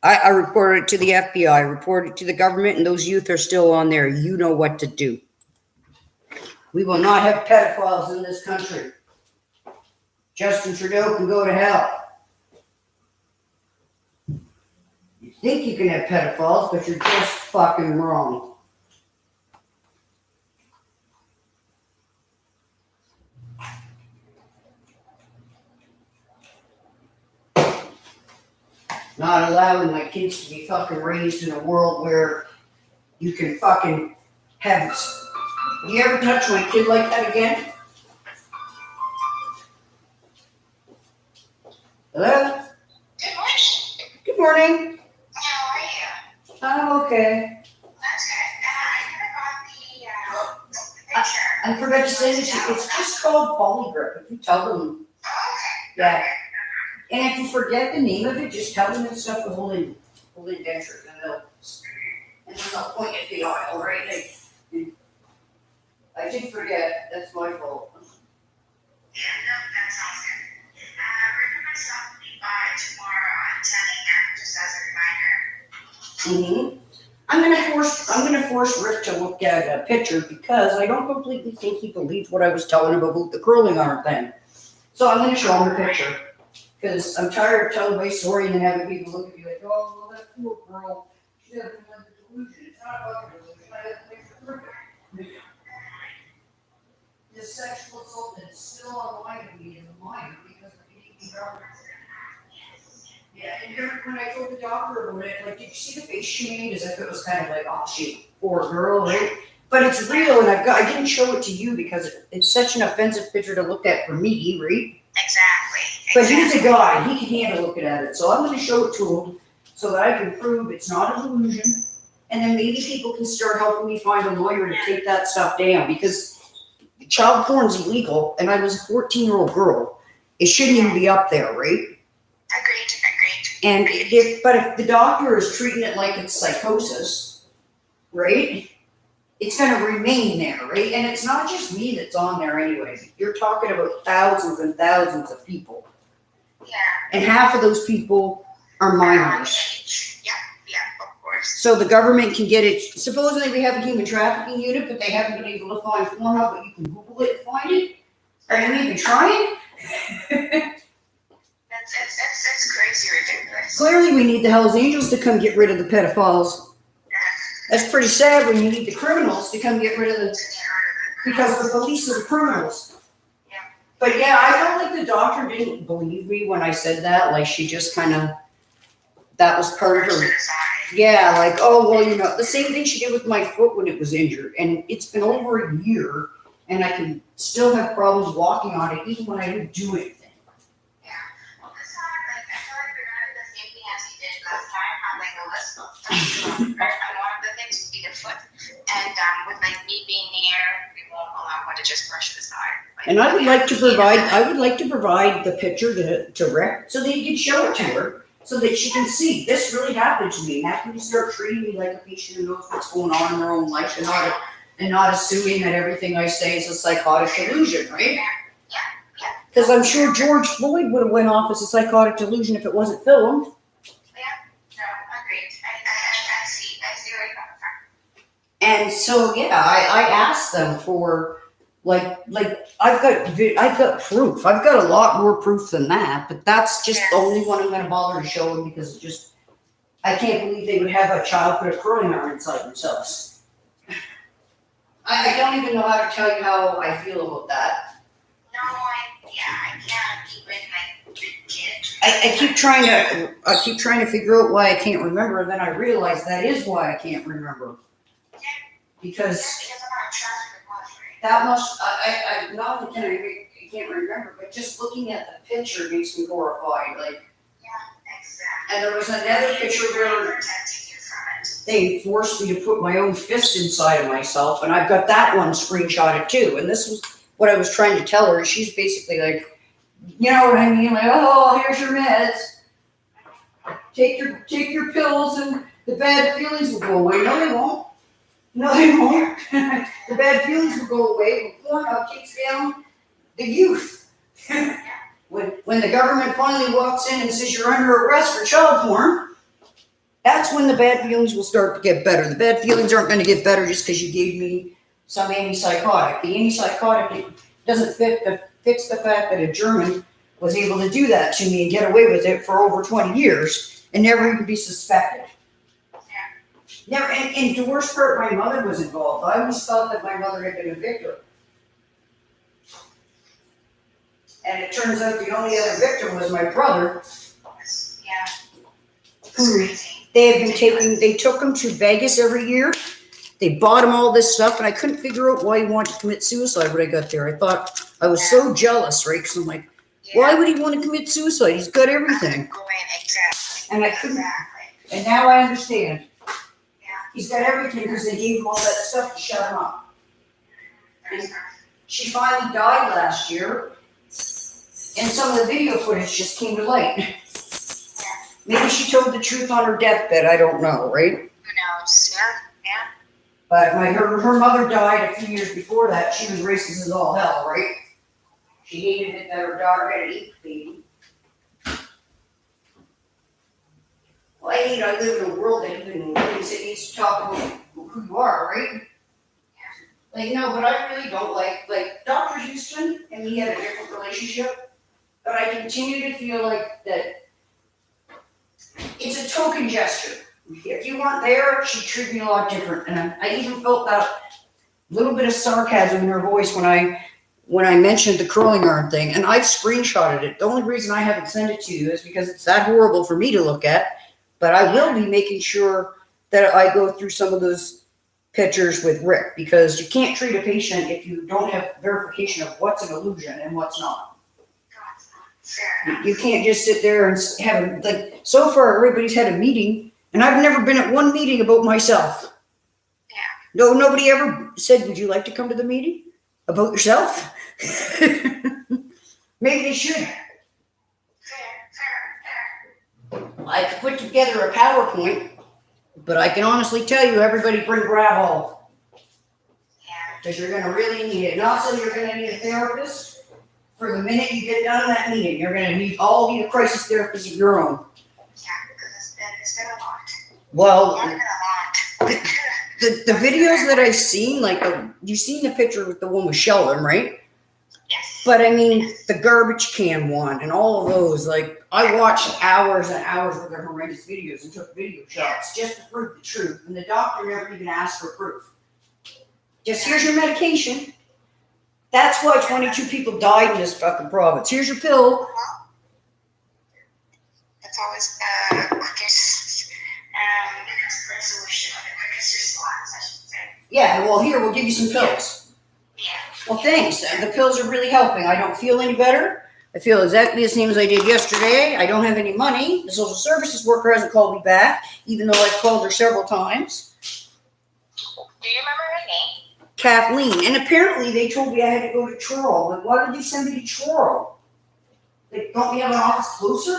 I reported it to the FBI, I reported it to the government, and those youth are still on there. You know what to do. We will not have pedophiles in this country. Justin Trudeau can go to hell. You think you can have pedophiles, but you're just fucking wrong. Not allowing my kids to be fucking raised in a world where you can fucking have... You ever touch my kid like that again? Hello? Good morning. Good morning. How are you? Oh, okay. I forgot to say this, it's just called polygrip, if you tell them. Yeah. And if you forget the name of it, just tell them it's got the whole indenture, and they'll point at the aisle, right? Like, I did forget, that's my fault. Yeah, no, that sounds good. Remember myself by tomorrow at 10 a.m. just as a reminder. I'm gonna force Rick to look at a picture because I don't completely think he believes what I was telling him about the curling iron thing. So I'm gonna show him the picture. Because I'm tired of telling my story and then having people look at me like, oh, well, that poor girl, she had another delusion. It's not a fucking delusion. I have to make sure. The sexual assault that is still online with me is a minor because of the government. Yeah, and when I told the doctor about it, like, did you see the face she made? As if it was kind of like, oh, shit, poor girl, right? But it's real, and I didn't show it to you because it's such an offensive picture to look at for me, right? Exactly. But he's a guy, he can handle looking at it, so I'm gonna show it to him so that I can prove it's not a delusion. And then maybe people can start helping me find a lawyer to take that stuff down because child porn's illegal and I was a 14-year-old girl. It shouldn't even be up there, right? Agreed. And if the doctor is treating it like it's psychosis, right? It's gonna remain there, right? And it's not just me that's on there anyway. You're talking about thousands and thousands of people. Yeah. And half of those people are minors. Yeah, of course. So the government can get it. Supposedly we have a human trafficking unit, but they haven't been able to find Pornhub, but you can Google it and find it. Are you even trying? That's crazy ridiculous. Clearly we need the Hells Angels to come get rid of the pedophiles. That's pretty sad when you need the criminals to come get rid of because the police are the criminals. Yeah. But yeah, I felt like the doctor didn't believe me when I said that. Like she just kind of, that was part of her. Yeah, like, oh, well, you know, the same thing she did with my foot when it was injured. And it's been over a year and I can still have problems walking on it even when I didn't do anything. And one of the things would be the foot. And with my knee being near, we won't allow one to just brush it aside. And I would like to provide the picture to Rick so that he can show it to her so that she can see this really happened to me. Now can you start treating me like a patient who knows what's going on in their own life and not assuming that everything I say is a psychotic delusion, right? Because I'm sure George Floyd would have went off as a psychotic delusion if it wasn't filmed. And so, yeah, I asked them for, like I've got proof. I've got a lot more proof than that, but that's just the only one I'm going to bother to show them because I can't believe they would have a child put a curling iron inside themselves. I don't even know how to tell you how I feel about that. No, I can't even like begin. I keep trying to figure out why I can't remember, and then I realize that is why I can't remember. Because that must, I not only can I can't remember, but just looking at the picture makes me horrified. Like, and there was another picture where they forced me to put my own fist inside of myself, and I've got that one screenshotted too. And this was what I was trying to tell her. She's basically like, you know what I mean? Like, oh, here's your meds. Take your pills, and the bad feelings will go away. No, they won't. No, they won't. The bad feelings will go away when Pornhub takes down the youth. When the government finally walks in and says you're under arrest for child porn, that's when the bad feelings will start to get better. The bad feelings aren't going to get better just because you gave me some antipsychotic. The antipsychotic doesn't fix the fact that a German was able to do that to me and get away with it for over 20 years and never even be suspected. Never, and the worst part, my mother was involved. I always thought that my mother had been a victim. And it turns out the only other victim was my brother. Who they took him to Vegas every year. They bought him all this stuff, and I couldn't figure out why he wanted to commit suicide when I got there. I thought, I was so jealous, right? Because I'm like, why would he want to commit suicide? He's got everything. And I couldn't, and now I understand. He's got everything because they gave him all that stuff to shut him up. And she finally died last year, and some of the video footage just came to light. Maybe she told the truth on her deathbed, I don't know, right? Who knows? Yeah. But her mother died a few years before that. She was racist as all hell, right? She hated it that her daughter had an ape baby. Well, I live in a world that even needs to talk about who you are, right? Like, no, but I really don't like Dr. Houston and me had a different relationship, but I continue to feel like that it's a token gesture. If you weren't there, she'd treat me a lot different. And I even felt that little bit of sarcasm in her voice when I mentioned the curling iron thing, and I've screenshotted it. The only reason I haven't sent it to you is because it's that horrible for me to look at, but I will be making sure that I go through some of those pictures with Rick, because you can't treat a patient if you don't have verification of what's an illusion and what's not. You can't just sit there and have, like, so far everybody's had a meeting, and I've never been at one meeting about myself. Yeah. No, nobody ever said, would you like to come to the meeting about yourself? Maybe they should. I could put together a PowerPoint, but I can honestly tell you, everybody bring Gravol. Because you're going to really need it. And also, you're going to need a therapist for the minute you get done that meeting. You're going to need a crisis therapist of your own. Yeah, because it's been a lot. Well, It's been a lot. the videos that I've seen, like, you've seen the picture with the one with Sheldon, right? Yes. But I mean, the garbage can one and all of those, like, I watched hours and hours of their horrendous videos and took video shots just to prove the truth. And the doctor never even asked for proof. Just, here's your medication. That's why 22 people died in this fucking province. Here's your pill. It's always the quickest resolution, the quickest response, I should say. Yeah, well, here, we'll give you some pills. Yeah. Well, thanks. The pills are really helping. I don't feel any better. I feel exactly the same as I did yesterday. I don't have any money. The social services worker hasn't called me back, even though I've called her several times. Do you remember her name? Kathleen. And apparently they told me I had to go to Truro. Like, why would they send me to Truro? Like, don't we have an office closer? No,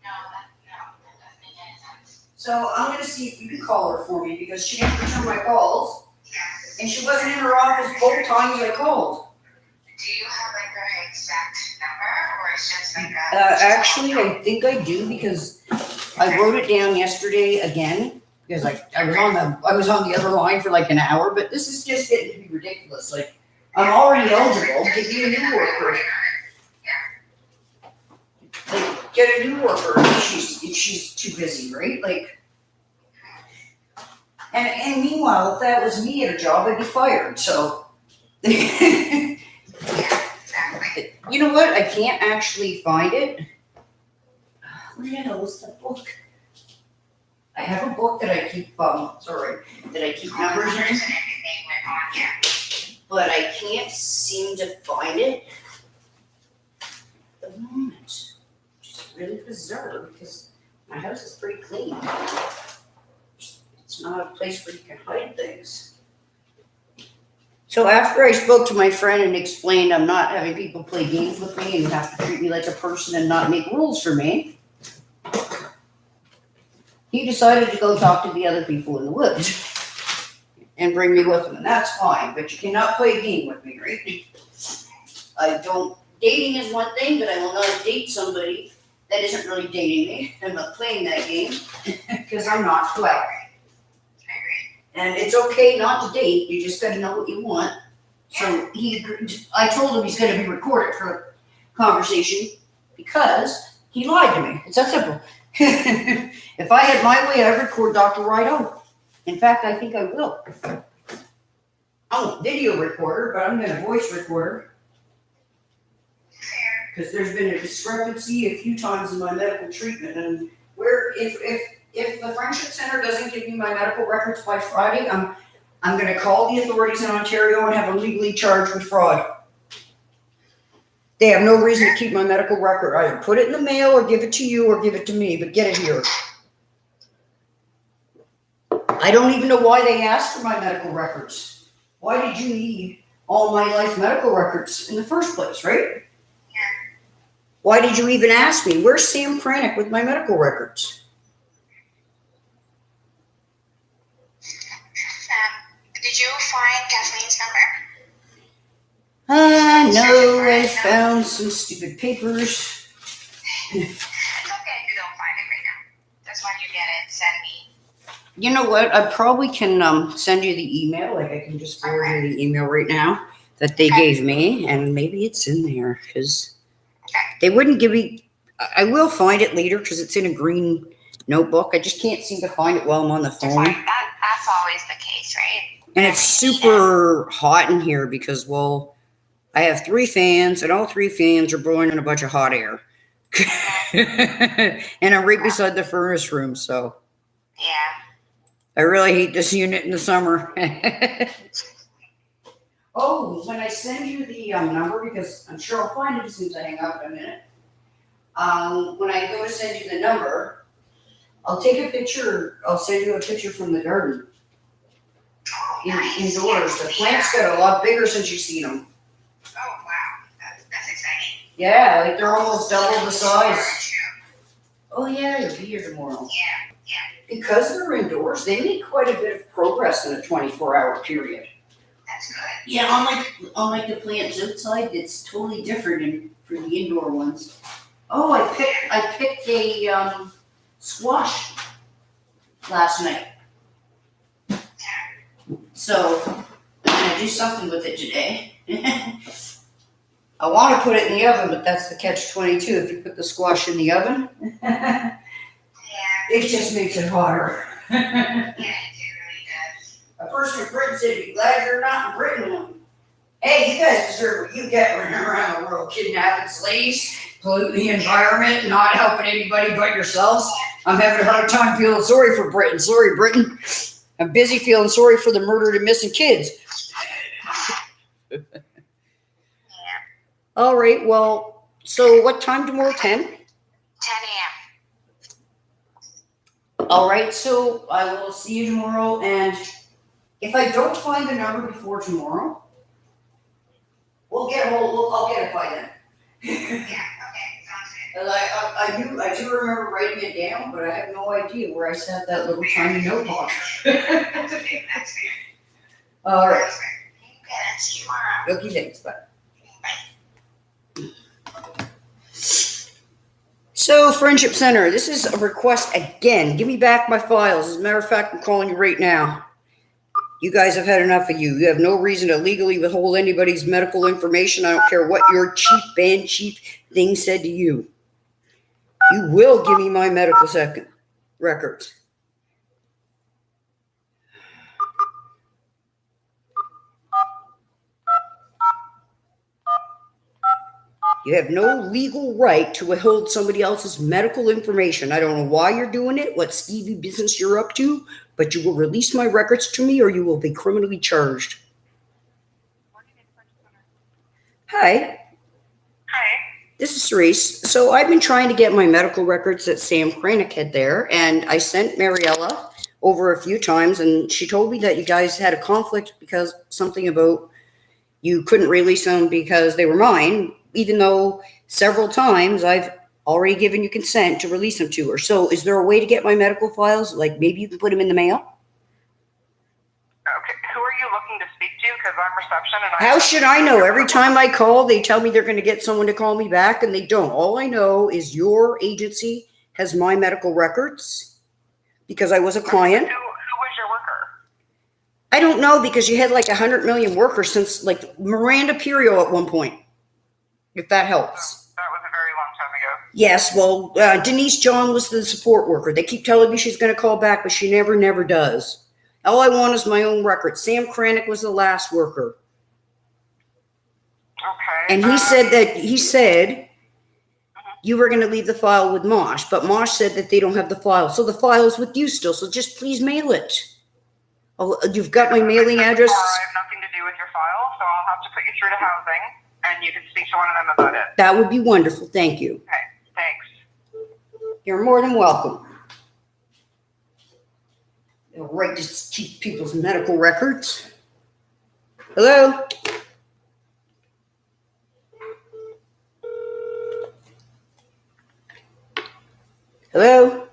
that doesn't make any sense. So I'm going to see if you can call her for me, because she didn't return my calls. Yes. And she wasn't in her office both times I called. Do you have like her exact number, or it's just like a? Actually, I think I do, because I wrote it down yesterday again, because I was on the other line for like an hour, but this is just getting to be ridiculous. Like, I'm already eligible to get a new worker. Like, get a new worker if she's too busy, right? Like, and meanwhile, if that was me at a job, I'd be fired. So. You know what? I can't actually find it. Where the hell is that book? I have a book that I keep, that I keep numbers in, but I can't seem to find it at the moment. Which is really bizarre, because my house is pretty clean. It's not a place where you can hide things. So after I spoke to my friend and explained I'm not having people play games with me and have to treat me like a person and not make rules for me, he decided to go talk to the other people in the woods and bring me with him. And that's fine, but you cannot play a game with me, right? Dating is one thing, but I will not date somebody that isn't really dating me. I'm not playing that game because I'm not 12. And it's okay not to date. You just got to know what you want. So I told him he's going to be recorded for conversation because he lied to me. It's that simple. If I had my way, I'd record Dr. Rideout. In fact, I think I will. I'm a video recorder, but I'm going to voice recorder. Because there's been a discrepancy a few times in my medical treatment. And if the Friendship Center doesn't give me my medical records by Friday, I'm going to call the authorities in Ontario and have them legally charged with fraud. They have no reason to keep my medical record. Either put it in the mail or give it to you or give it to me, but get it here. I don't even know why they asked for my medical records. Why did you need all my life medical records in the first place, right? Why did you even ask me? Where's Sam Cranick with my medical records? Did you find Kathleen's number? No, I found some stupid papers. It's okay if you don't find it right now. Just when you get it, send me. You know what? I probably can send you the email. Like I can just forward you the email right now that they gave me, and maybe it's in there because they wouldn't give me. I will find it later because it's in a green notebook. I just can't seem to find it while I'm on the phone. That's always the case, right? And it's super hot in here because, well, I have 3 fans, and all 3 fans are blowing in a bunch of hot air. And I'm right beside the furnace room, so. Yeah. I really hate this unit in the summer. Oh, when I send you the number, because I'm sure I'll find it as soon as I hang up in a minute. When I go to send you the number, I'll take a picture. I'll send you a picture from the garden. Indoors. The plants got a lot bigger since you've seen them. Oh, wow. That's exciting. Yeah, like they're almost double the size. Oh, yeah, you'll be here tomorrow. Yeah. Because they're indoors, they make quite a bit of progress in a 24-hour period. That's good. Yeah, unlike the plants outside, it's totally different for the indoor ones. Oh, I picked a squash last night. So I'm gonna do something with it today. I want to put it in the oven, but that's the catch-22. If you put the squash in the oven, it just makes it hotter. Yeah, it really does. A person in Britain said, "Be glad you're not in Britain." Hey, you guys deserve what you get running around the world, kidnapping slaves, polluting the environment, not helping anybody but yourselves. I'm having a hard time feeling sorry for Britain. Sorry, Britain. I'm busy feeling sorry for the murdered and missing kids. All right, well, so what time tomorrow? 10? 10 a.m. All right, so I will see you tomorrow, and if I don't find the number before tomorrow, I'll get it by then. Yeah, okay, sounds good. I do remember writing it down, but I have no idea where I sent that little tiny notebook. That's okay, that's fair. All right. Okay, see you tomorrow. Okay, thanks, bye. So, Friendship Center, this is a request again. Give me back my files. As a matter of fact, I'm calling you right now. You guys have had enough of you. You have no reason to legally withhold anybody's medical information. I don't care what your band chief thing said to you. You will give me my medical records. You have no legal right to withhold somebody else's medical information. I don't know why you're doing it, what skeevy business you're up to, but you will release my records to me or you will be criminally charged. Hi. Hi. This is Cerise. So I've been trying to get my medical records that Sam Cranick had there, and I sent Mariella over a few times, and she told me that you guys had a conflict because something about you couldn't release them because they were mine, even though several times I've already given you consent to release them to her. So is there a way to get my medical files? Like maybe you can put them in the mail? Okay, who are you looking to speak to? Because I'm reception and How should I know? Every time I call, they tell me they're going to get someone to call me back, and they don't. All I know is your agency has my medical records because I was a client. Who was your worker? I don't know because you had like 100 million workers since like Miranda Perio at one point, if that helps. That was a very long time ago. Yes, well, Denise John was the support worker. They keep telling me she's going to call back, but she never does. All I want is my own record. Sam Cranick was the last worker. Okay. And he said you were going to leave the file with Mosh, but Mosh said that they don't have the file. So the file is with you still, so just please mail it. You've got my mailing address. I have nothing to do with your file, so I'll have to put you through to housing, and you can speak to one of them about it. That would be wonderful. Thank you. Okay, thanks. You're more than welcome. The right to keep people's medical records. Hello? Hello?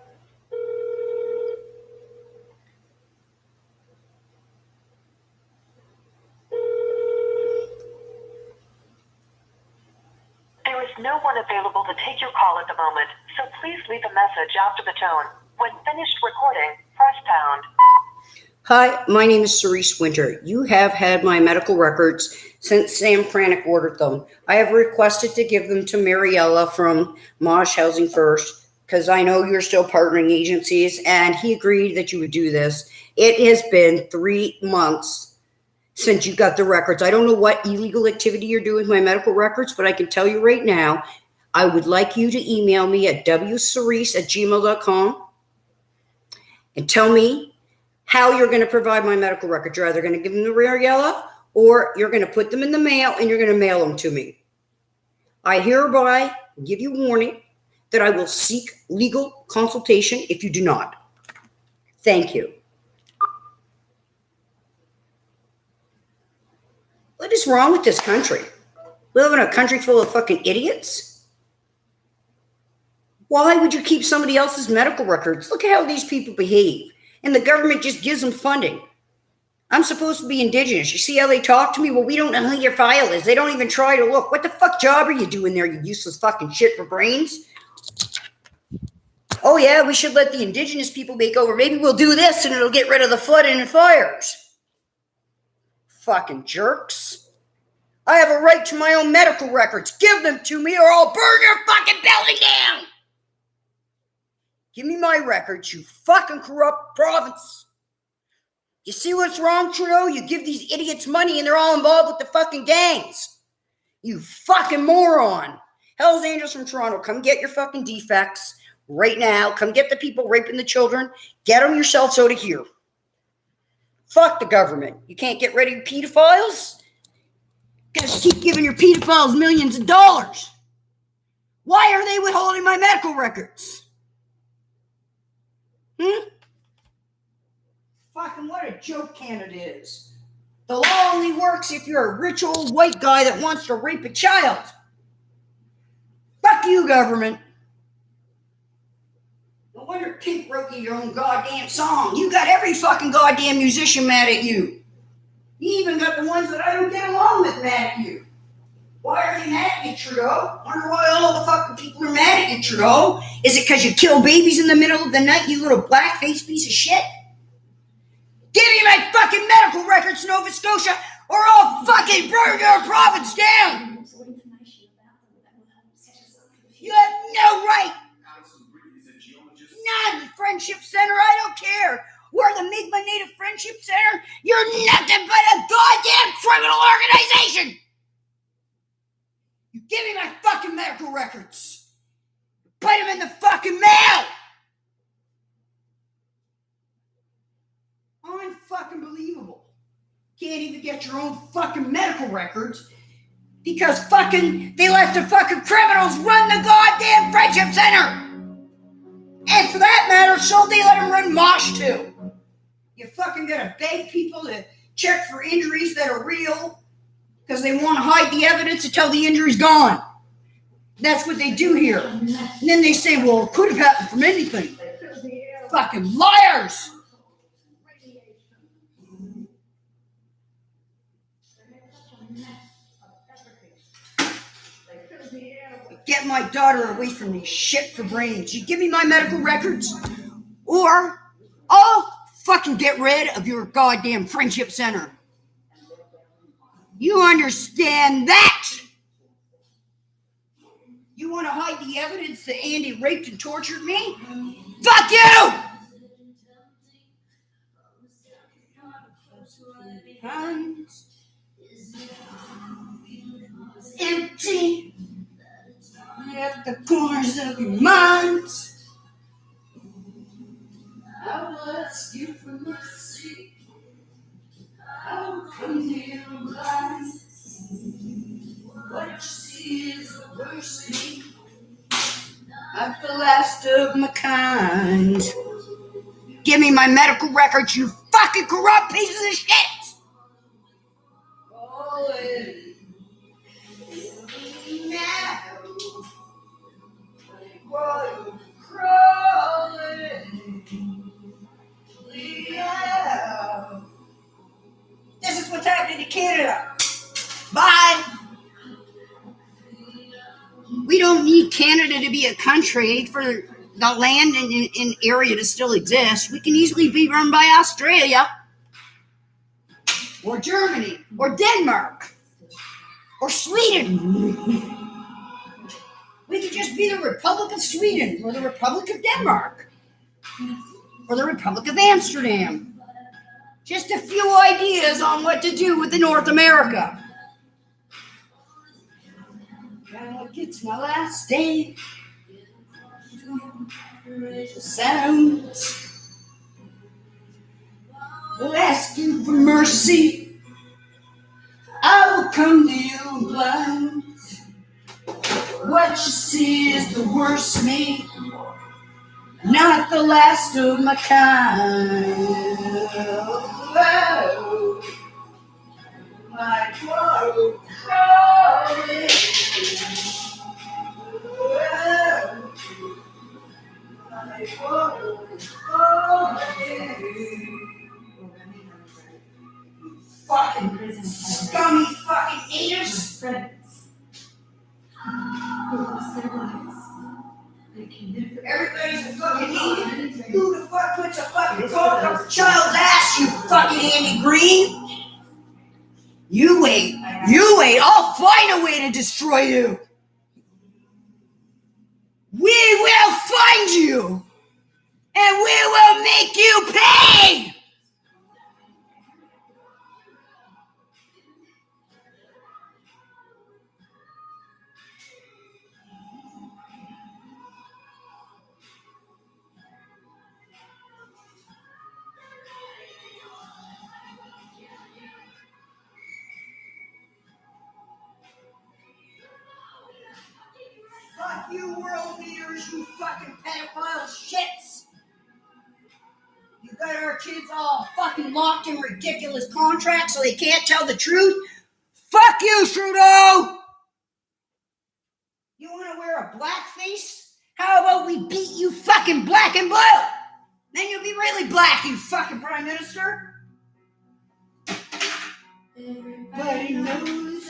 There is no one available to take your call at the moment, so please leave a message after the tone. When finished recording, press pound. Hi, my name is Cerise Winter. You have had my medical records since Sam Cranick ordered them. I have requested to give them to Mariella from Mosh Housing First because I know you're still partnering agencies, and he agreed that you would do this. It has been 3 months since you got the records. I don't know what illegal activity you're doing with my medical records, but I can tell you right now, I would like you to email me at wcerise@gmail.com and tell me how you're going to provide my medical records. You're either going to give them to Mariella or you're going to put them in the mail and you're going to mail them to me. I hereby give you warning that I will seek legal consultation if you do not. Thank you. What is wrong with this country? We live in a country full of fucking idiots. Why would you keep somebody else's medical records? Look at how these people behave. And the government just gives them funding. I'm supposed to be indigenous. You see how they talk to me? Well, we don't know who your file is. They don't even try to look. What the fuck job are you doing there, you useless fucking shit for brains? Oh yeah, we should let the indigenous people make over. Maybe we'll do this and it'll get rid of the flooding and fires. Fucking jerks. I have a right to my own medical records. Give them to me or I'll burn your fucking building down. Give me my records, you fucking corrupt province. You see what's wrong, Trudeau? You give these idiots money and they're all involved with the fucking gangs. You fucking moron. Hell's Angels from Toronto, come get your fucking defects right now. Come get the people raping the children. Get them yourselves out of here. Fuck the government. You can't get rid of your pedophiles? Gotta keep giving your pedophiles millions of dollars. Why are they withholding my medical records? Fucking what a joke Canada is. The law only works if you're a rich old white guy that wants to rape a child. Fuck you, government. No wonder Pink wrote you your own goddamn song. You got every fucking goddamn musician mad at you. You even got the ones that I don't get along with mad at you. Why are they mad at you, Trudeau? Wonder why all the fucking people are mad at you, Trudeau. Is it because you kill babies in the middle of the night, you little blackface piece of shit? Give me my fucking medical records, Nova Scotia, or I'll fucking burn your province down! You have no right! None! Friendship Center, I don't care! We're the Mi'kmaq Native Friendship Center. You're nothing but a goddamn criminal organization! You give me my fucking medical records! Put them in the fucking mail! Unfucking believable. Can't even get your own fucking medical records because fucking they let the fucking criminals run the goddamn Friendship Center! And for that matter, so they let them run Mosh too. You fucking gotta beg people to check for injuries that are real because they want to hide the evidence until the injury's gone. That's what they do here. And then they say, well, it could have happened from anything. Fucking liars! Get my daughter away from these shit for brains. You give me my medical records, or I'll fucking get rid of your goddamn Friendship Center. You understand that? You want to hide the evidence that Andy raped and tortured me? Fuck you! It's empty at the corners of your mind. I will ask you for mercy. I will come near blind. What you see is the worst me. I'm the last of my kind. give me my medical records, you fucking corrupt pieces of shit! This is what's happening to Canada. Bye! We don't need Canada to be a country for the land and area to still exist. We can easily be run by Australia or Germany or Denmark or Sweden. We could just be the Republic of Sweden or the Republic of Denmark or the Republic of Amsterdam. Just a few ideas on what to do with the North America. Like it's my last day. Sounds will ask you for mercy. I will come to you blind. What you see is the worst me, not the last of my kind. Oh, my world crawling. My world crawling. Fucking scummy fucking haters. Everybody's a fucking idiot. Who the fuck puts a fucking cock up a child's ass, you fucking Andy Green? You wait. I'll find a way to destroy you. We will find you. And we will make you pay. Fuck you, world leaders, you fucking pedophile shits! You got our kids all fucking locked in ridiculous contracts so they can't tell the truth? Fuck you, Trudeau! You wanna wear a blackface? How about we beat you fucking black and blue? Then you'll be really black, you fucking Prime Minister! Everybody knows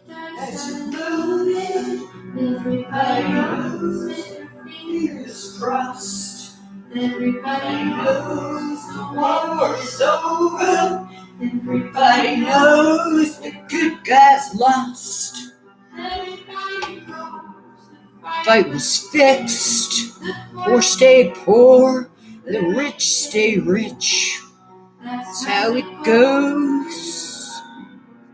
that you're loaded. Everybody knows with your fingers crossed. Everybody knows the war's over. Everybody knows the good guys lost. Everybody knows the fight was fixed. The poor stay poor, the rich stay rich. That's how it goes.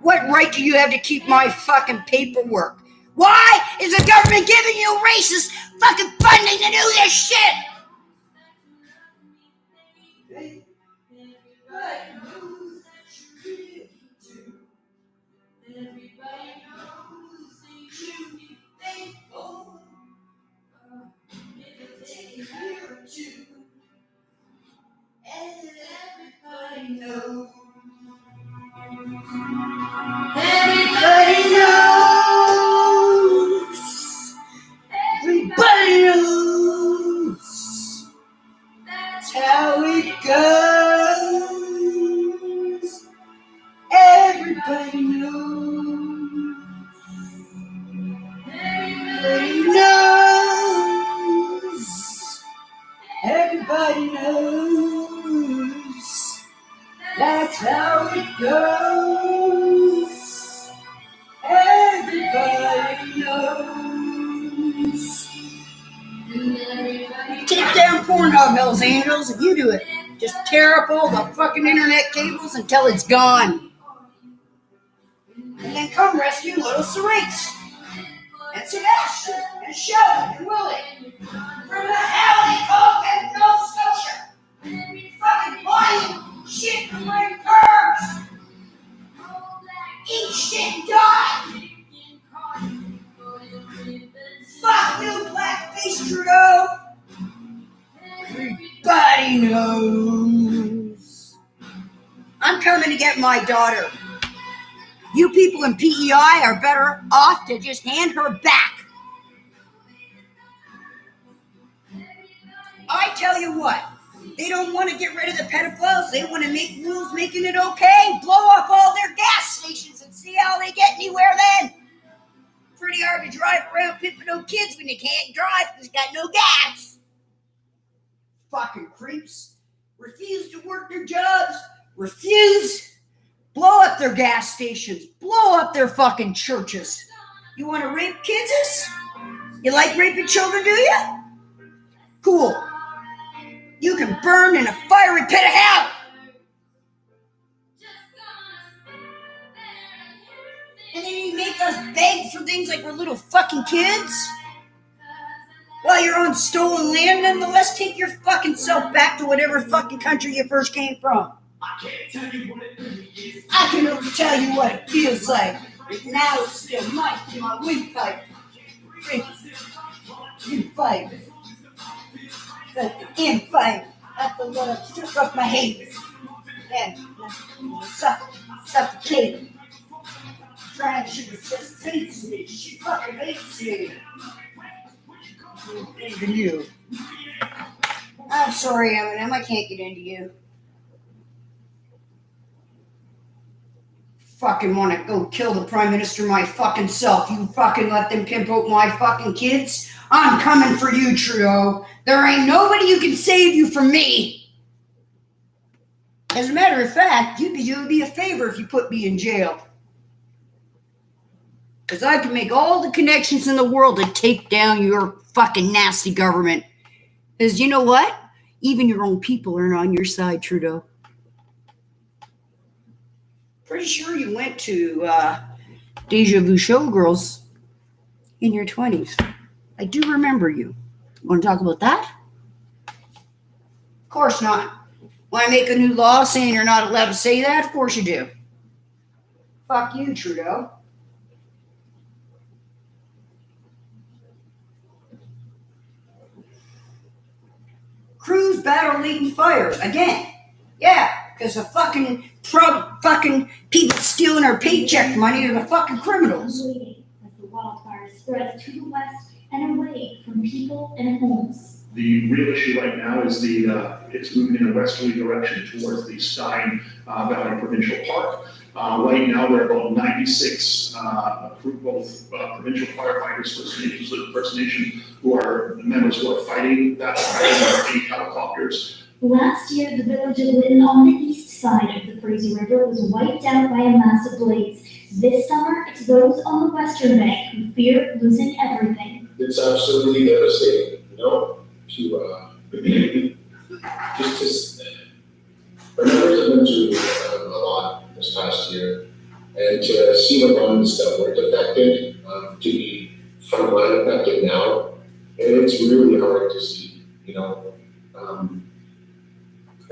What right do you have to keep my fucking paperwork? Why is the government giving you racist fucking funding to do this shit? Everybody knows that you Everybody knows that you be faithful. It'll take a year or two. And everybody knows. Everybody knows. Everybody knows. That's how it goes. Everybody knows. Everybody knows. Everybody knows. That's how it goes. Everybody knows. Take down Pornhub, Hells Angels, if you do it. Just tear up all the fucking internet cables until it's gone. And then come rescue little Cerise. And Sebastian. And Sheldon. And Willie. From the hell they call in Nova Scotia. Fucking lying shit from my curves. Eat shit and die. Fuck you, blackface Trudeau. Everybody knows. I'm coming to get my daughter. You people in PEI are better off to just hand her back. I tell you what, they don't want to get rid of the pedophiles. They want to make rules making it okay. Blow up all their gas stations and see how they get anywhere then. Pretty hard to drive around pimping no kids when they can't drive because they got no gas. Fucking creeps. Refuse to work their jobs. Refuse. Blow up their gas stations. Blow up their fucking churches. You want to rape kids? You like raping children, do you? Cool. You can burn in a fiery pit of hell. And then you make us beg for things like we're little fucking kids? While you're on stolen land, nonetheless, take your fucking self back to whatever fucking country you first came from. I can only tell you what it feels like. But now it's still my windpipe. You fight. But the infight after what I took off my hands. And suffocate. Trying to just hates me. She fucking hates me. Even you. I'm sorry, Eminem. I can't get into you. Fucking want to go kill the Prime Minister my fucking self. You fucking let them pimp out my fucking kids? I'm coming for you, Trudeau. There ain't nobody who can save you from me. As a matter of fact, you'd do me a favor if you put me in jail. Because I can make all the connections in the world to take down your fucking nasty government. Because you know what? Even your own people aren't on your side, Trudeau. Pretty sure you went to Deja Vu Showgirls in your 20s. I do remember you. Want to talk about that? Of course not. Want to make a new law saying you're not allowed to say that? Of course you do. Fuck you, Trudeau. Crews battle latent fires again. Yeah, because the fucking people stealing our paycheck money are the fucking criminals. Waiting as the wildfire spreads to the west and away from people and homes. The real issue right now is it's moving in a westerly direction towards the Stein Valley Provincial Park. Right now, there are about 96 both provincial firefighters, First Nation, who are members who are fighting that fire in 8 helicopters. Last year, the village of Lytton on the east side of the Fraser River was wiped out by a massive blaze. This summer, it's those on the western bank who fear losing everything. It's absolutely devastating, just our members have been through a lot this past year, and to see the ones that weren't affected to be frontline affected now, and it's really hard to see,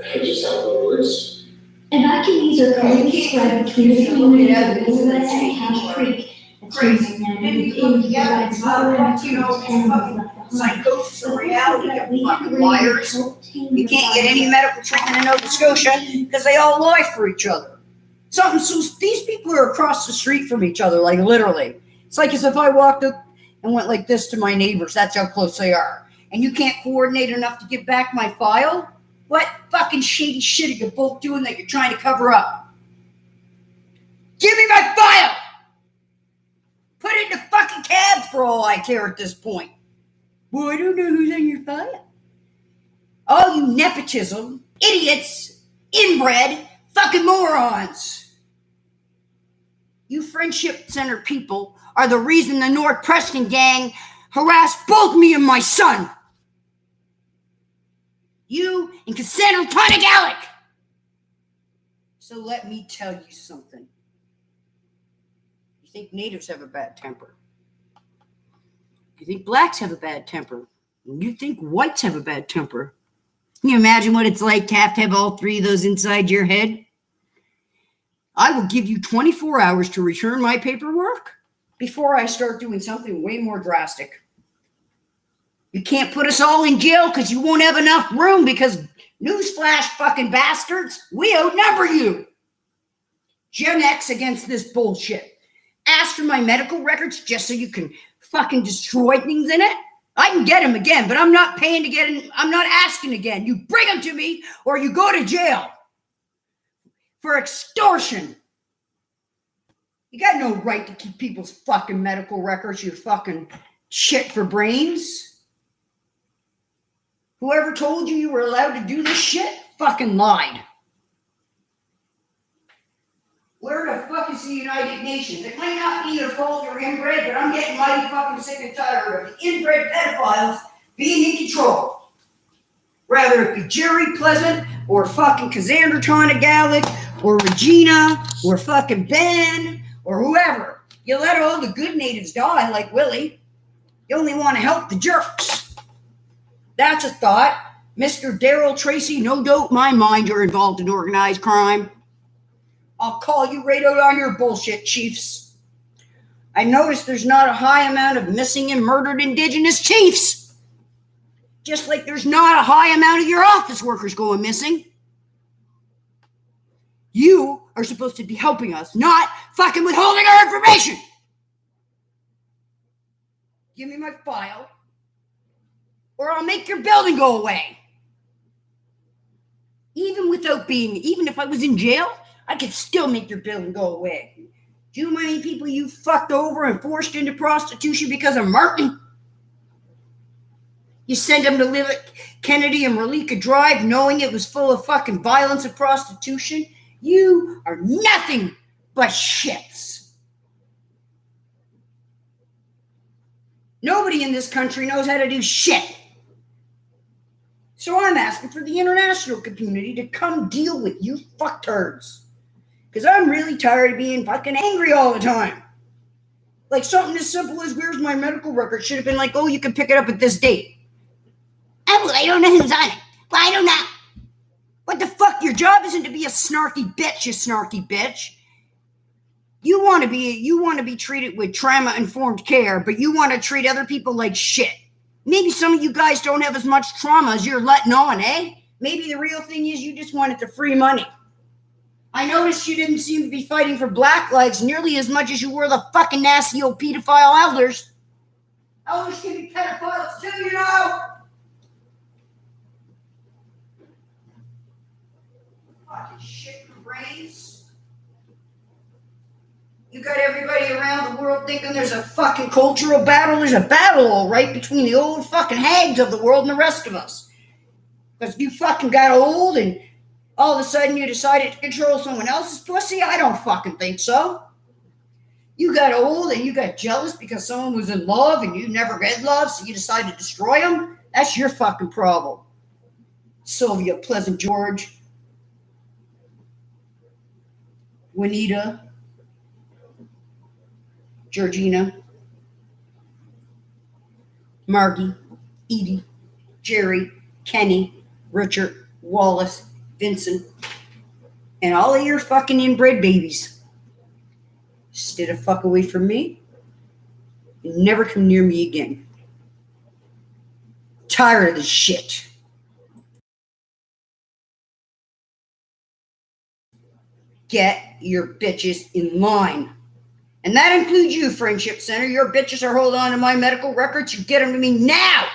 I just have no words. Evacuees are currently spread between the communities of Lillooet and Cache Creek. A team has now moved in to provide water and food to animals left behind. Psychosis of reality, you fucking liars. You can't get any medical treatment in Nova Scotia because they all lie for each other. So these people are across the street from each other, like literally. It's like as if I walked up and went like this to my neighbors. That's how close they are. And you can't coordinate enough to give back my file? What fucking shady shit are you both doing that you're trying to cover up? Give me my file! Put it in the fucking cab for all I care at this point. Well, I don't know who's on your file. All you nepotism, idiots, inbred, fucking morons. You Friendship Center people are the reason the North Preston gang harassed both me and my son. You and Cassandra Tonagalic. So let me tell you something. You think natives have a bad temper? You think blacks have a bad temper? You think whites have a bad temper? Can you imagine what it's like to have all three of those inside your head? I will give you 24 hours to return my paperwork before I start doing something way more drastic. You can't put us all in jail because you won't have enough room because, newsflash, fucking bastards, we outnumber you. Gen X against this bullshit. Ask for my medical records just so you can fucking destroy things in it? I can get them again, but I'm not paying to get them. I'm not asking again. You bring them to me or you go to jail for extortion. You got no right to keep people's fucking medical records, you fucking shit for brains. Whoever told you were allowed to do this shit fucking lied. Where the fuck is the United Nations? It might not be your fault you're inbred, but I'm getting mighty fucking sick and tired of the inbred pedophiles being in control. Rather it be Jerry Pleasant or fucking Cassandra Gallic or Regina or fucking Ben or whoever. You let all the good natives die like Willie. You only want to help the jerks. That's a thought. Mr. Daryl Tracy, no doubt in my mind you're involved in organized crime. I'll call you right out on your bullshit, chiefs. I noticed there's not a high amount of missing and murdered Indigenous chiefs. Just like there's not a high amount of your office workers going missing. You are supposed to be helping us, not fucking withholding our information. Give me my file, or I'll make your building go away. Even if I was in jail, I could still make your building go away. Do you know how many people you fucked over and forced into prostitution because of Martin? You sent them to live at Kennedy and Malika Drive knowing it was full of fucking violence and prostitution? You are nothing but shits. Nobody in this country knows how to do shit. So I'm asking for the international community to come deal with you fucktards. Because I'm really tired of being fucking angry all the time. Like something as simple as where's my medical record should have been like, oh, you can pick it up at this date. Oh, well, I don't know who's on it. Well, I don't know. What the fuck? Your job isn't to be a snarky bitch, you snarky bitch. You want to be treated with trauma-informed care, but you want to treat other people like shit. Maybe some of you guys don't have as much trauma as you're letting on, eh? Maybe the real thing is you just wanted the free money. I noticed you didn't seem to be fighting for black lives nearly as much as you were the fucking nasty old pedophile elders. Elders can be pedophiles too, you know? Fucking shit for brains. You got everybody around the world thinking there's a fucking cultural battle. There's a battle, all right, between the old fucking hags of the world and the rest of us. Because you fucking got old and all of a sudden you decided to control someone else's pussy? I don't fucking think so. You got old and you got jealous because someone was in love and you never read love, so you decided to destroy them? That's your fucking problem. Sylvia Pleasant George. Juanita. Georgina. Margie. Edie. Jerry. Kenny. Richard. Wallace. Vincent, and all of your fucking inbred babies. Stay the fuck away from me and never come near me again. Tired of this shit. Get your bitches in line. And that includes you, Friendship Center. Your bitches are holding on to my medical records. You get them to me now.